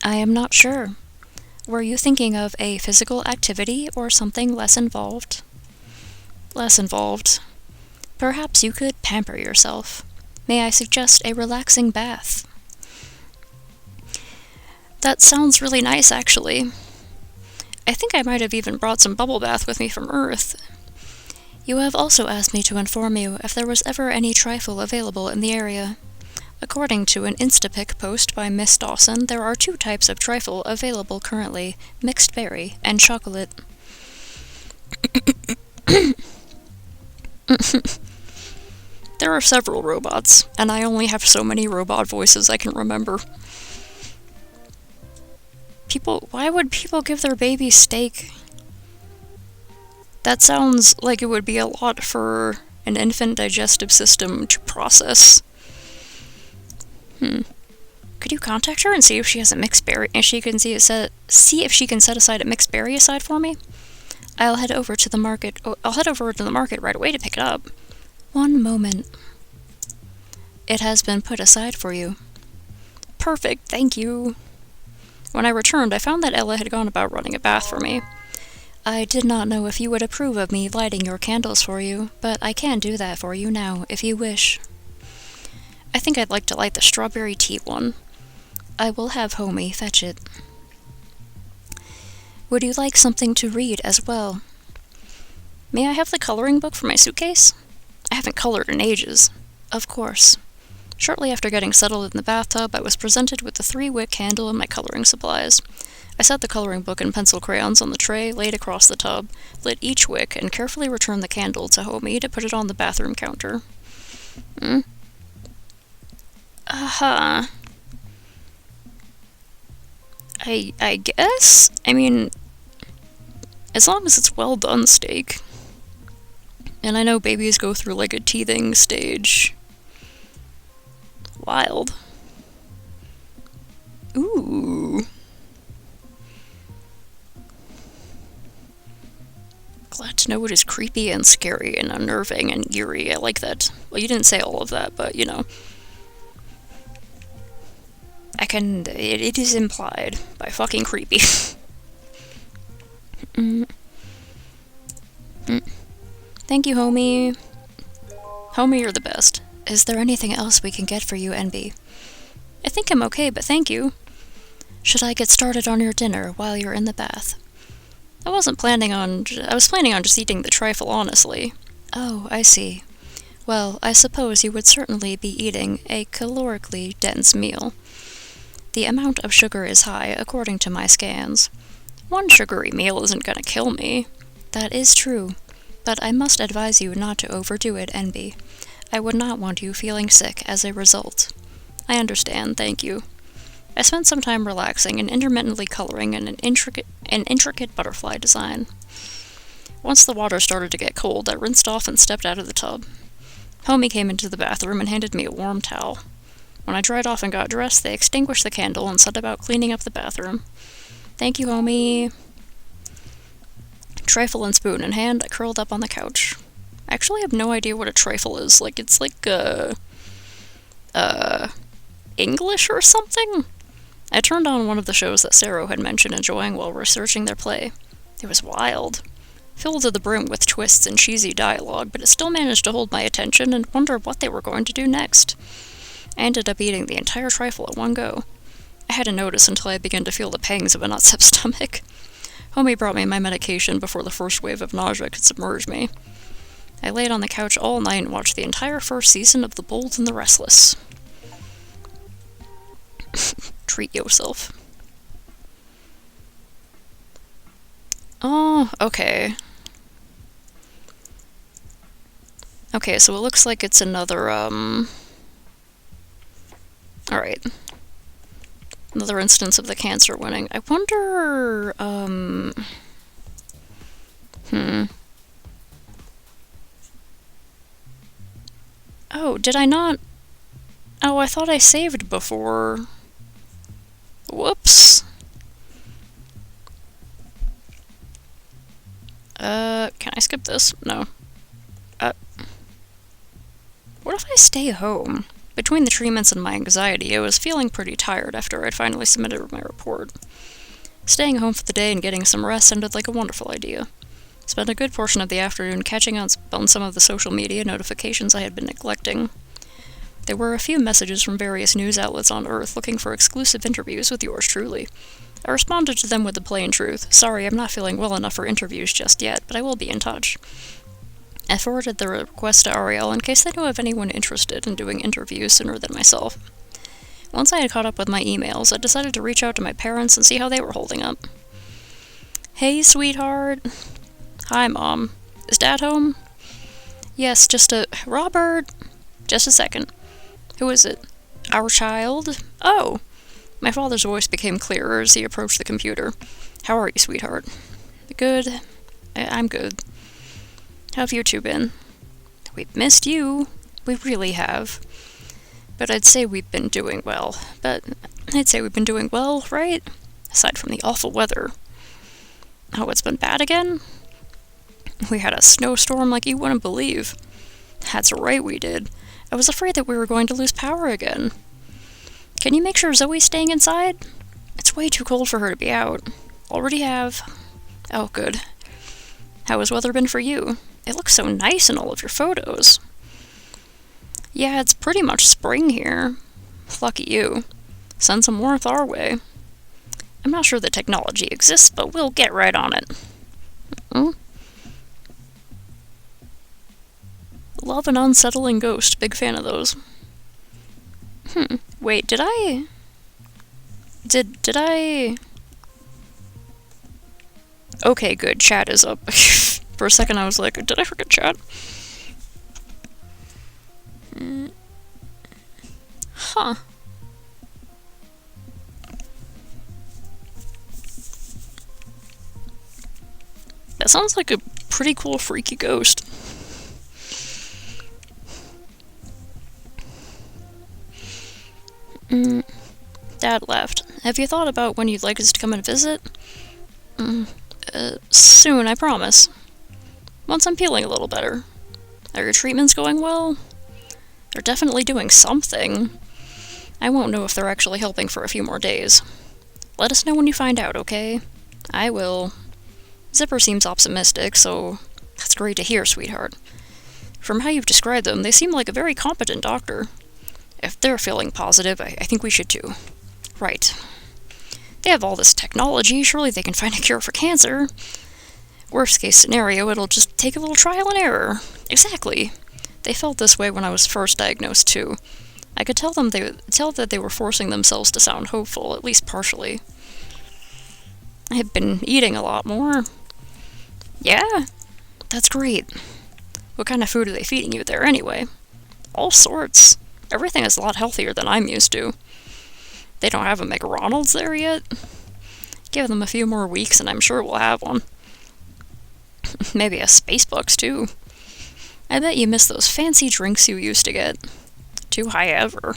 I am not sure. Were you thinking of a physical activity or something less involved? Less involved. Perhaps you could pamper yourself. May I suggest a relaxing bath? That sounds really nice, actually. I think I might have even brought some bubble bath with me from Earth. You have also asked me to inform you if there was ever any trifle available in the area. According to an Instapic post by Miss Dawson, there are 2 types of trifle available currently, mixed berry and chocolate. There are several robots, and I only have so many robot voices I can remember. Why would people give their babies steak? That sounds like it would be a lot for an infant digestive system to process. Could you contact her and see if she has a mixed berry, and see if she can set aside a mixed berry aside for me? I'll head over to the market right away to pick it up. One moment. It has been put aside for you. Perfect, thank you. When I returned, I found that Ella had gone about running a bath for me. I did not know if you would approve of me lighting your candles for you, but I can do that for you now, if you wish. I think I'd like to light the strawberry tea one. I will have Homie fetch it. Would you like something to read as well? May I have the coloring book for my suitcase? I haven't colored in ages. Of course. Shortly after getting settled in the bathtub, I was presented with the 3-wick candle and my coloring supplies. I set the coloring book and pencil crayons on the tray laid across the tub, lit each wick, and carefully returned the candle to Homie to put it on the bathroom counter. I guess? I mean, as long as it's well done steak. And I know babies go through like a teething stage. Wild. Ooh. Glad to know it is creepy and scary and unnerving and eerie. I like that. Well, you didn't say all of that, but you know. It is implied by fucking creepy. Thank you, Homie. Homie, you're the best. Is there anything else we can get for you, NB? I think I'm okay, but thank you. Should I get started on your dinner while you're in the bath? I was planning on just eating the trifle, honestly. Oh, I see. Well, I suppose you would certainly be eating a calorically dense meal. The amount of sugar is high, according to my scans. One sugary meal isn't gonna kill me. That is true. But I must advise you not to overdo it, NB. I would not want you feeling sick as a result. I understand, thank you. I spent some time relaxing and intermittently coloring in an intricate butterfly design. Once the water started to get cold, I rinsed off and stepped out of the tub. Homie came into the bathroom and handed me a warm towel. When I dried off and got dressed, they extinguished the candle and set about cleaning up the bathroom. Thank you, Homie. Trifle and spoon in hand, I curled up on the couch. I actually have no idea what a trifle is. It's English or something? I turned on one of the shows that Sarah had mentioned enjoying while researching their play. It was wild. Filled to the brim with twists and cheesy dialogue, but it still managed to hold my attention and wonder what they were going to do next. I ended up eating the entire trifle at one go. I hadn't noticed until I began to feel the pangs of an upset stomach. Homie brought me my medication before the first wave of nausea could submerge me. I laid on the couch all night and watched the entire first season of The Bold and the Restless. Treat yourself. Oh, okay. Okay, so it looks like it's another, Alright. Another instance of the cancer winning. I wonder, Oh, did I not? Oh, I thought I saved before. Whoops. Can I skip this? No. What if I stay home? Between the treatments and my anxiety, I was feeling pretty tired after I'd finally submitted my report. Staying home for the day and getting some rest sounded like a wonderful idea. Spent a good portion of the afternoon catching on some of the social media notifications I had been neglecting. There were a few messages from various news outlets on Earth looking for exclusive interviews with yours truly. I responded to them with the plain truth. Sorry, I'm not feeling well enough for interviews just yet, but I will be in touch. I forwarded the request to Ariel in case they knew of anyone interested in doing interviews sooner than myself. Once I had caught up with my emails, I decided to reach out to my parents and see how they were holding up. Hey, sweetheart. Hi, Mom. Is Dad home? Yes, Robert! Just a second. Who is it? Our child? Oh! My father's voice became clearer as he approached the computer. How are you, sweetheart? Good. I'm good. How have you two been? We've missed you. We really have. But I'd say we've been doing well, right? Aside from the awful weather. Oh, it's been bad again? We had a snowstorm like you wouldn't believe. That's right, we did. I was afraid that we were going to lose power again. Can you make sure Zoe's staying inside? It's way too cold for her to be out. Already have. Oh, good. How has weather been for you? It looks so nice in all of your photos. Yeah, it's pretty much spring here. Lucky you. Send some warmth our way. I'm not sure the technology exists, but we'll get right on it. Love an unsettling ghost. Big fan of those. Wait, did I... Okay, good. Chat is up. For a second I was like, did I forget chat? Huh. That sounds like a pretty cool freaky ghost. Dad left. Have you thought about when you'd like us to come and visit? Soon, I promise. Once I'm feeling a little better. Are your treatments going well? They're definitely doing something. I won't know if they're actually helping for a few more days. Let us know when you find out, okay? I will. Zipper seems optimistic, so that's great to hear, sweetheart. From how you've described them, they seem like a very competent doctor. If they're feeling positive, I think we should too. Right. They have all this technology, surely they can find a cure for cancer. Worst case scenario, it'll just take a little trial and error. Exactly. They felt this way when I was first diagnosed too. I could tell that they were forcing themselves to sound hopeful, at least partially. I've been eating a lot more. Yeah? That's great. What kind of food are they feeding you there anyway? All sorts. Everything is a lot healthier than I'm used to. They don't have a McDonald's there yet? Give them a few more weeks and I'm sure we'll have one. Maybe a Spacebox too. I bet you miss those fancy drinks you used to get. Too high ever.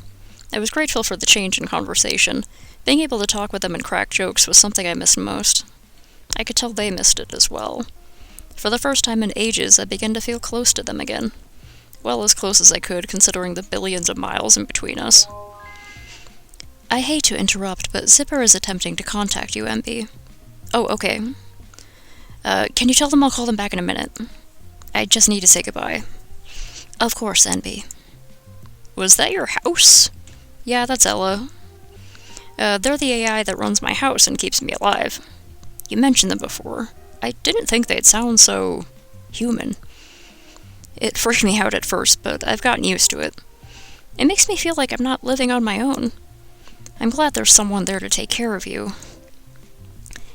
I was grateful for the change in conversation. Being able to talk with them and crack jokes was something I missed most. I could tell they missed it as well. For the first time in ages, I began to feel close to them again. Well, as close as I could, considering the billions of miles in between us. I hate to interrupt, but Zipper is attempting to contact you, MB. Oh, okay. Can you tell them I'll call them back in a minute? I just need to say goodbye. Of course, NB. Was that your house? Yeah, that's Ella. They're the AI that runs my house and keeps me alive. You mentioned them before. I didn't think they'd sound so... human. It freaked me out at first, but I've gotten used to it. It makes me feel like I'm not living on my own. I'm glad there's someone there to take care of you.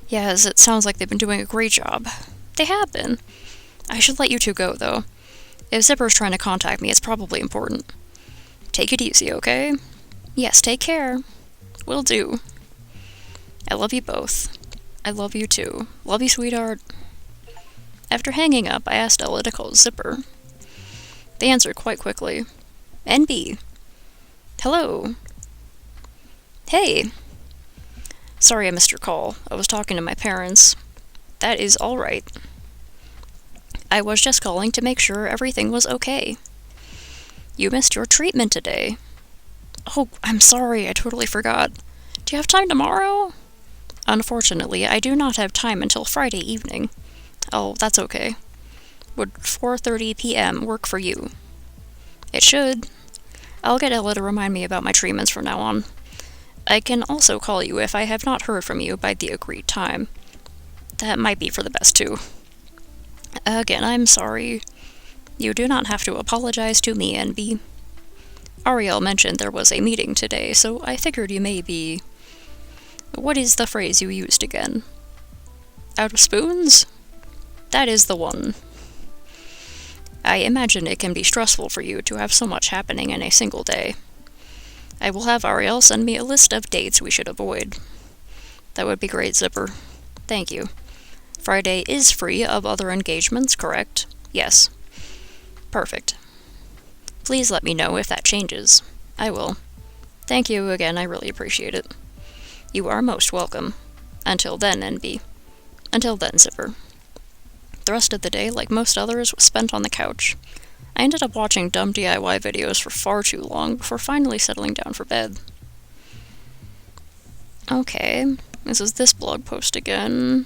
Yeah, as it sounds like they've been doing a great job. They have been. I should let you two go, though. If Zipper's trying to contact me, it's probably important. Take it easy, okay? Yes, take care. Will do. I love you both. I love you too. Love you, sweetheart. After hanging up, I asked Ella to call Zipper. They answered quite quickly. NB. Hello. Hey. Sorry I missed your call. I was talking to my parents. That is all right. I was just calling to make sure everything was okay. You missed your treatment today. Oh, I'm sorry, I totally forgot. Do you have time tomorrow? Unfortunately, I do not have time until Friday evening. Oh, that's okay. Would 4:30 p.m. work for you? It should. I'll get Ella to remind me about my treatments from now on. I can also call you if I have not heard from you by the agreed time. That might be for the best, too. Again, I'm sorry. You do not have to apologize to me, NB. Ariel mentioned there was a meeting today, so I figured you may be... What is the phrase you used again? Out of spoons? That is the one. I imagine it can be stressful for you to have so much happening in a single day. I will have Ariel send me a list of dates we should avoid. That would be great, Zipper. Thank you. Friday is free of other engagements, correct? Yes. Perfect. Please let me know if that changes. I will. Thank you again, I really appreciate it. You are most welcome. Until then, NB. Until then, Zipper. The rest of the day, like most others, was spent on the couch. I ended up watching dumb DIY videos for far too long before finally settling down for bed. Okay, this is this blog post again.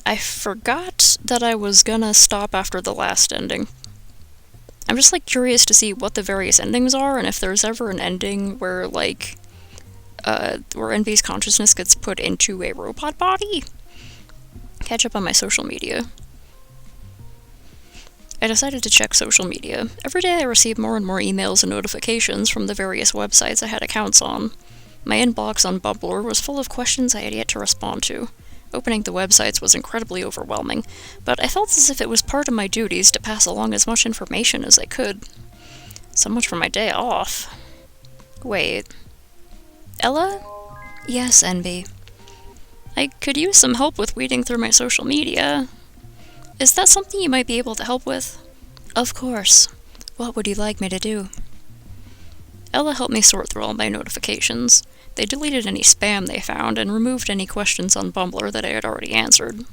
I forgot that I was gonna stop after the last ending. I'm just, curious to see what the various endings are, and if there's ever an ending where, where NB's consciousness gets put into a robot body. Catch up on my social media. I decided to check social media. Every day I received more and more emails and notifications from the various websites I had accounts on. My inbox on Bubbler was full of questions I had yet to respond to. Opening the websites was incredibly overwhelming, but I felt as if it was part of my duties to pass along as much information as I could. So much for my day off. Wait. Ella? Yes, NB. I could use some help with weeding through my social media. Is that something you might be able to help with? Of course. What would you like me to do? Ella helped me sort through all my notifications. They deleted any spam they found and removed any questions on Bumbler that I had already answered.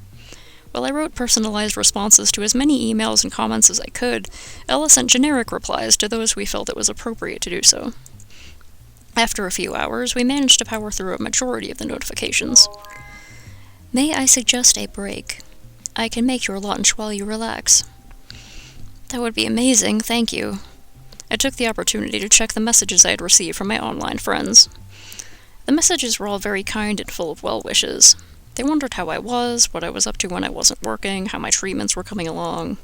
While I wrote personalized responses to as many emails and comments as I could, Ella sent generic replies to those we felt it was appropriate to do so. After a few hours, we managed to power through a majority of the notifications. May I suggest a break? I can make your lunch while you relax. That would be amazing, thank you. I took the opportunity to check the messages I had received from my online friends. The messages were all very kind and full of well wishes. They wondered how I was, what I was up to when I wasn't working, how my treatments were coming along.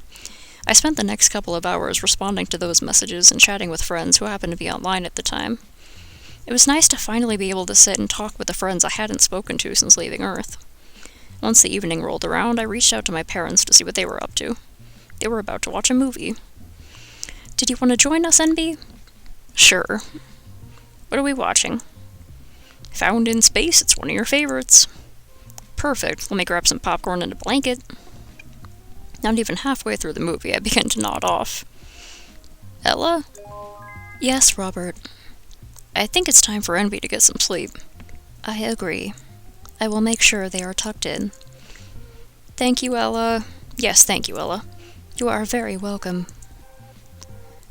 I spent the next couple of hours responding to those messages and chatting with friends who happened to be online at the time. It was nice to finally be able to sit and talk with the friends I hadn't spoken to since leaving Earth. Once the evening rolled around, I reached out to my parents to see what they were up to. They were about to watch a movie. Did you want to join us, NB? Sure. What are we watching? Found in Space, it's one of your favorites. Perfect, let me grab some popcorn and a blanket. Not even halfway through the movie, I began to nod off. Ella? Yes, Robert. I think it's time for NB to get some sleep. I agree. I will make sure they are tucked in. Thank you, Ella. Yes, thank you, Ella. You are very welcome.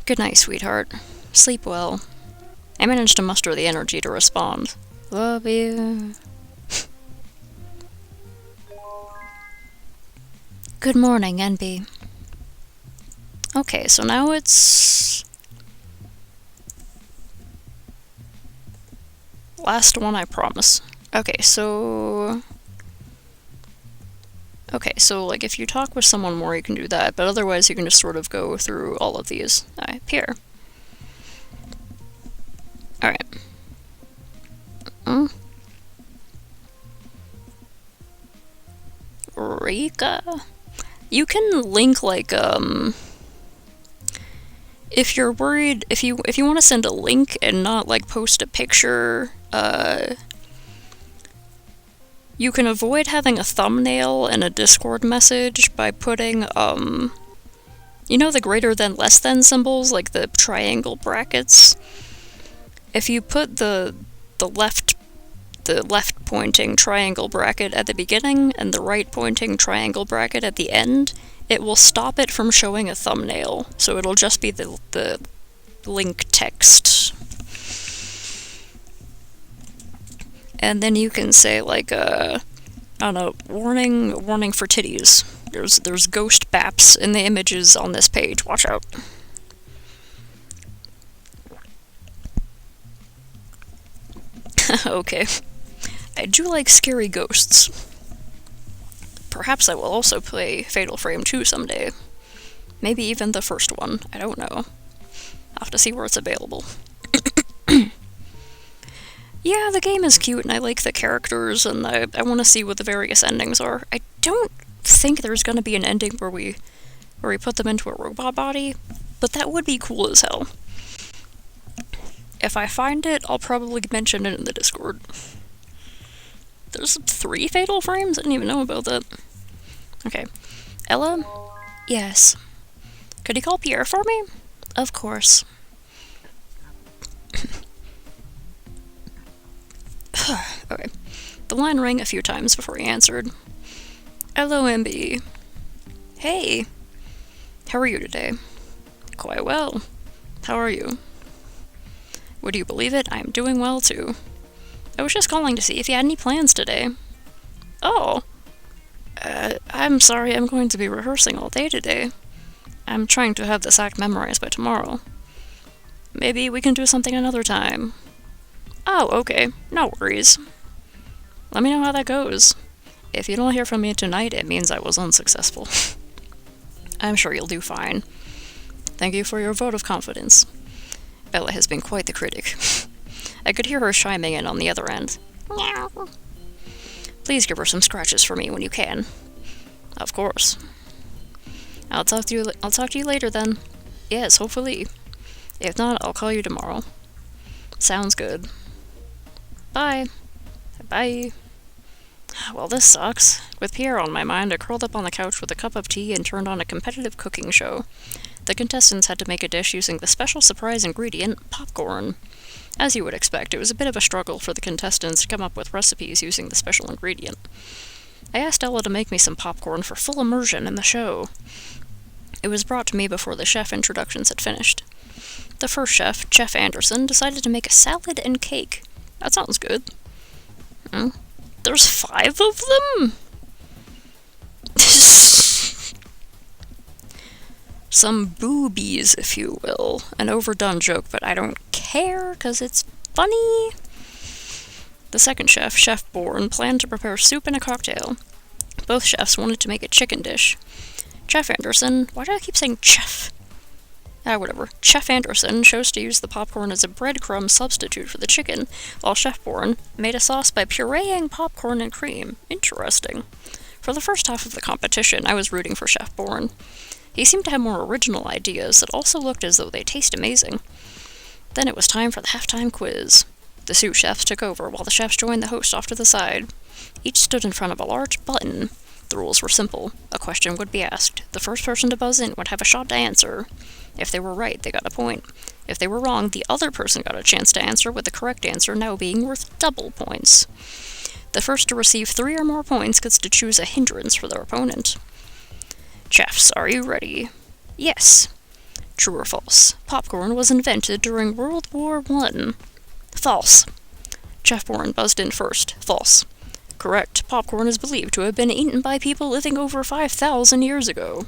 Good night, sweetheart. Sleep well. I managed to muster the energy to respond. Love you. Good morning, NB. Okay, so now it's... last one, I promise. Okay, so, if you talk with someone more, you can do that, but otherwise you can just sort of go through all of these. Here. Alright. Rika? You can link, if you're worried, if you want to send a link and not, post a picture, you can avoid having a thumbnail in a Discord message by putting, you know the greater than, less than symbols, like the triangle brackets? If you put the left pointing triangle bracket at the beginning and the right pointing triangle bracket at the end, it will stop it from showing a thumbnail, so it'll just be the link text. And then you can say, I don't know, warning for titties. There's ghost baps in the images on this page, watch out. Okay. I do like scary ghosts. Perhaps I will also play Fatal Frame 2 someday. Maybe even the first one, I don't know. I'll have to see where it's available. Yeah, the game is cute and I like the characters and I want to see what the various endings are. I don't think there's going to be an ending where we put them into a robot body, but that would be cool as hell. If I find it, I'll probably mention it in the Discord. There's 3 Fatal Frames? I didn't even know about that. Okay. Ella? Yes. Could you call Pierre for me? Of course. Okay. The line rang a few times before he answered. Hello, MB. Hey. How are you today? Quite well. How are you? Would you believe it? I am doing well, too. I was just calling to see if you had any plans today. Oh. I'm sorry, I'm going to be rehearsing all day today. I'm trying to have this act memorized by tomorrow. Maybe we can do something another time. Oh, okay. No worries. Let me know how that goes. If you don't hear from me tonight, it means I was unsuccessful. I'm sure you'll do fine. Thank you for your vote of confidence. Ella has been quite the critic. I could hear her chiming in on the other end. Meow. Please give her some scratches for me when you can. Of course. I'll talk to you later then. Yes, hopefully. If not, I'll call you tomorrow. Sounds good. Bye. Bye. Well, this sucks. With Pierre on my mind, I curled up on the couch with a cup of tea and turned on a competitive cooking show. The contestants had to make a dish using the special surprise ingredient, popcorn. As you would expect, it was a bit of a struggle for the contestants to come up with recipes using the special ingredient. I asked Ella to make me some popcorn for full immersion in the show. It was brought to me before the chef introductions had finished. The first chef, Chef Anderson, decided to make a salad and cake. That sounds good. There's 5 of them? Some boobies, if you will. An overdone joke, but I don't care, 'cause it's funny. The second chef, Chef Bourne, planned to prepare soup and a cocktail. Both chefs wanted to make a chicken dish. Chef Anderson... Why do I keep saying chef? Whatever. Chef Anderson chose to use the popcorn as a breadcrumb substitute for the chicken, while Chef Bourne made a sauce by pureeing popcorn and cream. Interesting. For the first half of the competition, I was rooting for Chef Bourne. He seemed to have more original ideas that also looked as though they taste amazing. Then it was time for the halftime quiz. The sous chefs took over, while the chefs joined the host off to the side. Each stood in front of a large button. The rules were simple. A question would be asked. The first person to buzz in would have a shot to answer. If they were right, they got a point. If they were wrong, the other person got a chance to answer, with the correct answer now being worth double points. The first to receive 3 or more points gets to choose a hindrance for their opponent. Chefs, are you ready? Yes. True or false? Popcorn was invented during World War I. False. Chef Bourne buzzed in first. False. Correct. Popcorn is believed to have been eaten by people living over 5,000 years ago.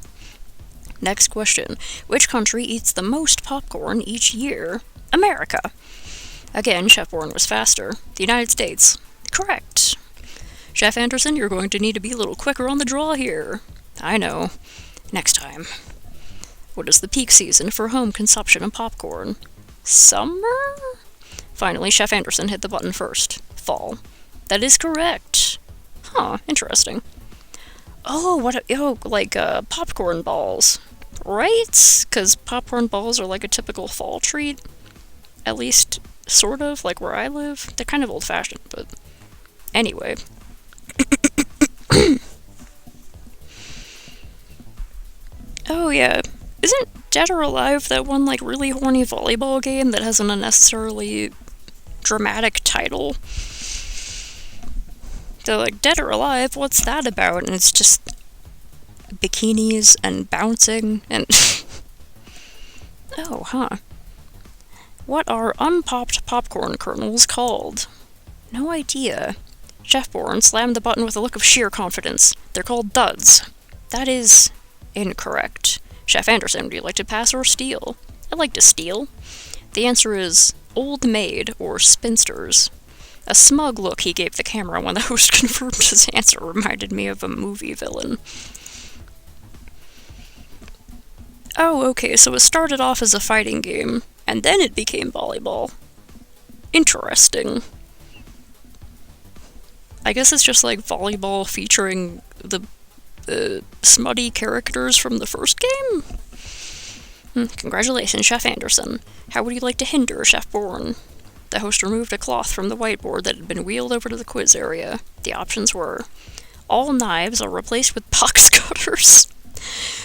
Next question. Which country eats the most popcorn each year? America. Again, Chef Bourne was faster. The United States. Correct. Chef Anderson, you're going to need to be a little quicker on the draw here. I know. Next time. What is the peak season for home consumption of popcorn? Summer? Finally, Chef Anderson hit the button first. Fall. That is correct. Huh, interesting. Oh, popcorn balls. Right? 'Cause popcorn balls are like a typical fall treat. At least, sort of, like where I live. They're kind of old-fashioned, but... Anyway. Oh, yeah. Isn't Dead or Alive that one, really horny volleyball game that has an unnecessarily dramatic title? So, Dead or Alive, what's that about? And it's just bikinis and bouncing and... Oh, huh. What are unpopped popcorn kernels called? No idea. Chef Bourne slammed the button with a look of sheer confidence. They're called duds. That is... incorrect. Chef Anderson, would you like to pass or steal? I'd like to steal. The answer is old maid or spinsters. A smug look he gave the camera when the host confirmed his answer reminded me of a movie villain. Oh, okay, so it started off as a fighting game, and then it became volleyball. Interesting. I guess it's just like volleyball featuring the smutty characters from the first game? Congratulations, Chef Anderson. How would you like to hinder Chef Bourne? The host removed a cloth from the whiteboard that had been wheeled over to the quiz area. The options were: all knives are replaced with box cutters,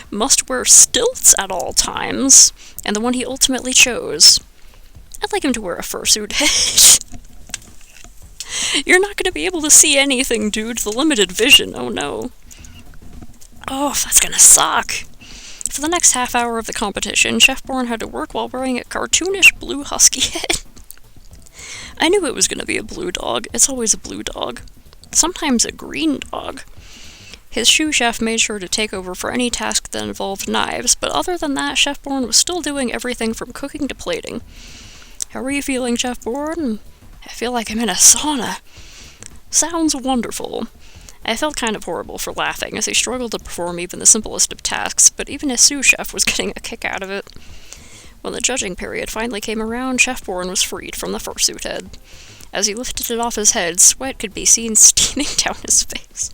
must wear stilts at all times, and the one he ultimately chose: I'd like him to wear a fursuit. You're not going to be able to see anything due to the limited vision, oh no. Oh, that's gonna suck. For the next half hour of the competition, Chef Bourne had to work while wearing a cartoonish blue husky head. I knew it was gonna be a blue dog. It's always a blue dog. Sometimes a green dog. His shoe chef made sure to take over for any task that involved knives, but other than that, Chef Bourne was still doing everything from cooking to plating. How are you feeling, Chef Bourne? I feel like I'm in a sauna. Sounds wonderful. I felt kind of horrible for laughing, as he struggled to perform even the simplest of tasks, but even his sous chef was getting a kick out of it. When the judging period finally came around, Chef Bourne was freed from the fursuit head. As he lifted it off his head, sweat could be seen steaming down his face.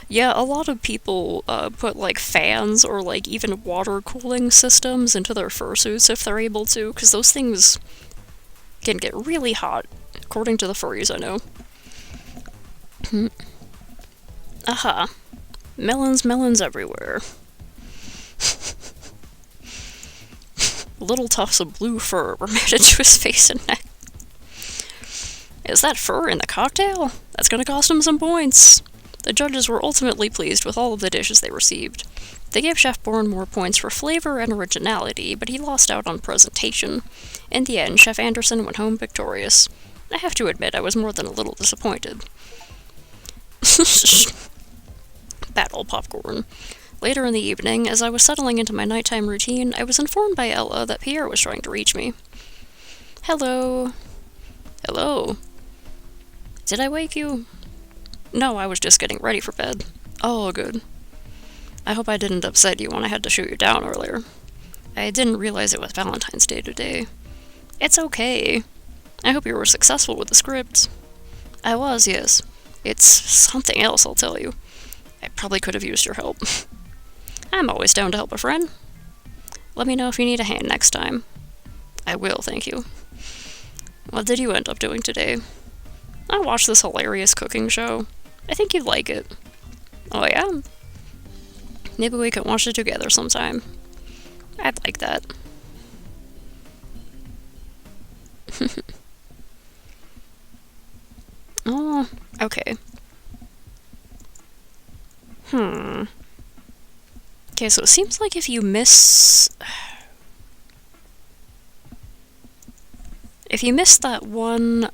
Yeah, a lot of people put, like, fans or, like, even water cooling systems into their fursuits if they're able to, because those things can get really hot, according to the furries I know. Aha. Melons everywhere. Little tufts of blue fur were matted to his face and neck. Is that fur in the cocktail? That's gonna cost him some points. The judges were ultimately pleased with all of the dishes they received. They gave Chef Bourne more points for flavor and originality, but he lost out on presentation. In the end, Chef Anderson went home victorious. I have to admit, I was more than a little disappointed. Bad old popcorn. Later in the evening, as I was settling into my nighttime routine, I was informed by Ella that Pierre was trying to reach me. Hello. Hello. Did I wake you? No, I was just getting ready for bed. Oh, good. I hope I didn't upset you when I had to shoot you down earlier. I didn't realize it was Valentine's Day today. It's okay. I hope you were successful with the script. I was, yes. It's something else, I'll tell you. I probably could have used your help. I'm always down to help a friend. Let me know if you need a hand next time. I will, thank you. What did you end up doing today? I watched this hilarious cooking show. I think you'd like it. Oh yeah? Maybe we can watch it together sometime. I'd like that. Oh, okay. Okay, so it seems like if you miss... If you miss that one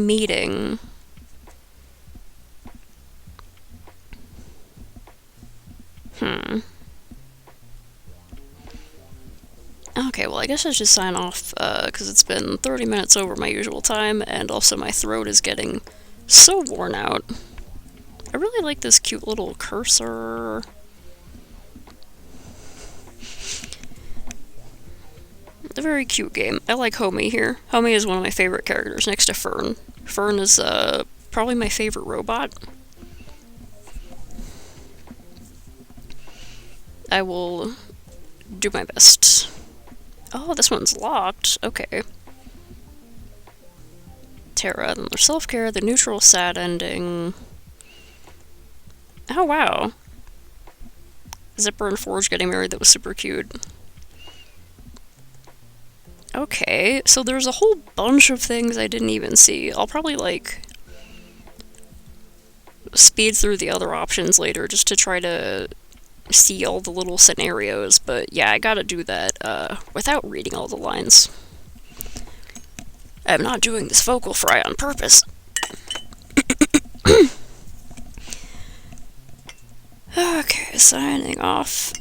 meeting... Okay, well, I guess I should sign off, because it's been 30 minutes over my usual time, and also my throat is getting so worn out. I really like this cute little cursor. It's a very cute game. I like Homie here. Homie is one of my favorite characters, next to Fern. Fern is, probably my favorite robot. I will do my best. Oh, this one's locked. Okay. Terra, then there's self-care, the neutral sad ending. Oh, wow. Zipper and Forge getting married, that was super cute. Okay, so there's a whole bunch of things I didn't even see. I'll probably, like, speed through the other options later just to try to see all the little scenarios, but yeah, I gotta do that without reading all the lines. I'm not doing this vocal fry on purpose. Okay, signing off.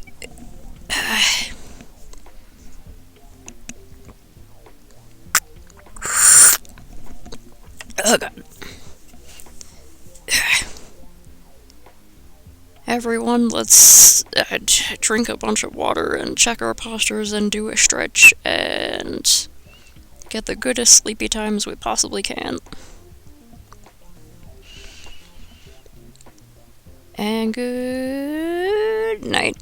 everyone, let's drink a bunch of water and check our postures and do a stretch and get the goodest sleepy times we possibly can. And good night.